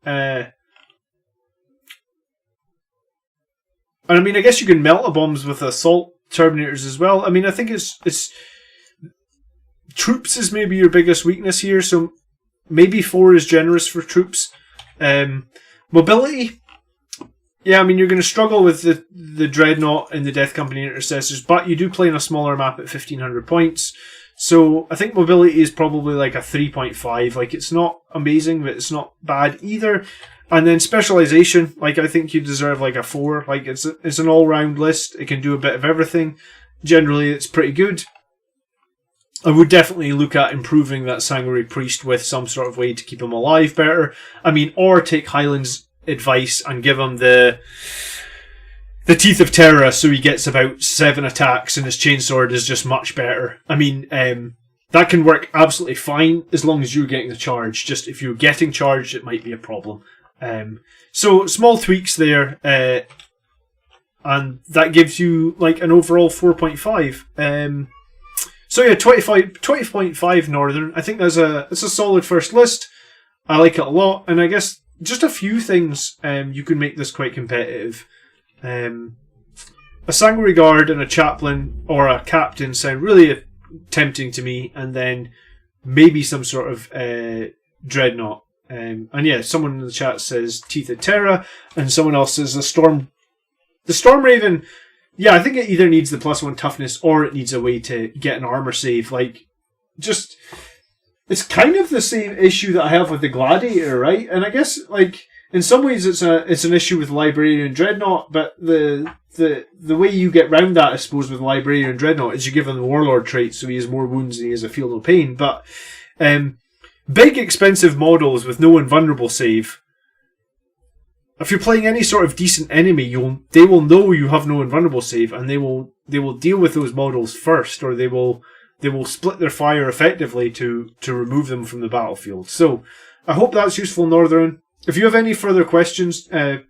And I mean, I guess you can melt bombs with Assault Terminators as well. I mean, I think it's troops is maybe your biggest weakness here, so maybe 4 is generous for troops. Mobility, yeah, I mean, you're going to struggle with the Dreadnought and the Death Company Intercessors, but you do play on a smaller map at 1500 points. So I think mobility is probably like a 3.5. Like, it's not amazing, but it's not bad either. And then specialization, like, I think you deserve like a 4. Like, it's an all-round list. It can do a bit of everything. Generally, it's pretty good. I would definitely look at improving that Sanguinary Priest with some sort of way to keep him alive better. I mean, or take Highland's advice and give him the the Teeth of Terror, so he gets about 7 attacks, and his chainsword is just much better. I mean, that can work absolutely fine as long as you're getting the charge. Just if you're getting charged, it might be a problem. So small tweaks there, and that gives you like an overall 4.5. So yeah, 20.5 Northern. I think it's a solid first list. I like it a lot, and I guess just a few things you can make this quite competitive. A Sanguinary Guard and a Chaplain or a Captain sound really tempting to me, and then maybe some sort of Dreadnought. And yeah, someone in the chat says Teeth of Terra, and someone else says the Storm Raven. Yeah, I think it either needs the +1 toughness or it needs a way to get an armor save. Like, just it's kind of the same issue that I have with the Gladiator, right? And I guess like in some ways it's an issue with Librarian Dreadnought, but the way you get round that, I suppose, with Librarian Dreadnought is you give him the Warlord trait, so he has more wounds and he has a feel no pain. But big expensive models with no invulnerable save. If you're playing any sort of decent enemy, they will know you have no invulnerable save, and they will deal with those models first, or they will split their fire effectively to remove them from the battlefield. So I hope that's useful, Northern. If you have any further questions,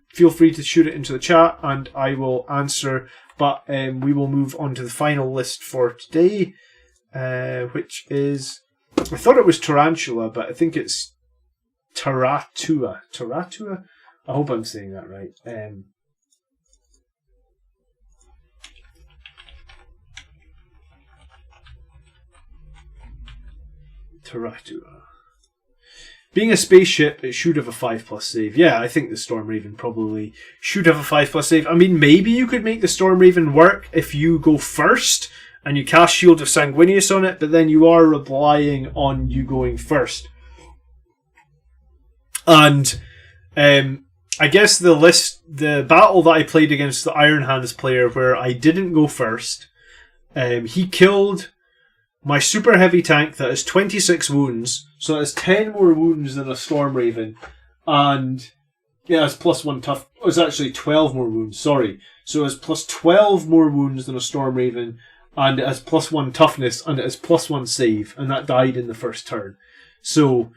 feel free to shoot it into the chat and I will answer. But we will move on to the final list for today, which is, I thought it was Tarantula, but I think it's Taratua. Taratua? I hope I'm saying that right. Taratua. Being a spaceship, it should have a 5+ save. Yeah, I think the Storm Raven probably should have a 5+ save. I mean, maybe you could make the Storm Raven work if you go first and you cast Shield of Sanguinius on it, but then you are relying on you going first. And I guess the battle that I played against the Iron Hands player where I didn't go first, he killed my super heavy tank that has 26 wounds, so it has 10 more wounds than a Storm Raven, and yeah, it's +1 tough. It was actually 12 more wounds, sorry. So it has +12 more wounds than a Storm Raven, and it has +1 toughness, and it has +1 save, and that died in the first turn. So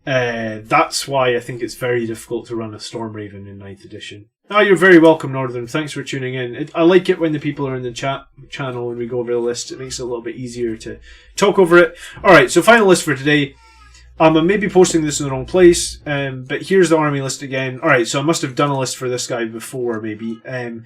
that's why I think it's very difficult to run a Storm Raven in 9th edition. Oh, you're very welcome, Northern. Thanks for tuning in. I like it when the people are in the chat channel and we go over the list. It makes it a little bit easier to talk over it. Alright, so final list for today. I may be posting this in the wrong place, but here's the army list again. Alright, so I must have done a list for this guy before, maybe. And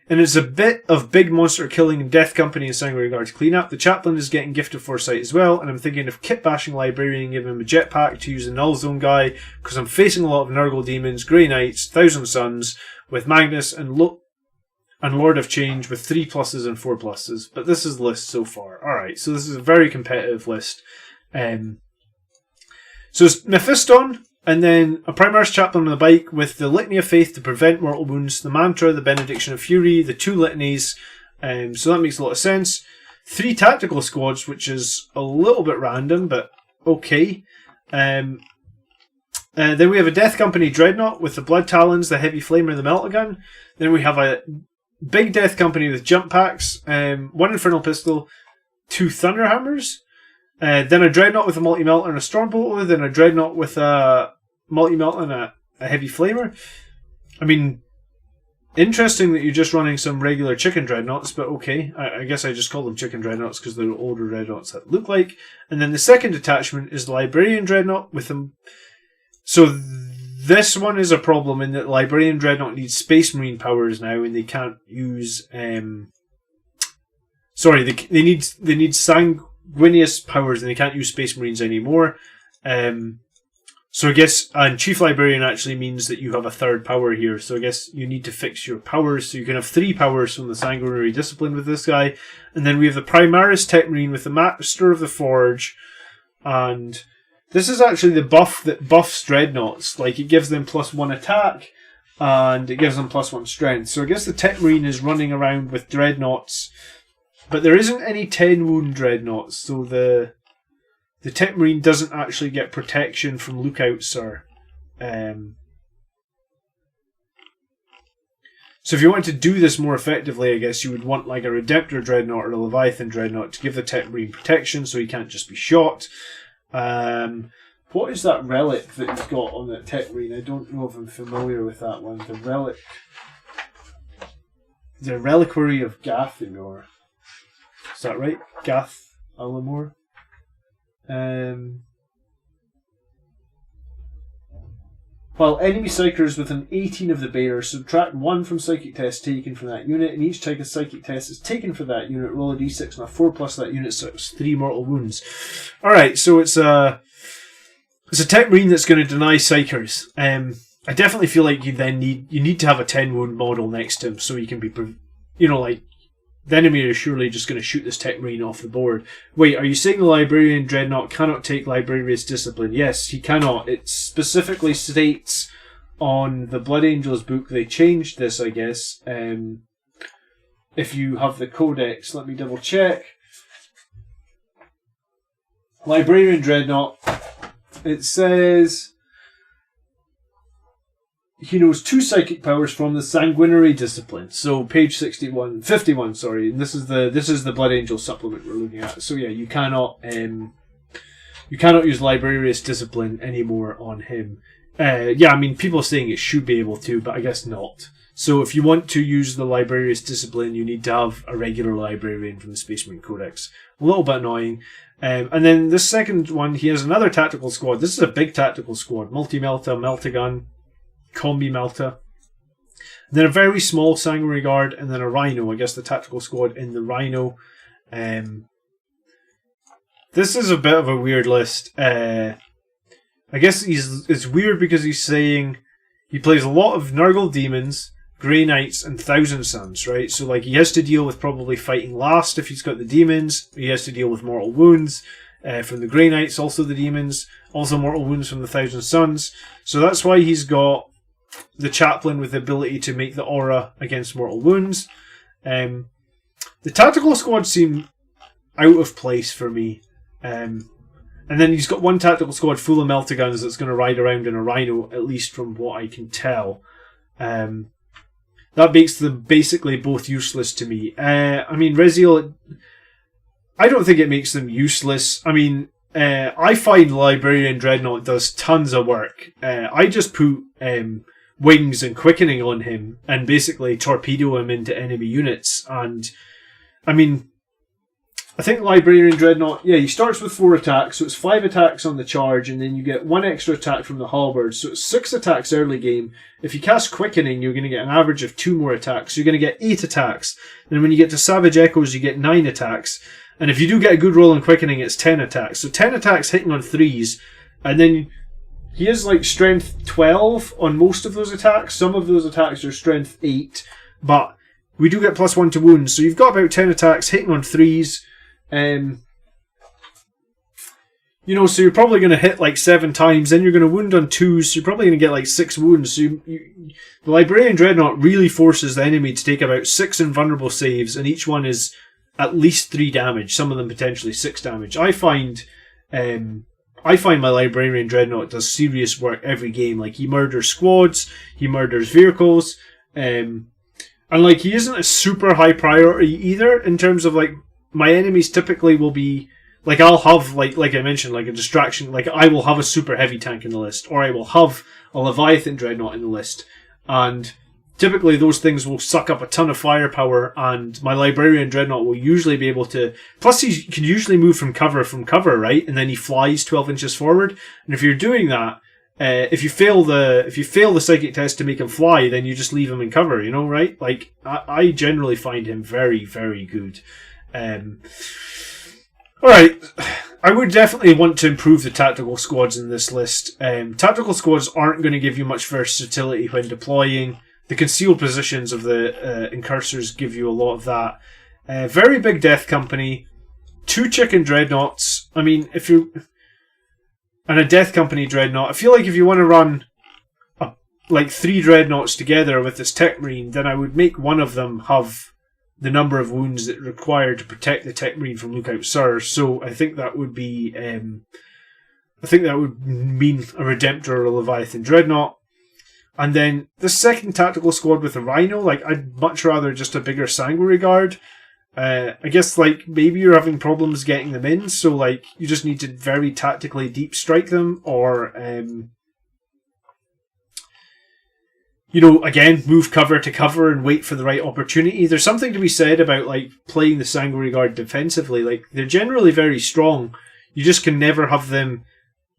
it's a bit of big monster killing and Death Company and Sanguinary Guard to clean up. The Chaplain is getting Gift of Foresight as well, and I'm thinking of kit bashing Librarian and giving him a jetpack to use the Null Zone guy, because I'm facing a lot of Nurgle Demons, Grey Knights, Thousand Suns, with Magnus and Lord of Change with 3 pluses and 4 pluses. But this is the list so far. Alright, so this is a very competitive list. So it's Mephiston, and then a Primaris Chaplain on the bike with the Litany of Faith to prevent mortal wounds, the Mantra, the Benediction of Fury, the 2 litanies. So that makes a lot of sense. 3 Tactical Squads, which is a little bit random, but okay. Then we have a Death Company Dreadnought with the Blood Talons, the Heavy Flamer, and the Meltagun. Then we have a big Death Company with jump packs, 1 Infernal Pistol, 2 Thunderhammers. Then a Dreadnought with a Multi-Melter and a Stormbolter. Then a Dreadnought with a Multi-Melter and a Heavy Flamer. I mean, interesting that you're just running some regular chicken Dreadnoughts, but okay. I guess I just call them chicken Dreadnoughts because they're older Dreadnoughts that look like. And then the second detachment is the Librarian Dreadnought with them. So this one is a problem in that Librarian Dreadnought needs Space Marine powers now, and they can't use. They need Sanguinius powers, and they can't use Space Marines anymore. So I guess, and Chief Librarian actually means that you have a 3rd power here. So I guess you need to fix your powers, so you can have 3 powers from the Sanguinary Discipline with this guy, and then we have the Primaris Tech Marine with the Master of the Forge, and this is actually the buff that buffs Dreadnoughts. Like, it gives them +1 attack, and it gives them +1 strength. So I guess the Tech Marine is running around with Dreadnoughts, but there isn't any 10 wound Dreadnoughts, so the Tech Marine doesn't actually get protection from lookouts or... So if you wanted to do this more effectively, I guess you would want like a Redemptor Dreadnought or a Leviathan Dreadnought to give the Tech Marine protection so he can't just be shot. What is that relic that he's got on that Tech Marine? I don't know if I'm familiar with that one. The relic. The Reliquary of Gathinor. Is that right? Gath Alamor? While enemy psychers with an 18 of the bearers, subtract 1 from psychic tests taken from that unit, and each type of psychic test is taken for that unit, roll a d6 and a 4 plus that unit, so it's 3 mortal wounds. Alright, so it's a Tech Marine that's going to deny psychers. I definitely feel like you need to have a 10 wound model next to him so he can be, like, the enemy is surely just going to shoot this Tech Marine off the board. Wait, are you saying the Librarian Dreadnought cannot take Librarius Discipline? Yes, he cannot. It specifically states on the Blood Angels book, they changed this, I guess. If you have the codex, let me double check. Librarian Dreadnought, it says he knows 2 psychic powers from the Sanguinary Discipline. So page 51, sorry. And this is the Blood Angel supplement we're looking at. So yeah, you cannot use Librarius Discipline anymore on him. Yeah, I mean, people are saying it should be able to, but I guess not. So if you want to use the Librarius Discipline, you need to have a regular Librarian from the Space Marine Codex. A little bit annoying. And then this second one, he has another tactical squad. This is a big tactical squad. Multi-Melta, Meltagun, Combi Melta. And then a very small Sanguinary Guard, and then a Rhino. I guess the tactical squad in the Rhino. This is a bit of a weird list. I guess it's weird because he's saying he plays a lot of Nurgle Demons, Grey Knights, and Thousand Suns, right? So like he has to deal with probably fighting last if he's got the Demons. He has to deal with mortal wounds from the Grey Knights, also the Demons, also mortal wounds from the Thousand Suns. So that's why he's got the Chaplain with the ability to make the aura against mortal wounds. The tactical squad seem out of place for me. And then he's got one tactical squad full of Meltaguns that's going to ride around in a Rhino, at least from what I can tell. That makes them basically both useless to me. I mean, Reziel, I don't think it makes them useless. I mean, I find Librarian Dreadnought does tons of work. I just put wings and quickening on him and basically torpedo him into enemy units. And, I mean, I think Librarian Dreadnought, yeah, he starts with 4 attacks, so it's 5 attacks on the charge, and then you get 1 extra attack from the halberd, so it's 6 attacks early game. If you cast Quickening, you're going to get an average of 2 more attacks, so you're going to get 8 attacks. And when you get to Savage Echoes, you get 9 attacks. And if you do get a good roll in Quickening, it's 10 attacks. So 10 attacks hitting on 3s, and then he is like Strength 12 on most of those attacks. Some of those attacks are Strength 8, but we do get +1 to wounds, so you've got about 10 attacks hitting on 3s. So you're probably going to hit like 7 times, then you're going to wound on 2s, so you're probably going to get like 6 wounds. So the Librarian Dreadnought really forces the enemy to take about 6 invulnerable saves, and each one is at least 3 damage, some of them potentially 6 damage. I find my Librarian Dreadnought does serious work every game. Like, he murders squads, he murders vehicles, and like, he isn't a super high priority either, in terms of like, my enemies typically will be, like, I'll have, like I mentioned, like a distraction, like I will have a super heavy tank in the list, or I will have a Leviathan Dreadnought in the list, and typically those things will suck up a ton of firepower, and my Librarian Dreadnought will usually be able to, plus he can usually move from cover, right, and then he flies 12 inches forward, and if you're doing that, if you fail the psychic test to make him fly, then you just leave him in cover, right? Like, I generally find him very, very good. Alright, I would definitely want to improve the tactical squads in this list. Tactical squads aren't going to give you much versatility when deploying. The concealed positions of the incursors give you a lot of that. Very big death company. 2 chicken dreadnoughts. I mean, and a death company dreadnought. I feel like if you want to run like 3 dreadnoughts together with this Tech Marine, then I would make one of them have the number of wounds that require to protect the Tech Marine from Lookout Sirs. So I think that would be, mean a Redemptor or a Leviathan Dreadnought. And then the second tactical squad with a Rhino, like, I'd much rather just a bigger Sanguinary Guard. I guess, like, maybe you're having problems getting them in, so, like, you just need to very tactically deep strike them, or, you know, again, move cover to cover and wait for the right opportunity. There's something to be said about, like, playing the Sanguinary Guard defensively. Like, they're generally very strong. You just can never have them...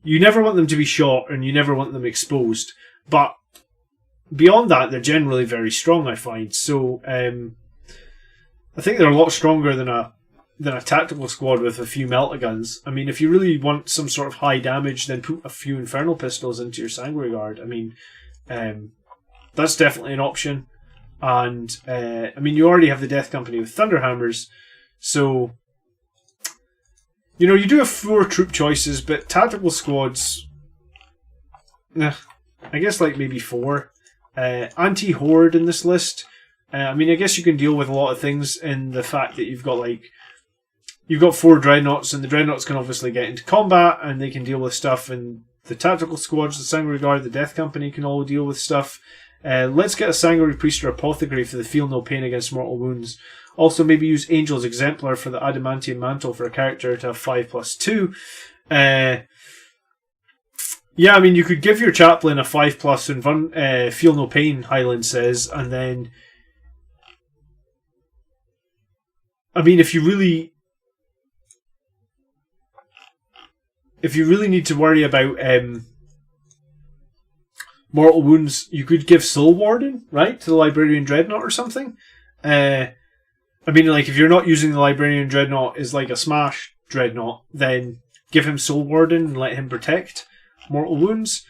You never want them to be shot, and you never want them exposed. But beyond that, they're generally very strong, I find. So, I think they're a lot stronger than a tactical squad with a few melta-guns. I mean, if you really want some sort of high damage, then put a few Infernal Pistols into your Sanguinary Guard. I mean, that's definitely an option. And, I mean, you already have the Death Company with Thunderhammers, so... You know, you do have 4 troop choices, but tactical squads... I guess, like, maybe 4. Anti-Horde in this list... I mean, I guess you can deal with a lot of things in the fact that you've got, like... You've got 4 Dreadnoughts, and the Dreadnoughts can obviously get into combat, and they can deal with stuff, and the tactical squads, the Sanguinary Guard, the Death Company can all deal with stuff. Let's get a Sanguinary Priest or Apothecary for the Feel No Pain against mortal wounds. Also, maybe use Angel's Exemplar for the Adamantium Mantle for a character to have 5+2. Yeah, I mean, you could give your Chaplain a 5+ and Feel No Pain, Highland says, and then... I mean, if you really need to worry about mortal wounds, you could give Soul Warden, right, to the Librarian Dreadnought or something. I mean, like, if you're not using the Librarian Dreadnought as, like, a smash Dreadnought, then give him Soul Warden and let him protect mortal wounds.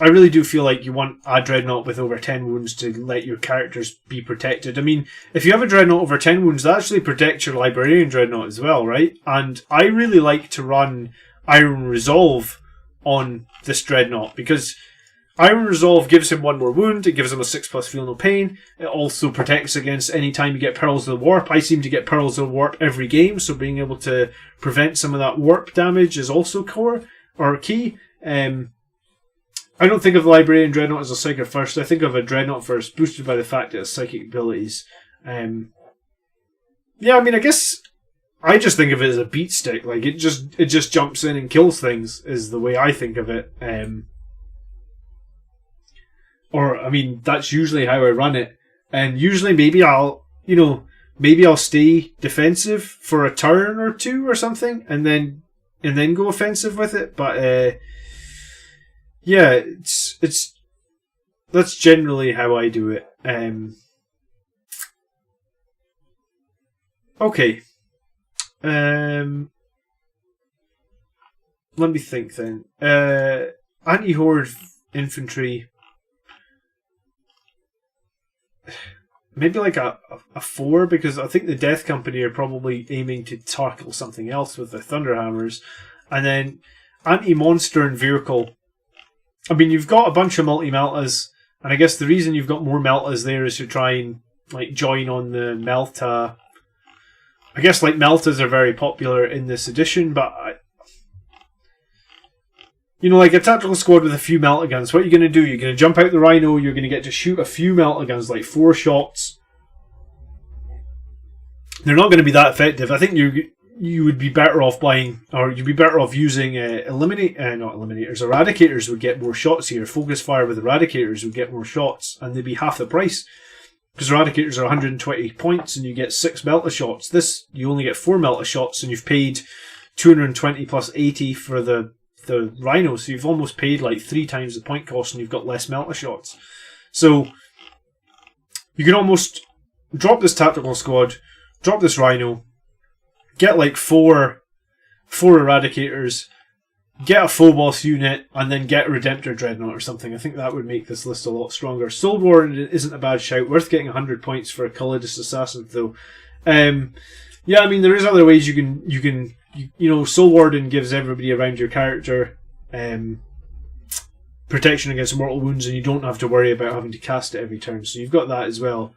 I really do feel like you want a Dreadnought with over 10 wounds to let your characters be protected. I mean, if you have a Dreadnought over 10 wounds, that actually protects your Librarian Dreadnought as well, right? And I really like to run Iron Resolve on this Dreadnought, because Iron Resolve gives him 1 more wound, it gives him a 6+ Feel No Pain, it also protects against any time you get Pearls of the Warp. I seem to get Pearls of the Warp every game, so being able to prevent some of that warp damage is also key. I don't think of the Librarian Dreadnought as a Psyker first, I think of a Dreadnought first, boosted by the fact it has psychic abilities. Yeah, I mean, I guess I just think of it as a beat stick, like, it just jumps in and kills things, is the way I think of it. Or, I mean, that's usually how I run it. And usually maybe I'll stay defensive for a turn or 2 or something, and then go offensive with it. But, yeah, that's generally how I do it. Okay. Let me think then. Anti-Horde Infantry... Maybe like a 4, because I think the Death Company are probably aiming to tackle something else with the Thunderhammers. And then Anti-Monster and Vehicle. I mean, you've got a bunch of multi-meltas, and I guess the reason you've got more meltas there is to try and, like, join on the melta. I guess, like, meltas are very popular in this edition, but like a tactical squad with a few melta guns, what are you going to do? You're going to jump out the Rhino, you're going to get to shoot a few melta guns, like 4 shots. They're not going to be that effective. I think you would be better off using Eradicators would get more shots here. Focus fire with Eradicators would get more shots, and they'd be half the price. Because Eradicators are 120 points, and you get 6 melta shots. This, you only get 4 melta shots, and you've paid 220 plus 80 for the Rhino, so you've almost paid like 3 times the point cost, and you've got less melta shots. So you can almost drop this tactical squad, drop this Rhino, get like 4 Eradicators, get a Phobos unit, and then get a Redemptor Dreadnought or something. I think that would make this list a lot stronger. Soul Warden isn't a bad shout. Worth getting 100 points for a Calidus Assassin, though. Yeah, I mean, there is other ways you can Soul Warden gives everybody around your character protection against mortal wounds, and you don't have to worry about having to cast it every turn. So you've got that as well.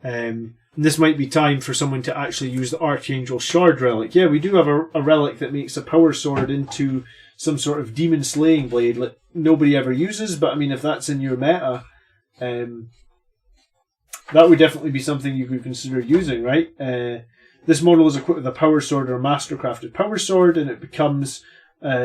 And this might be time for someone to actually use the Archangel Shard Relic. Yeah, we do have a relic that makes a power sword into some sort of demon slaying blade that nobody ever uses, but I mean, if that's in your meta, that would definitely be something you could consider using, right? This model is equipped with a power sword or a mastercrafted power sword, and it becomes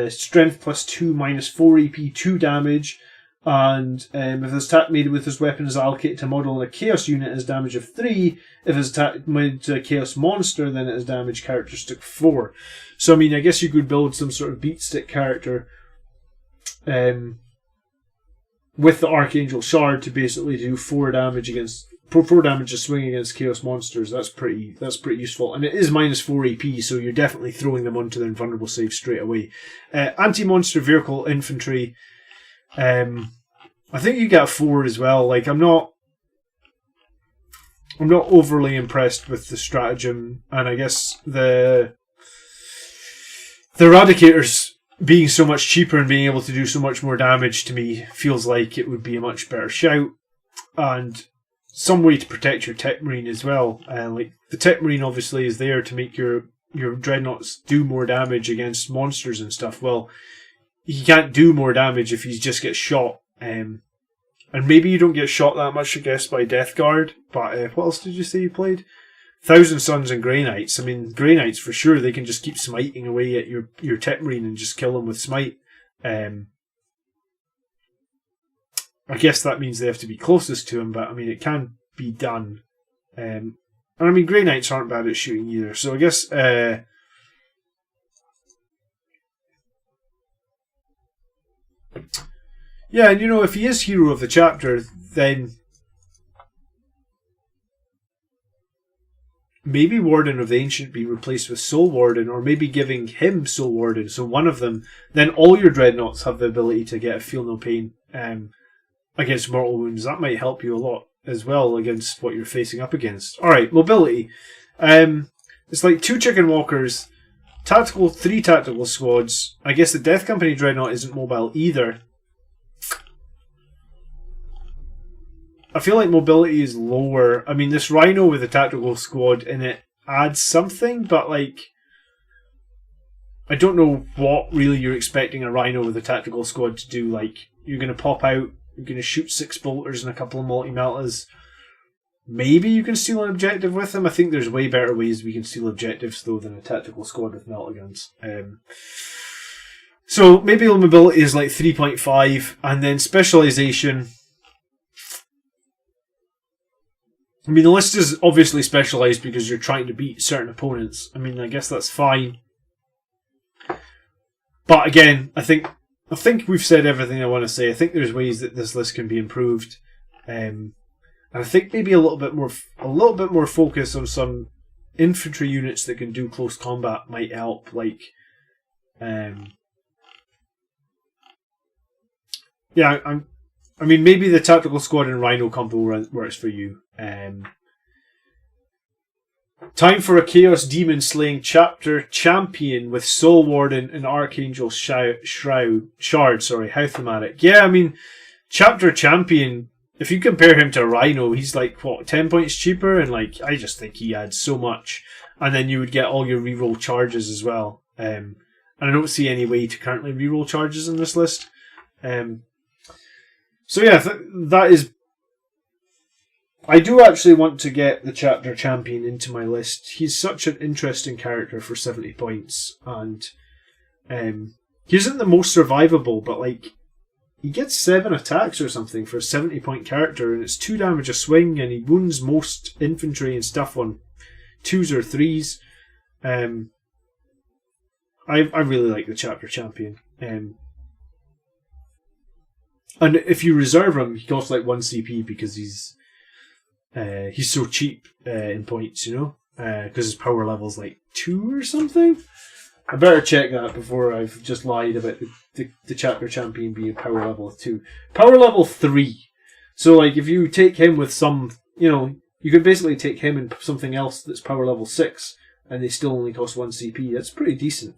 strength +2 -4 EP, 2 damage. And if his attack made with his weapon is allocated to a model in a chaos unit, it has damage of 3. If his attack made to a chaos monster, then it has damage characteristic 4. So I mean, I guess you could build some sort of beat stick character with the Archangel Shard to basically do 4 damage to swing against chaos monsters. That's pretty useful, and it is -4 AP, so you're definitely throwing them onto their invulnerable save straight away. Anti-monster vehicle infantry. I think you get 4 as well. Like, I'm not overly impressed with the stratagem, and I guess the Eradicators being so much cheaper and being able to do so much more damage to me feels like it would be a much better shout, and some way to protect your Tech Marine as well. Like, the Tech Marine obviously is there to make your Dreadnoughts do more damage against monsters and stuff. Well, he can't do more damage if he just gets shot. And maybe you don't get shot that much, I guess, by Death Guard. But what else did you say you played? Thousand Suns and Grey Knights. I mean, Grey Knights for sure, they can just keep smiting away at your Tech Marine and just kill them with smite. I guess that means they have to be closest to him, but I mean, it can be done. And I mean, Grey Knights aren't bad at shooting either. So I guess... yeah, and if he is hero of the chapter, then maybe Warden of the Ancient be replaced with Soul Warden, or maybe giving him Soul Warden, so one of them, then all your Dreadnoughts have the ability to get a Feel No Pain against mortal wounds. That might help you a lot as well against what you're facing up against. Alright, mobility. It's like 2 Chicken Walkers, 3 Tactical Squads. I guess the Death Company Dreadnought isn't mobile either. I feel like mobility is lower. I mean, this Rhino with a Tactical Squad in it adds something, but like, I don't know what really you're expecting a Rhino with a Tactical Squad to do. Like, you're going to pop out, you're going to shoot 6 bolters and a couple of multi-meltas. Maybe you can steal an objective with them. I think there's way better ways we can steal objectives though than a Tactical Squad with melta guns. So maybe mobility is like 3.5, and then specialization. I mean, the list is obviously specialised because you're trying to beat certain opponents. I mean, I guess that's fine. But again, I think we've said everything I want to say. I think there's ways that this list can be improved. And I think maybe a little bit more focus on some infantry units that can do close combat might help. Like, yeah, I mean, maybe the Tactical Squad and Rhino combo works for you. Time for a Chaos Demon Slaying Chapter Champion with Soul Warden and Archangel Shard. How thematic. Yeah, I mean, Chapter Champion, if you compare him to Rhino, he's like, what, 10 points cheaper? And like, I just think he adds so much. And then you would get all your reroll charges as well. And I don't see any way to currently reroll charges in this list. So yeah, that is... I do actually want to get the Chapter Champion into my list. He's such an interesting character for 70 points. And he isn't the most survivable, but like, he gets 7 attacks or something for a 70 point character, and it's 2 damage a swing, and he wounds most infantry and stuff on 2s or 3s. I really like the Chapter Champion. And if you reserve him, he costs like 1 CP because he's so cheap in points, because his power level's like 2 or something. I better check that before I've just lied about the Chapter Champion being power level 2. Power level 3. So like, if you take him with some, you could basically take him and something else that's power level 6, and they still only cost 1 CP. That's pretty decent.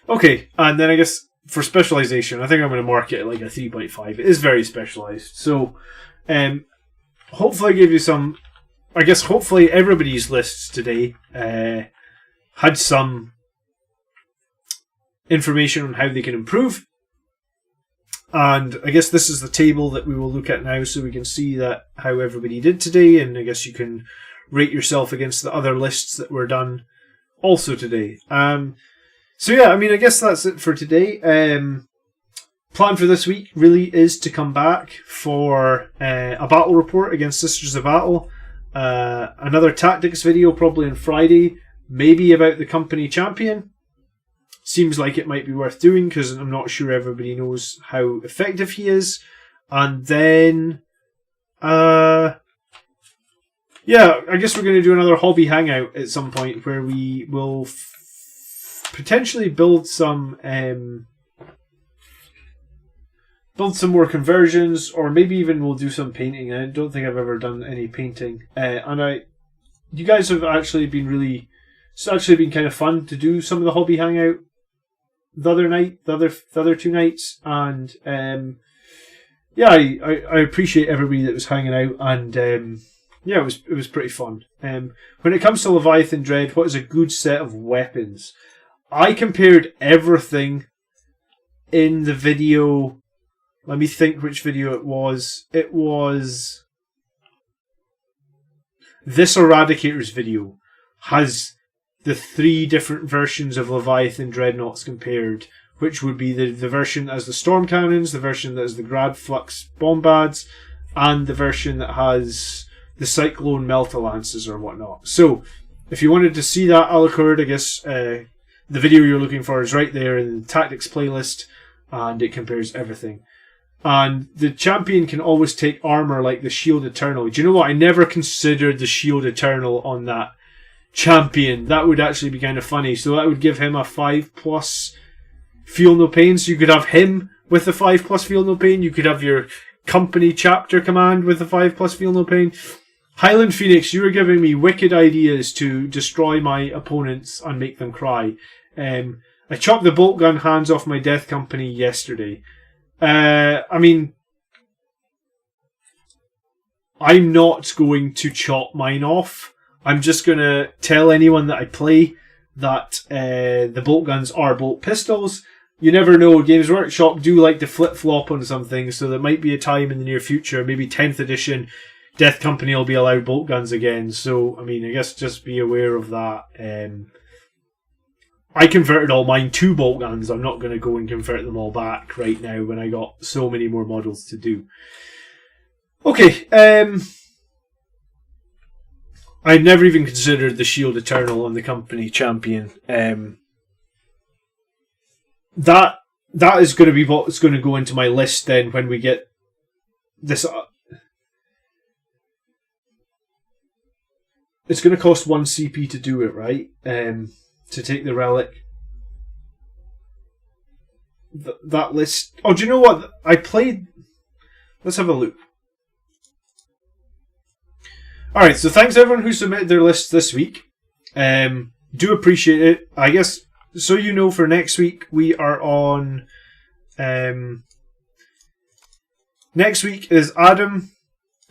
Okay, and then I guess for specialization, I think I'm going to mark it at like a 3.5. It is very specialized. So, hopefully I gave you some... I guess hopefully everybody's lists today had some information on how they can improve. And I guess this is the table that we will look at now, so we can see that how everybody did today, and I guess you can rate yourself against the other lists that were done also today. So yeah, I mean, I guess that's it for today. Plan for this week really is to come back for a battle report against Sisters of Battle, another tactics video probably on Friday, maybe about the company champion. Seems like it might be worth doing because I'm not sure everybody knows how effective he is. And then, yeah, I guess we're going to do another hobby hangout at some point where we will potentially build some more conversions, or maybe even we'll do some painting. I don't think I've ever done any painting, you guys have actually been really. It's actually been kind of fun to do some of the hobby hangout the other 2 nights, and yeah, I appreciate everybody that was hanging out, and yeah, it was pretty fun. When it comes to Leviathan Dread, what is a good set of weapons? I compared everything in the video. Let me think which video it was. It was this Eradicator's video. Has the 3 different versions of Leviathan Dreadnoughts compared, which would be the version that has the Storm Cannons, the version that has the Grad Flux Bombards, and the version that has the Cyclone Melta-Lances or whatnot. So, if you wanted to see that a la carte, I guess the video you're looking for is right there in the Tactics playlist, and it compares everything. And the champion can always take armor like the Shield Eternal. Do you know what? I never considered the Shield Eternal on that champion. That would actually be kind of funny. So that would give him a 5+ feel no pain. So you could have him with the 5+ feel no pain. You could have your company chapter command with the 5+ feel no pain. Highland Phoenix, you were giving me wicked ideas to destroy my opponents and make them cry. I chopped the bolt gun hands off my death company yesterday. I mean, I'm not going to chop mine off. I'm just going to tell anyone that I play that the bolt guns are bolt pistols. You never know. Games Workshop do like to flip-flop on some things, so there might be a time in the near future, maybe 10th edition, Death Company will be allowed bolt guns again. So, I mean, I guess just be aware of that. I converted all mine to bolt guns. I'm not going to go and convert them all back right now when I got so many more models to do. Okay, I'd never even considered the Shield Eternal on the company champion. That is going to be what's going to go into my list then when we get this. It's going to cost 1 CP to do it, right? To take the relic. That list. Oh, do you know what? I played. Let's have a look. Alright, so thanks everyone who submitted their lists this week. Do appreciate it. I guess, so you know, for next week, we are on... next week is Adam,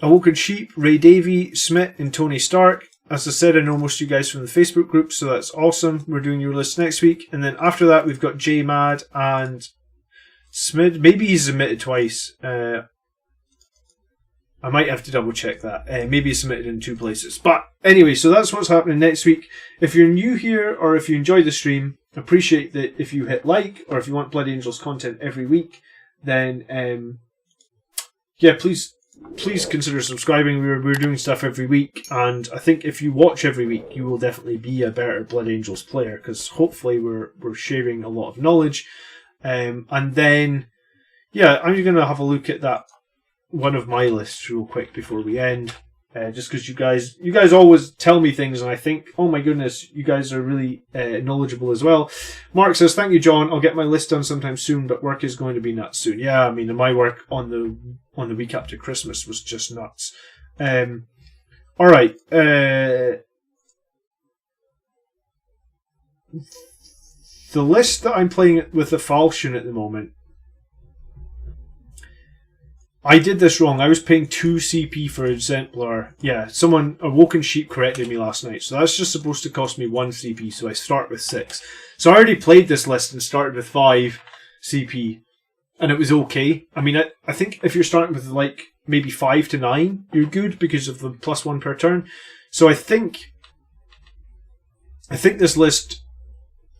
Awoken Sheep, Ray Davey, Smith, and Tony Stark. As I said, I know most of you guys from the Facebook group, so that's awesome. We're doing your list next week. And then after that, we've got J Mad and Smid. Maybe he's submitted twice. I might have to double check that. Maybe it's submitted in 2 places. But anyway, so that's what's happening next week. If you're new here or if you enjoyed the stream, appreciate that if you hit like, or if you want Blood Angels content every week, then yeah, please consider subscribing. We're doing stuff every week, and I think if you watch every week, you will definitely be a better Blood Angels player, because hopefully we're sharing a lot of knowledge. And then, yeah, I'm going to have a look at that one of my lists real quick before we end, just because you guys always tell me things and I think, oh my goodness, you guys are really knowledgeable as well. Mark says, thank you, John, I'll get my list done sometime soon, but work is going to be nuts soon. Yeah, I mean, my work on the week after Christmas was just nuts. Alright, the list that I'm playing with the Falchion at the moment, I did this wrong. I was paying 2 CP for Exemplar. Yeah, someone, a Woken Sheep, corrected me last night. So that's just supposed to cost me 1 CP, so I start with 6. So I already played this list and started with 5 CP, and it was okay. I mean, I think if you're starting with like maybe 5 to 9, you're good because of the +1 per turn. So I think this list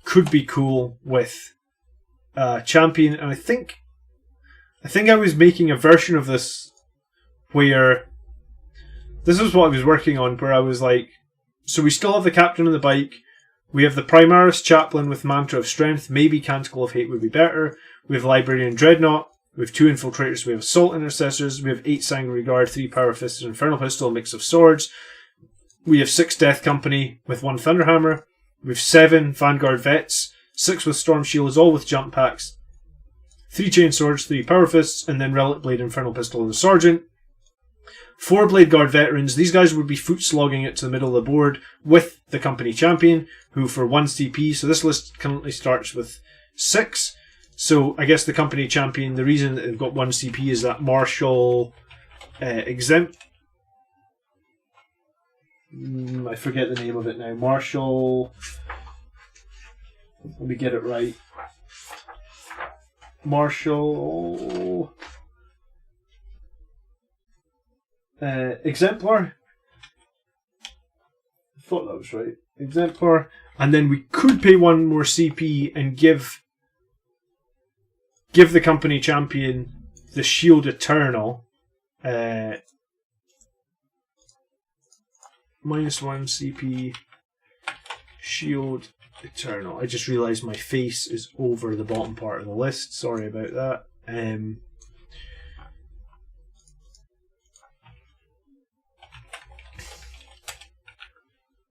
could be cool with Champion, and I think I was making a version of this where this is what I was working on, where I was like, so we still have the Captain on the bike, we have the Primaris Chaplain with Mantra of Strength, maybe Canticle of Hate would be better, we have Librarian Dreadnought, we have 2 Infiltrators, we have Assault Intercessors, we have 8 Sanguinary Guard, 3 Power Fists, Infernal Pistol, a mix of swords, we have 6 Death Company with 1 Thunderhammer, we have 7 Vanguard Vets, 6 with Storm Shields, all with jump packs, 3 Chain Swords, 3 Power Fists, and then Relic Blade, Infernal Pistol, and a Sergeant. 4 Blade Guard Veterans. These guys would be foot slogging it to the middle of the board with the Company Champion, who for 1 CP. So this list currently starts with 6. So I guess the Company Champion, the reason that they've got 1 CP is that Marshal Exempt. I forget the name of it now. Marshal. Let me get it right. Marshal Exemplar. I thought that was right. Exemplar, and then we could pay 1 more CP and give the Company Champion the Shield Eternal. -1 CP Shield Eternal. I just realised my face is over the bottom part of the list. Sorry about that. And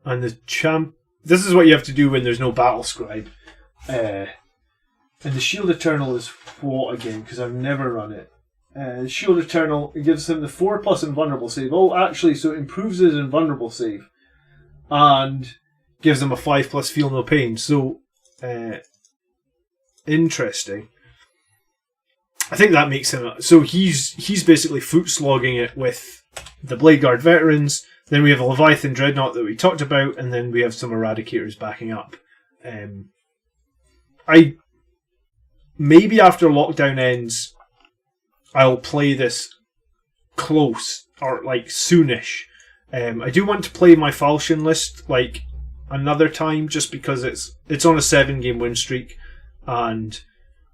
the this is what you have to do when there's no battle scribe. And the Shield Eternal is what again? Because I've never run it. Shield Eternal, it gives him the 4+ invulnerable save. Oh, actually, so it improves his invulnerable save. And gives him a 5+ feel no pain. So, interesting. I think that makes him... So he's basically foot slogging it with the Blade Guard Veterans. Then we have a Leviathan Dreadnought that we talked about. And then we have some Eradicators backing up. Maybe after lockdown ends, I'll play this close. Or like soonish. I do want to play my Falchion list like another time, just because it's on a 7-game win streak and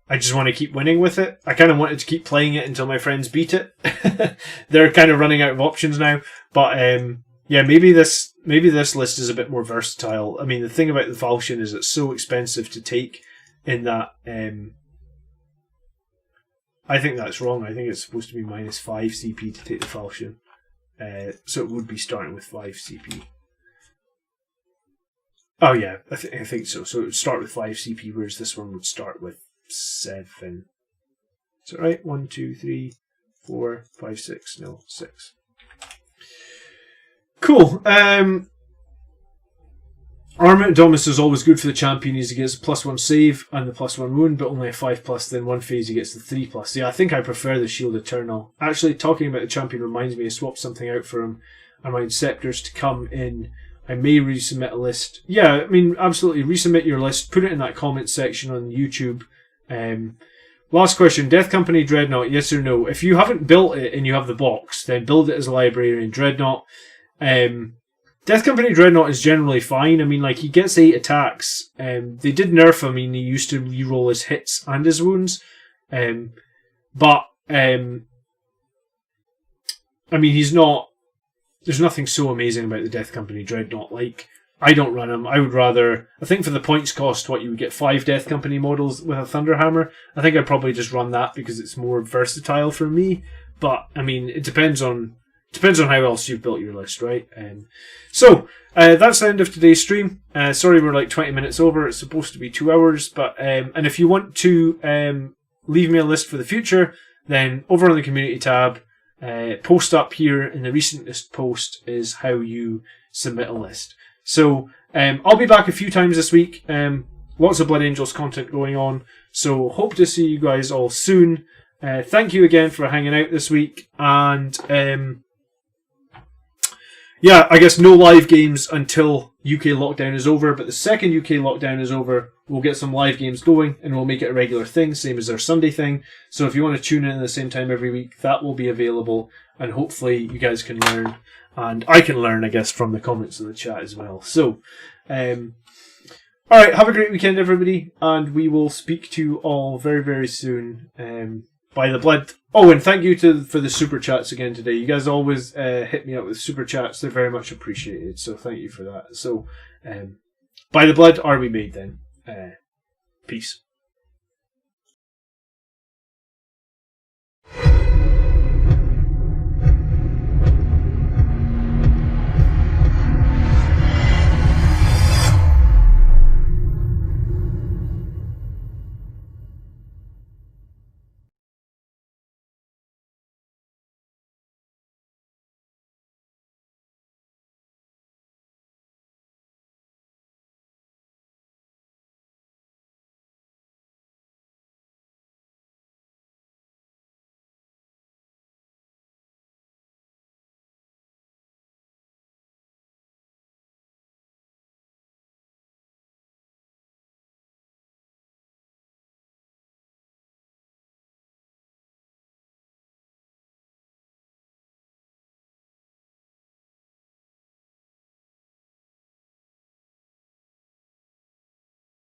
I just want to keep winning with it. I kind of wanted to keep playing it until my friends beat it. They're kind of running out of options now, but yeah, maybe this list is a bit more versatile. I mean, the thing about the Falchion is it's so expensive to take in that I think that's wrong. I think it's supposed to be -5 CP to take the Falchion. So it would be starting with 5 CP. Oh yeah, I think so. So it would start with 5 CP, whereas this one would start with 7. Is that right? 1, 2, 3, 4, 5, 6. No, 6. Cool. Armor Domus is always good for the champion. He gets a +1 save and the +1 wound, but only a 5+. Then one phase he gets the 3+. Yeah, I think I prefer the Shield Eternal. Actually, talking about the champion reminds me I swapped something out for him. I want Inceptors to come in. I may resubmit a list. Yeah, I mean, absolutely. Resubmit your list. Put it in that comment section on YouTube. Last question. Death Company Dreadnought, yes or no? If you haven't built it and you have the box, then build it as a Librarian Dreadnought. Death Company Dreadnought is generally fine. I mean, like, he gets 8 attacks. They did nerf him. I mean, he used to reroll his hits and his wounds. But, I mean, he's not... There's nothing so amazing about the Death Company Dreadnought. Like, I don't run him. I would rather... I think for the points cost, what, you would get 5 Death Company models with a Thunderhammer. I think I'd probably just run that because it's more versatile for me. But, I mean, it depends on how else you've built your list, right? So, that's the end of today's stream. Sorry we're like 20 minutes over. It's supposed to be 2 hours. But and if you want to leave me a list for the future, then over on the community tab, post up here in the recentest post is how you submit a list. So, I'll be back a few times this week. Lots of Blood Angels content going on. So, hope to see you guys all soon. thank you again for hanging out this week. And yeah, I guess no live games until UK lockdown is over. But the second UK lockdown is over, we'll get some live games going and we'll make it a regular thing, same as our Sunday thing. So if you want to tune in at the same time every week, that will be available. And hopefully you guys can learn. And I can learn, I guess, from the comments in the chat as well. So, alright, have a great weekend, everybody. And we will speak to you all very, very soon. By the blood. Oh, and thank you for the super chats again today. You guys always hit me up with super chats. They're very much appreciated. So thank you for that. So, by the blood are we made then. Peace.